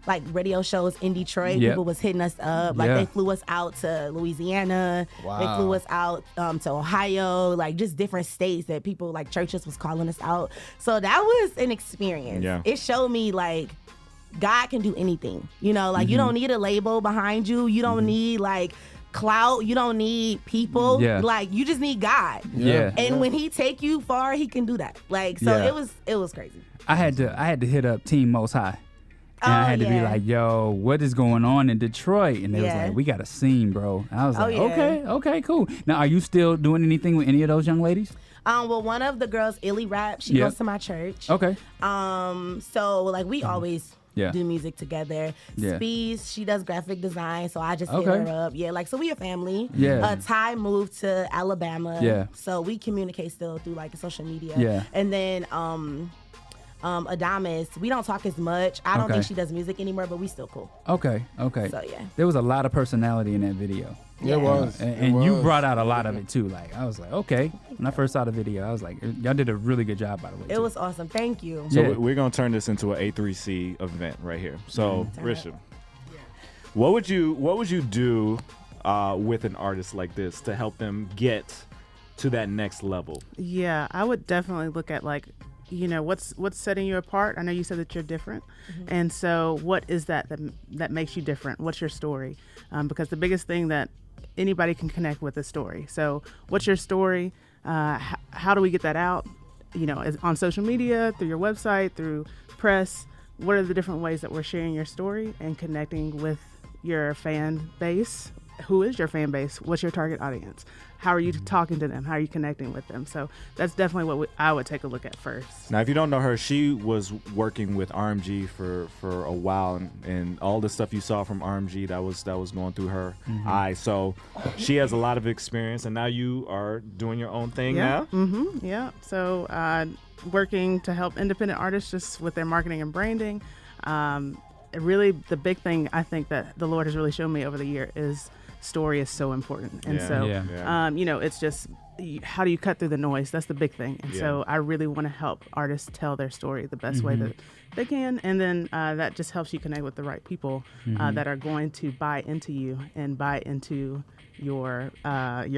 Speaker 9: like radio shows in Detroit.
Speaker 4: Yep.
Speaker 9: People was hitting us up. Like
Speaker 4: Yeah.
Speaker 9: they flew us out to Louisiana. They flew us out to Ohio. Like just different states that people like churches was calling us out. So that was an experience.
Speaker 3: Yeah.
Speaker 9: It showed me like God can do anything. You know, like you don't need a label behind you. You don't need like clout. You don't need people.
Speaker 4: Yeah.
Speaker 9: Like you just need God.
Speaker 4: Yeah.
Speaker 9: And when He take you far, He can do that. Like so,
Speaker 4: Yeah.
Speaker 9: it was crazy.
Speaker 4: I had to hit up Team Most High. And I had to be
Speaker 9: yeah.
Speaker 4: like, yo, what is going on in Detroit? And they was
Speaker 9: Yeah.
Speaker 4: like, we got a scene, bro. And I was
Speaker 9: Oh,
Speaker 4: like,
Speaker 9: yeah.
Speaker 4: okay, cool. Now, are you still doing anything with any of those young ladies?
Speaker 9: Well, one of the girls, Illy Rap, she
Speaker 4: Yep.
Speaker 9: goes to my church.
Speaker 4: Okay.
Speaker 9: So like we always
Speaker 4: Yeah.
Speaker 9: do music together.
Speaker 4: Yeah.
Speaker 9: Spees, she does graphic design, so I just hit
Speaker 4: Okay.
Speaker 9: her up. Yeah, like so we a family.
Speaker 4: Yeah.
Speaker 9: Ty moved to Alabama.
Speaker 4: Yeah.
Speaker 9: So we communicate still through like social media.
Speaker 4: Yeah.
Speaker 9: And then Adamas, we don't talk as much. I don't
Speaker 4: Okay.
Speaker 9: think she does music anymore, but we still cool.
Speaker 4: Okay.
Speaker 9: So yeah.
Speaker 4: There was a lot of personality in that video.
Speaker 7: Yeah, it was.
Speaker 4: And you brought out a lot of it too. Like I was like, okay. When I first saw the video, I was like, y'all did a really good job, by the way.
Speaker 9: It
Speaker 4: too.
Speaker 9: was awesome. Thank you.
Speaker 3: So
Speaker 4: Yeah.
Speaker 3: we're gonna turn this into an A3C event right here. So
Speaker 9: Turn
Speaker 3: Risha, what would you do with an artist like this to help them get to that next level?
Speaker 2: Yeah, I would definitely look at like, you know, what's setting you apart. I know you said that you're different, and so what is that makes you different? What's your story? Because the biggest thing that anybody can connect with is story. So what's your story? How do we get that out? You know, on social media, through your website, through press. What are the different ways that we're sharing your story and connecting with your fan base? Who is your fan base? What's your target audience? How are you talking to them? How are you connecting with them? So that's definitely what I would take a look at first.
Speaker 3: Now, if you don't know her, she was working with RMG for a while, and all the stuff you saw from RMG that was going through her eyes. So she has a lot of experience, and now you are doing your own thing now.
Speaker 2: Yeah. So working to help independent artists just with their marketing and branding. Really, the big thing I think that the Lord has really shown me over the year is story is so important. And you know, it's just how do you cut through the noise? That's the big thing. And so I really want to help artists tell their story the best way that they can. And then that just helps you connect with the right people that are going to buy into you and buy into your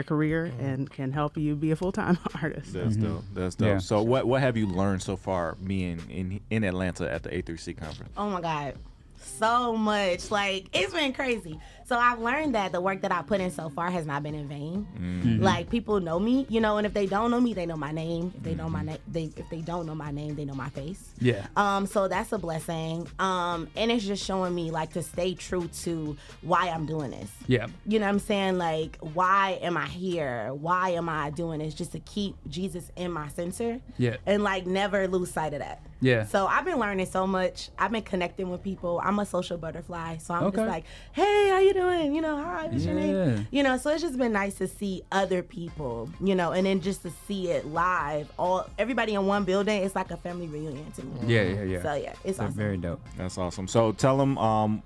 Speaker 2: career and can help you be a full-time artist.
Speaker 3: That's dope. That's dope.
Speaker 4: Yeah.
Speaker 3: So what have you learned so far being in Atlanta at the A3C conference?
Speaker 9: Oh my God. so much. Like, it's been crazy. So I've learned that the work that I put in so far has not been in vain.
Speaker 12: Mm-hmm.
Speaker 9: Like, people know me, you know, and if they don't know me, they know my name. If they know my name, if they don't know my name, they know my face.
Speaker 4: Yeah.
Speaker 9: So that's a blessing. And it's just showing me like to stay true to why I'm doing this.
Speaker 4: Yeah.
Speaker 9: You know what I'm saying? Like, why am I here? Why am I doing this? Just to keep Jesus in my center.
Speaker 4: Yeah.
Speaker 9: And like never lose sight of that.
Speaker 4: Yeah.
Speaker 9: So I've been learning so much. I've been connecting with people. I'm a social butterfly. So I'm
Speaker 4: Okay.
Speaker 9: just like, hey, how you doing? You know, hi, what's your
Speaker 4: Yeah.
Speaker 9: name? You know, so it's just been nice to see other people, you know, and then just to see it live. Everybody in one building, it's like a family reunion to me.
Speaker 4: Yeah.
Speaker 9: So yeah, it's awesome.
Speaker 4: Very dope.
Speaker 3: That's awesome. So tell them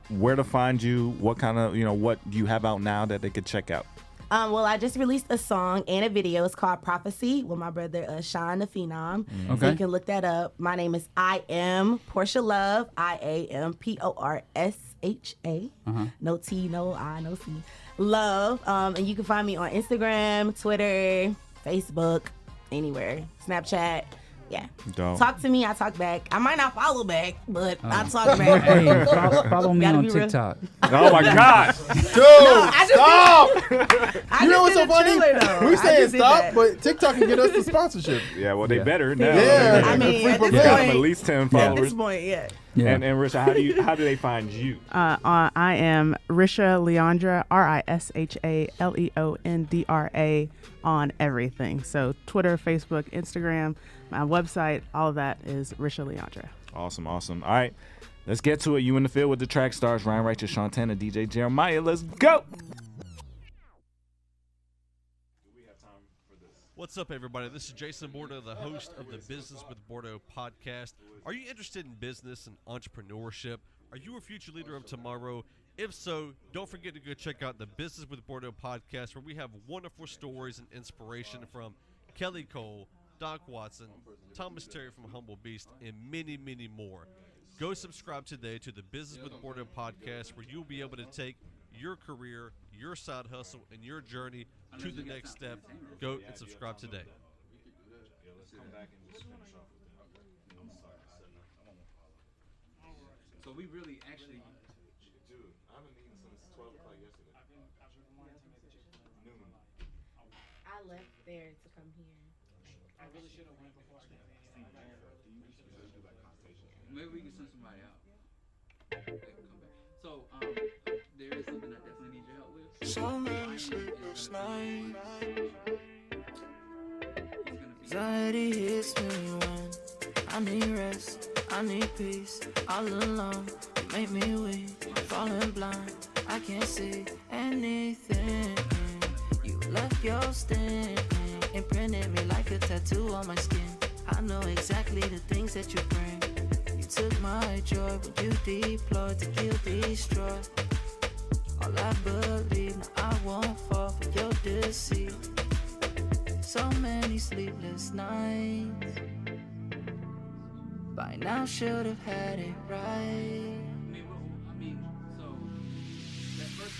Speaker 3: where to find you, what kind of, what you have out now that they could check out.
Speaker 9: Well, I just released a song and a video. It's called Prophecy with my brother Sean the Phenom. So
Speaker 4: Okay.
Speaker 9: you can look that up. My name is I Am Portia Love. IAMPORSHA. No T, no I, no C. Love. And you can find me on Instagram, Twitter, Facebook, anywhere. Snapchat. Yeah.
Speaker 3: Dope.
Speaker 9: Talk to me, I talk back. I might not follow back, but I talk back.
Speaker 4: Hey, follow me
Speaker 9: Gotta
Speaker 4: on
Speaker 9: be real.
Speaker 4: TikTok.
Speaker 3: Oh my God.
Speaker 7: Dude,
Speaker 9: I just
Speaker 7: stop!
Speaker 9: I
Speaker 7: You know what's
Speaker 9: just
Speaker 7: so
Speaker 9: did a
Speaker 7: funny?
Speaker 9: trailer, though.
Speaker 7: We
Speaker 9: I
Speaker 7: saying
Speaker 9: just did
Speaker 7: stop,
Speaker 9: that.
Speaker 7: but TikTok can get us the sponsorship.
Speaker 3: Yeah, well, they better now.
Speaker 7: Yeah.
Speaker 9: I mean, at this
Speaker 3: Got them at
Speaker 9: point,
Speaker 3: least 10
Speaker 9: at
Speaker 3: followers.
Speaker 9: this point, yeah.
Speaker 4: Yeah.
Speaker 3: And Risha, how do they find you?
Speaker 2: I am Risha Leandra, RISHALEONDRA on everything. So Twitter, Facebook, Instagram, my website, all of that is Risha Leandra.
Speaker 3: Awesome. All right, let's get to it. You in the field with the track stars, Ryan Righteous, Shantana, DJ Jeremiah. Let's go.
Speaker 13: What's up, everybody? This is Jason Bordeaux, the host of the Business with Bordeaux podcast. Are you interested in business and entrepreneurship? Are you a future leader of tomorrow? If so, don't forget to go check out the Business with Bordeaux podcast, where we have wonderful stories and inspiration from Kelly Cole, Doc Watson, Thomas Terry from Humble Beast, and many, many more. Go subscribe today to the Business with Bordeaux podcast, where you'll be able to take your career, your side hustle, and your journey to the next step. Go and subscribe today.
Speaker 4: So we really actually.
Speaker 3: Dude, I haven't eaten since 12 o'clock yesterday. Noon.
Speaker 9: I left there to come here.
Speaker 4: I really should have went before I got Maybe we can send somebody out. They can come back. So, there is something I definitely need your help with.
Speaker 15: So many sleepless nights. Anxiety hits me when I need rest, I need peace. All alone, you make me weak, falling blind. I can't see anything. You left your stain, imprinted me like a tattoo on my skin. I know exactly the things that you bring. You took my joy when you deployed to kill, destroy. All I believe, now I won't fall for your deceit. So many sleepless nights. By now should have had it right.
Speaker 4: So that first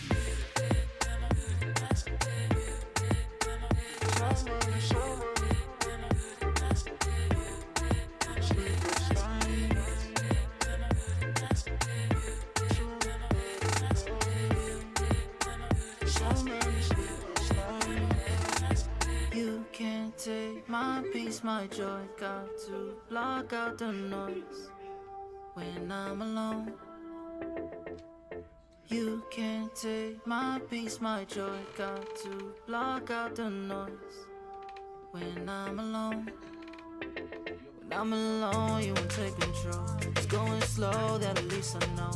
Speaker 15: You can't take my peace, my joy. Got to block out the noise when I'm alone. You can't take my peace, my joy. Got to block out the noise when I'm alone. When I'm alone, you won't take control. It's going slow, that at least I know.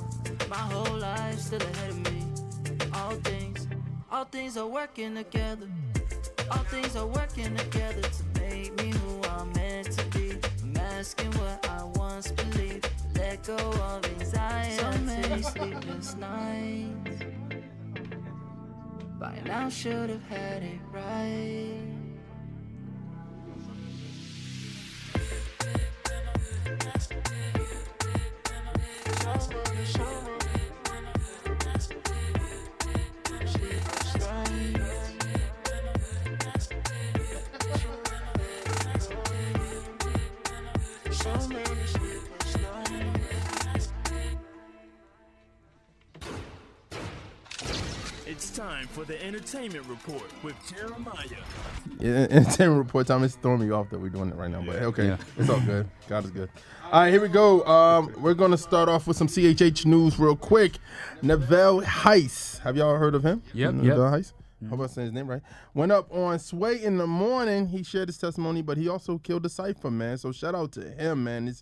Speaker 15: My whole life still ahead of me. All things are working together. All things are working together to make me who I'm meant to be. I'm asking what I once believed. Let go of anxiety. So many sleepless nights. By now should have had it right.
Speaker 1: time for the entertainment report with Jeremiah.
Speaker 7: Yeah, entertainment report time. It's throwing me off that we're doing it right now, but okay, it's all good. God is good. All right, here we go. We're going to start off with some CHH news real quick. Neville Heiss. Have y'all heard of him?
Speaker 4: Yep.
Speaker 7: Neville Heiss. Hope I'm saying his name right. Went up on Sway in the morning. He shared his testimony, but he also killed the cipher, man. So shout out to him, man.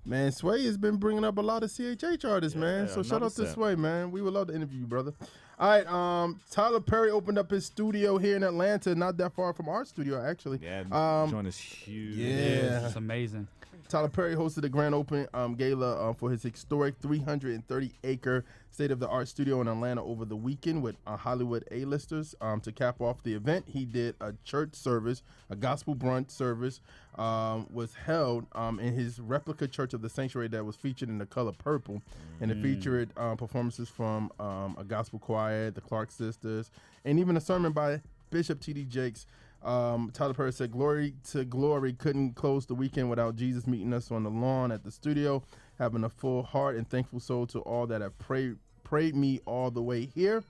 Speaker 7: Man, Sway has been bringing up a lot of CHH artists, man. So shout out to Sway, man. We would love to interview you, brother. All right, Tyler Perry opened up his studio here in Atlanta, not that far from our studio, actually.
Speaker 3: Yeah, joint is huge.
Speaker 7: Yeah.
Speaker 4: It's amazing.
Speaker 7: Tyler Perry hosted a grand opening gala for his historic 330-acre state-of-the-art studio in Atlanta over the weekend with Hollywood A-listers. To cap off the event, he did a church service, a gospel brunch service was held in his replica Church of the Sanctuary that was featured in the color purple. And it featured performances from a gospel choir, the Clark Sisters, and even a sermon by Bishop T.D. Jakes. Tyler Perry said, "Glory to glory, couldn't close the weekend without Jesus meeting us on the lawn at the studio, having a full heart and thankful soul to all that have prayed me all the way here."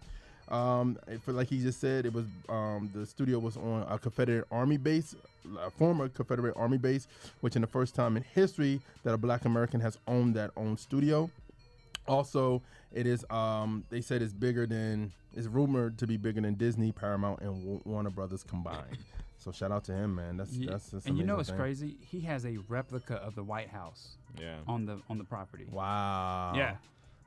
Speaker 7: Like he just said, it was the studio was on a Confederate Army base, a former Confederate Army base, which in the first time in history that a Black American has owned that own studio. Also, it is they said it's rumored to be bigger than Disney, Paramount, and Warner Brothers combined. So shout out to him, man. That's
Speaker 4: and you know what's crazy? He has a replica of the White House. On the property.
Speaker 7: Wow.
Speaker 4: Yeah.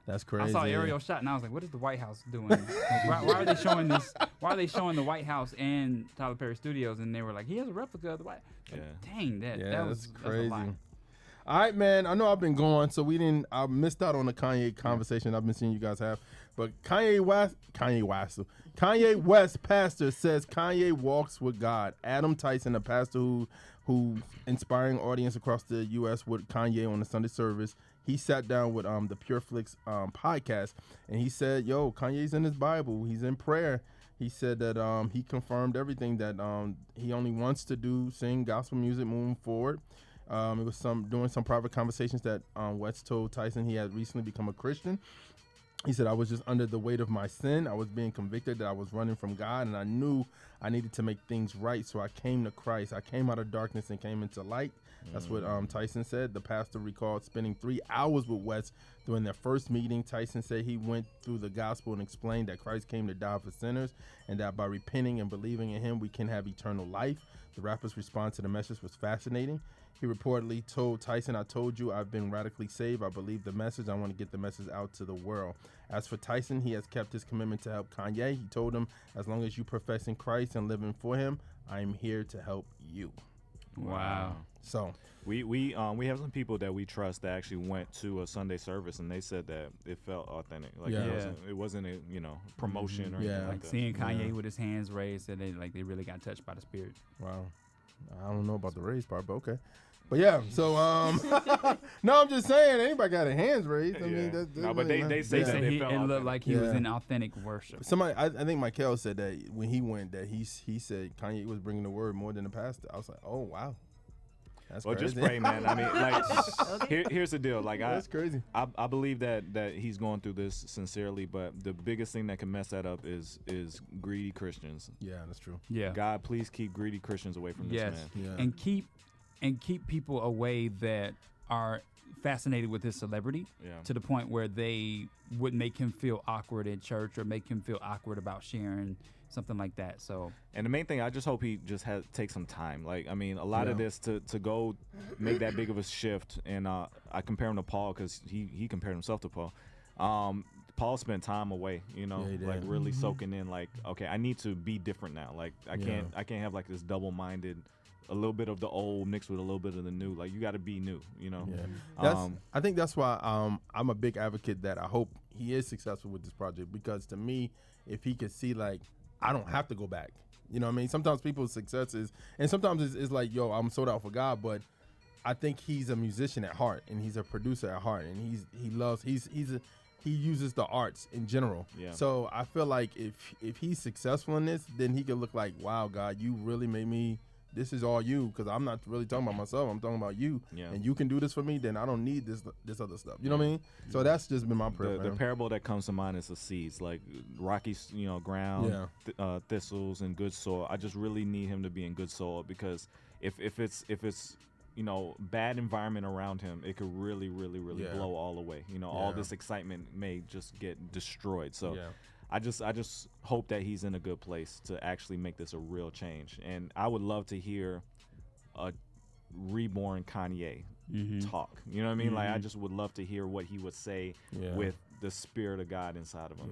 Speaker 7: That's crazy.
Speaker 4: I saw aerial shot and I was like, what is the White House doing? Like, why are they showing this? Why are they showing the White House and Tyler Perry Studios? And they were like, he has a replica of the White House. Like, dang, that was
Speaker 7: crazy.
Speaker 4: That's a lot.
Speaker 7: All right, man. I know I've been gone, so I missed out on the Kanye conversation I've been seeing you guys have. But Kanye West pastor says Kanye walks with God. Adam Tyson, a pastor who inspiring audience across the U.S. with Kanye on the Sunday service, he sat down with the PureFlix podcast, and he said, "Yo, Kanye's in his Bible. He's in prayer." He said that he confirmed everything that he only wants to sing gospel music moving forward. It was doing some private conversations that West told Tyson he had recently become a Christian. He said, "I was just under the weight of my sin. I was being convicted that I was running from God, and I knew I needed to make things right. So I came to Christ. I came out of darkness and came into light." That's what Tyson said. The pastor recalled spending 3 hours with West during their first meeting. Tyson said he went through the gospel and explained that Christ came to die for sinners and that by repenting and believing in him, we can have eternal life. The rapper's response to the message was fascinating. He reportedly told Tyson, "I told you I've been radically saved. I believe the message. I want to get the message out to the world." As for Tyson, he has kept his commitment to help Kanye. He told him, "As long as you profess in Christ and living for him, I am here to help you."
Speaker 4: Wow.
Speaker 7: So
Speaker 3: we have some people that we trust that actually went to a Sunday service, and they said that it felt authentic. Like it wasn't a promotion or anything like that.
Speaker 4: Seeing Kanye with his hands raised, said they really got touched by the Spirit.
Speaker 7: Wow. I don't know about the raised part, but okay. But yeah, so no, I'm just saying anybody got their hands raised. I mean, that's
Speaker 3: no, but they say that
Speaker 4: it looked like he was in authentic worship.
Speaker 7: Somebody, I think Michael said that when he went, that he said Kanye was bringing the word more than the pastor. I was like, oh wow, that's crazy.
Speaker 3: Just pray, man. I mean, like here's the deal. Like
Speaker 7: that's crazy.
Speaker 3: I believe that he's going through this sincerely, but the biggest thing that can mess that up is greedy Christians.
Speaker 7: Yeah, that's true.
Speaker 4: Yeah,
Speaker 3: God, please keep greedy Christians away from this man.
Speaker 7: Yeah.
Speaker 4: And keep people away that are fascinated with his celebrity to the point where they would make him feel awkward in church or make him feel awkward about sharing something like that. So,
Speaker 3: and the main thing, I just hope he just take some time. Like, I mean, a lot of this to go make that big of a shift. And I compare him to Paul because he compared himself to Paul. Paul spent time away, like really soaking in. Like, okay, I need to be different now. Like, I can't have like this double-minded. A little bit of the old mixed with a little bit of the new. Like, you got to be new,
Speaker 7: Yeah. I think that's why I'm a big advocate that I hope he is successful with this project, because to me, if he could see, like, I don't have to go back. You know what I mean? Sometimes people's success is, and sometimes it's like, yo, I'm sold out for God, but I think he's a musician at heart and he's a producer at heart, and he uses the arts in general.
Speaker 3: Yeah.
Speaker 7: So I feel like if he's successful in this, then he could look like, wow, God, you really made me this is all you, because I'm not really talking about myself. I'm talking about you, and you can do this for me. Then I don't need this other stuff. You know what I mean? So that's just been my prayer.
Speaker 3: The parable that comes to mind is the seeds, like rocky, ground, thistles, and good soil. I just really need him to be in good soil, because if it's bad environment around him, it could really blow all away. All this excitement may just get destroyed. So I just hope that he's in a good place to actually make this a real change. And I would love to hear a reborn Kanye talk. You know what I mean? Like, I just would love to hear what he would say with the spirit of God inside of him.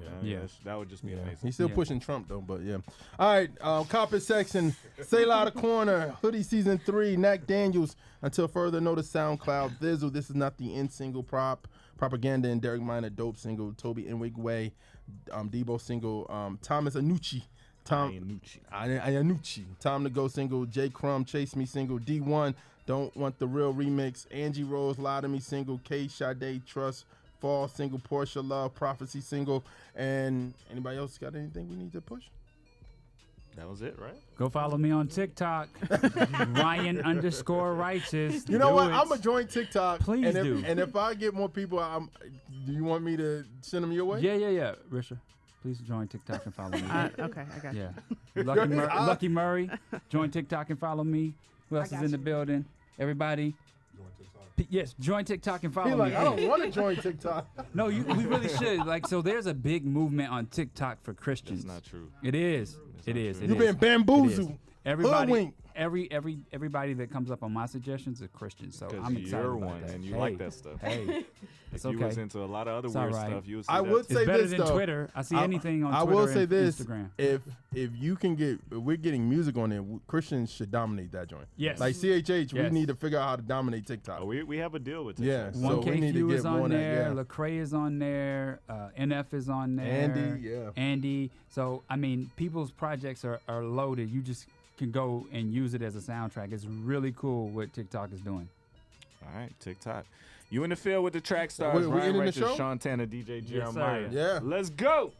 Speaker 3: That would just be amazing.
Speaker 7: He's still pushing Trump though, but yeah. All right, Carpet Section, Say Loud the Corner, Hoodie Season 3, Knack Daniels, Until Further Notice, SoundCloud, Thizzle, This Is Not the End single, Propaganda, and Derek Minor, Dope single, Toby Nwigwe, Debo single, Thomas Anucci, Ayanucci, Time to Go single, J. Crumb, Chase Me single, D1, Don't Want the Real remix, Angie Rose, Lie to Me single, K. Sade, Trust, Fall single, Portia Love, Prophecy single, and anybody else got anything we need to push?
Speaker 3: That was it, right?
Speaker 4: Go follow me on TikTok, Ryan_righteous.
Speaker 7: You know what? I'm gonna join TikTok.
Speaker 4: Please
Speaker 7: do. And if I get more people, do you want me to send them your way?
Speaker 4: Yeah. Risha, please join TikTok and follow me.
Speaker 2: Okay, I got you.
Speaker 4: Yeah. Lucky Murray, join TikTok and follow me. Who else is in the building? Everybody. Yes, join TikTok and follow
Speaker 7: He's
Speaker 4: me.
Speaker 7: like, I don't want to join TikTok.
Speaker 4: No, we really should. So there's a big movement on TikTok for Christians.
Speaker 3: That's not true.
Speaker 4: It is. It is.
Speaker 7: You've been bamboozled.
Speaker 4: Everybody that comes up on my suggestions are Christians. So I'm excited
Speaker 3: you're
Speaker 4: about
Speaker 3: one
Speaker 4: that.
Speaker 3: and you like that stuff.
Speaker 4: Hey,
Speaker 3: if you was into a lot of other weird stuff, you would see
Speaker 7: I would say
Speaker 4: it's better
Speaker 7: this
Speaker 4: than
Speaker 7: though.
Speaker 4: Twitter. I see anything on
Speaker 7: I
Speaker 4: Twitter
Speaker 7: will say
Speaker 4: and
Speaker 7: this:
Speaker 4: Instagram.
Speaker 7: if you can if we're getting music on there, Christians should dominate that joint.
Speaker 4: Yes.
Speaker 7: Like CHH, we
Speaker 4: Yes.
Speaker 7: need to figure out how to dominate TikTok.
Speaker 3: Oh, we have a deal with
Speaker 7: Yeah,
Speaker 3: TikTok.
Speaker 7: so we need to
Speaker 4: 1K
Speaker 7: get
Speaker 4: is
Speaker 7: more
Speaker 4: on there.
Speaker 7: that. Yeah.
Speaker 4: Lecrae is on there. NF is on there. Andy. So I mean, people's projects are loaded. You just can go and use it as a soundtrack. It's really cool what TikTok is doing.
Speaker 3: All right, TikTok. You in the field with the Trackstarz,
Speaker 7: we
Speaker 3: Ryan
Speaker 7: ending the
Speaker 3: Righteous,
Speaker 7: show?
Speaker 3: Sean Tanner, DJ Jeremiah.
Speaker 7: Yeah.
Speaker 3: Let's go.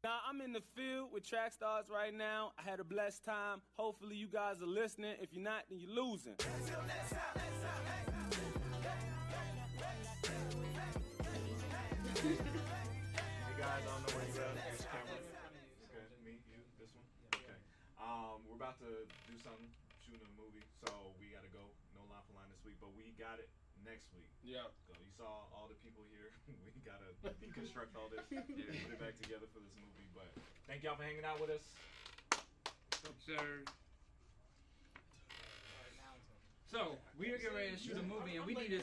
Speaker 14: Now, I'm in the field with Trackstarz right now. I had a blessed time. Hopefully, you guys are listening. If you're not, then you're losing.
Speaker 3: Hey guys, I don't know where you at. This camera. Okay, me, you, this one. Okay. We're about to do something, shooting a movie, so we gotta go. No line for line this week, but we got it next week.
Speaker 7: Yeah.
Speaker 3: So you saw all the people here. We gotta deconstruct all this, put it back together for this movie. But thank y'all for hanging out with us.
Speaker 4: Sir. So we are getting ready to shoot a movie, and we need to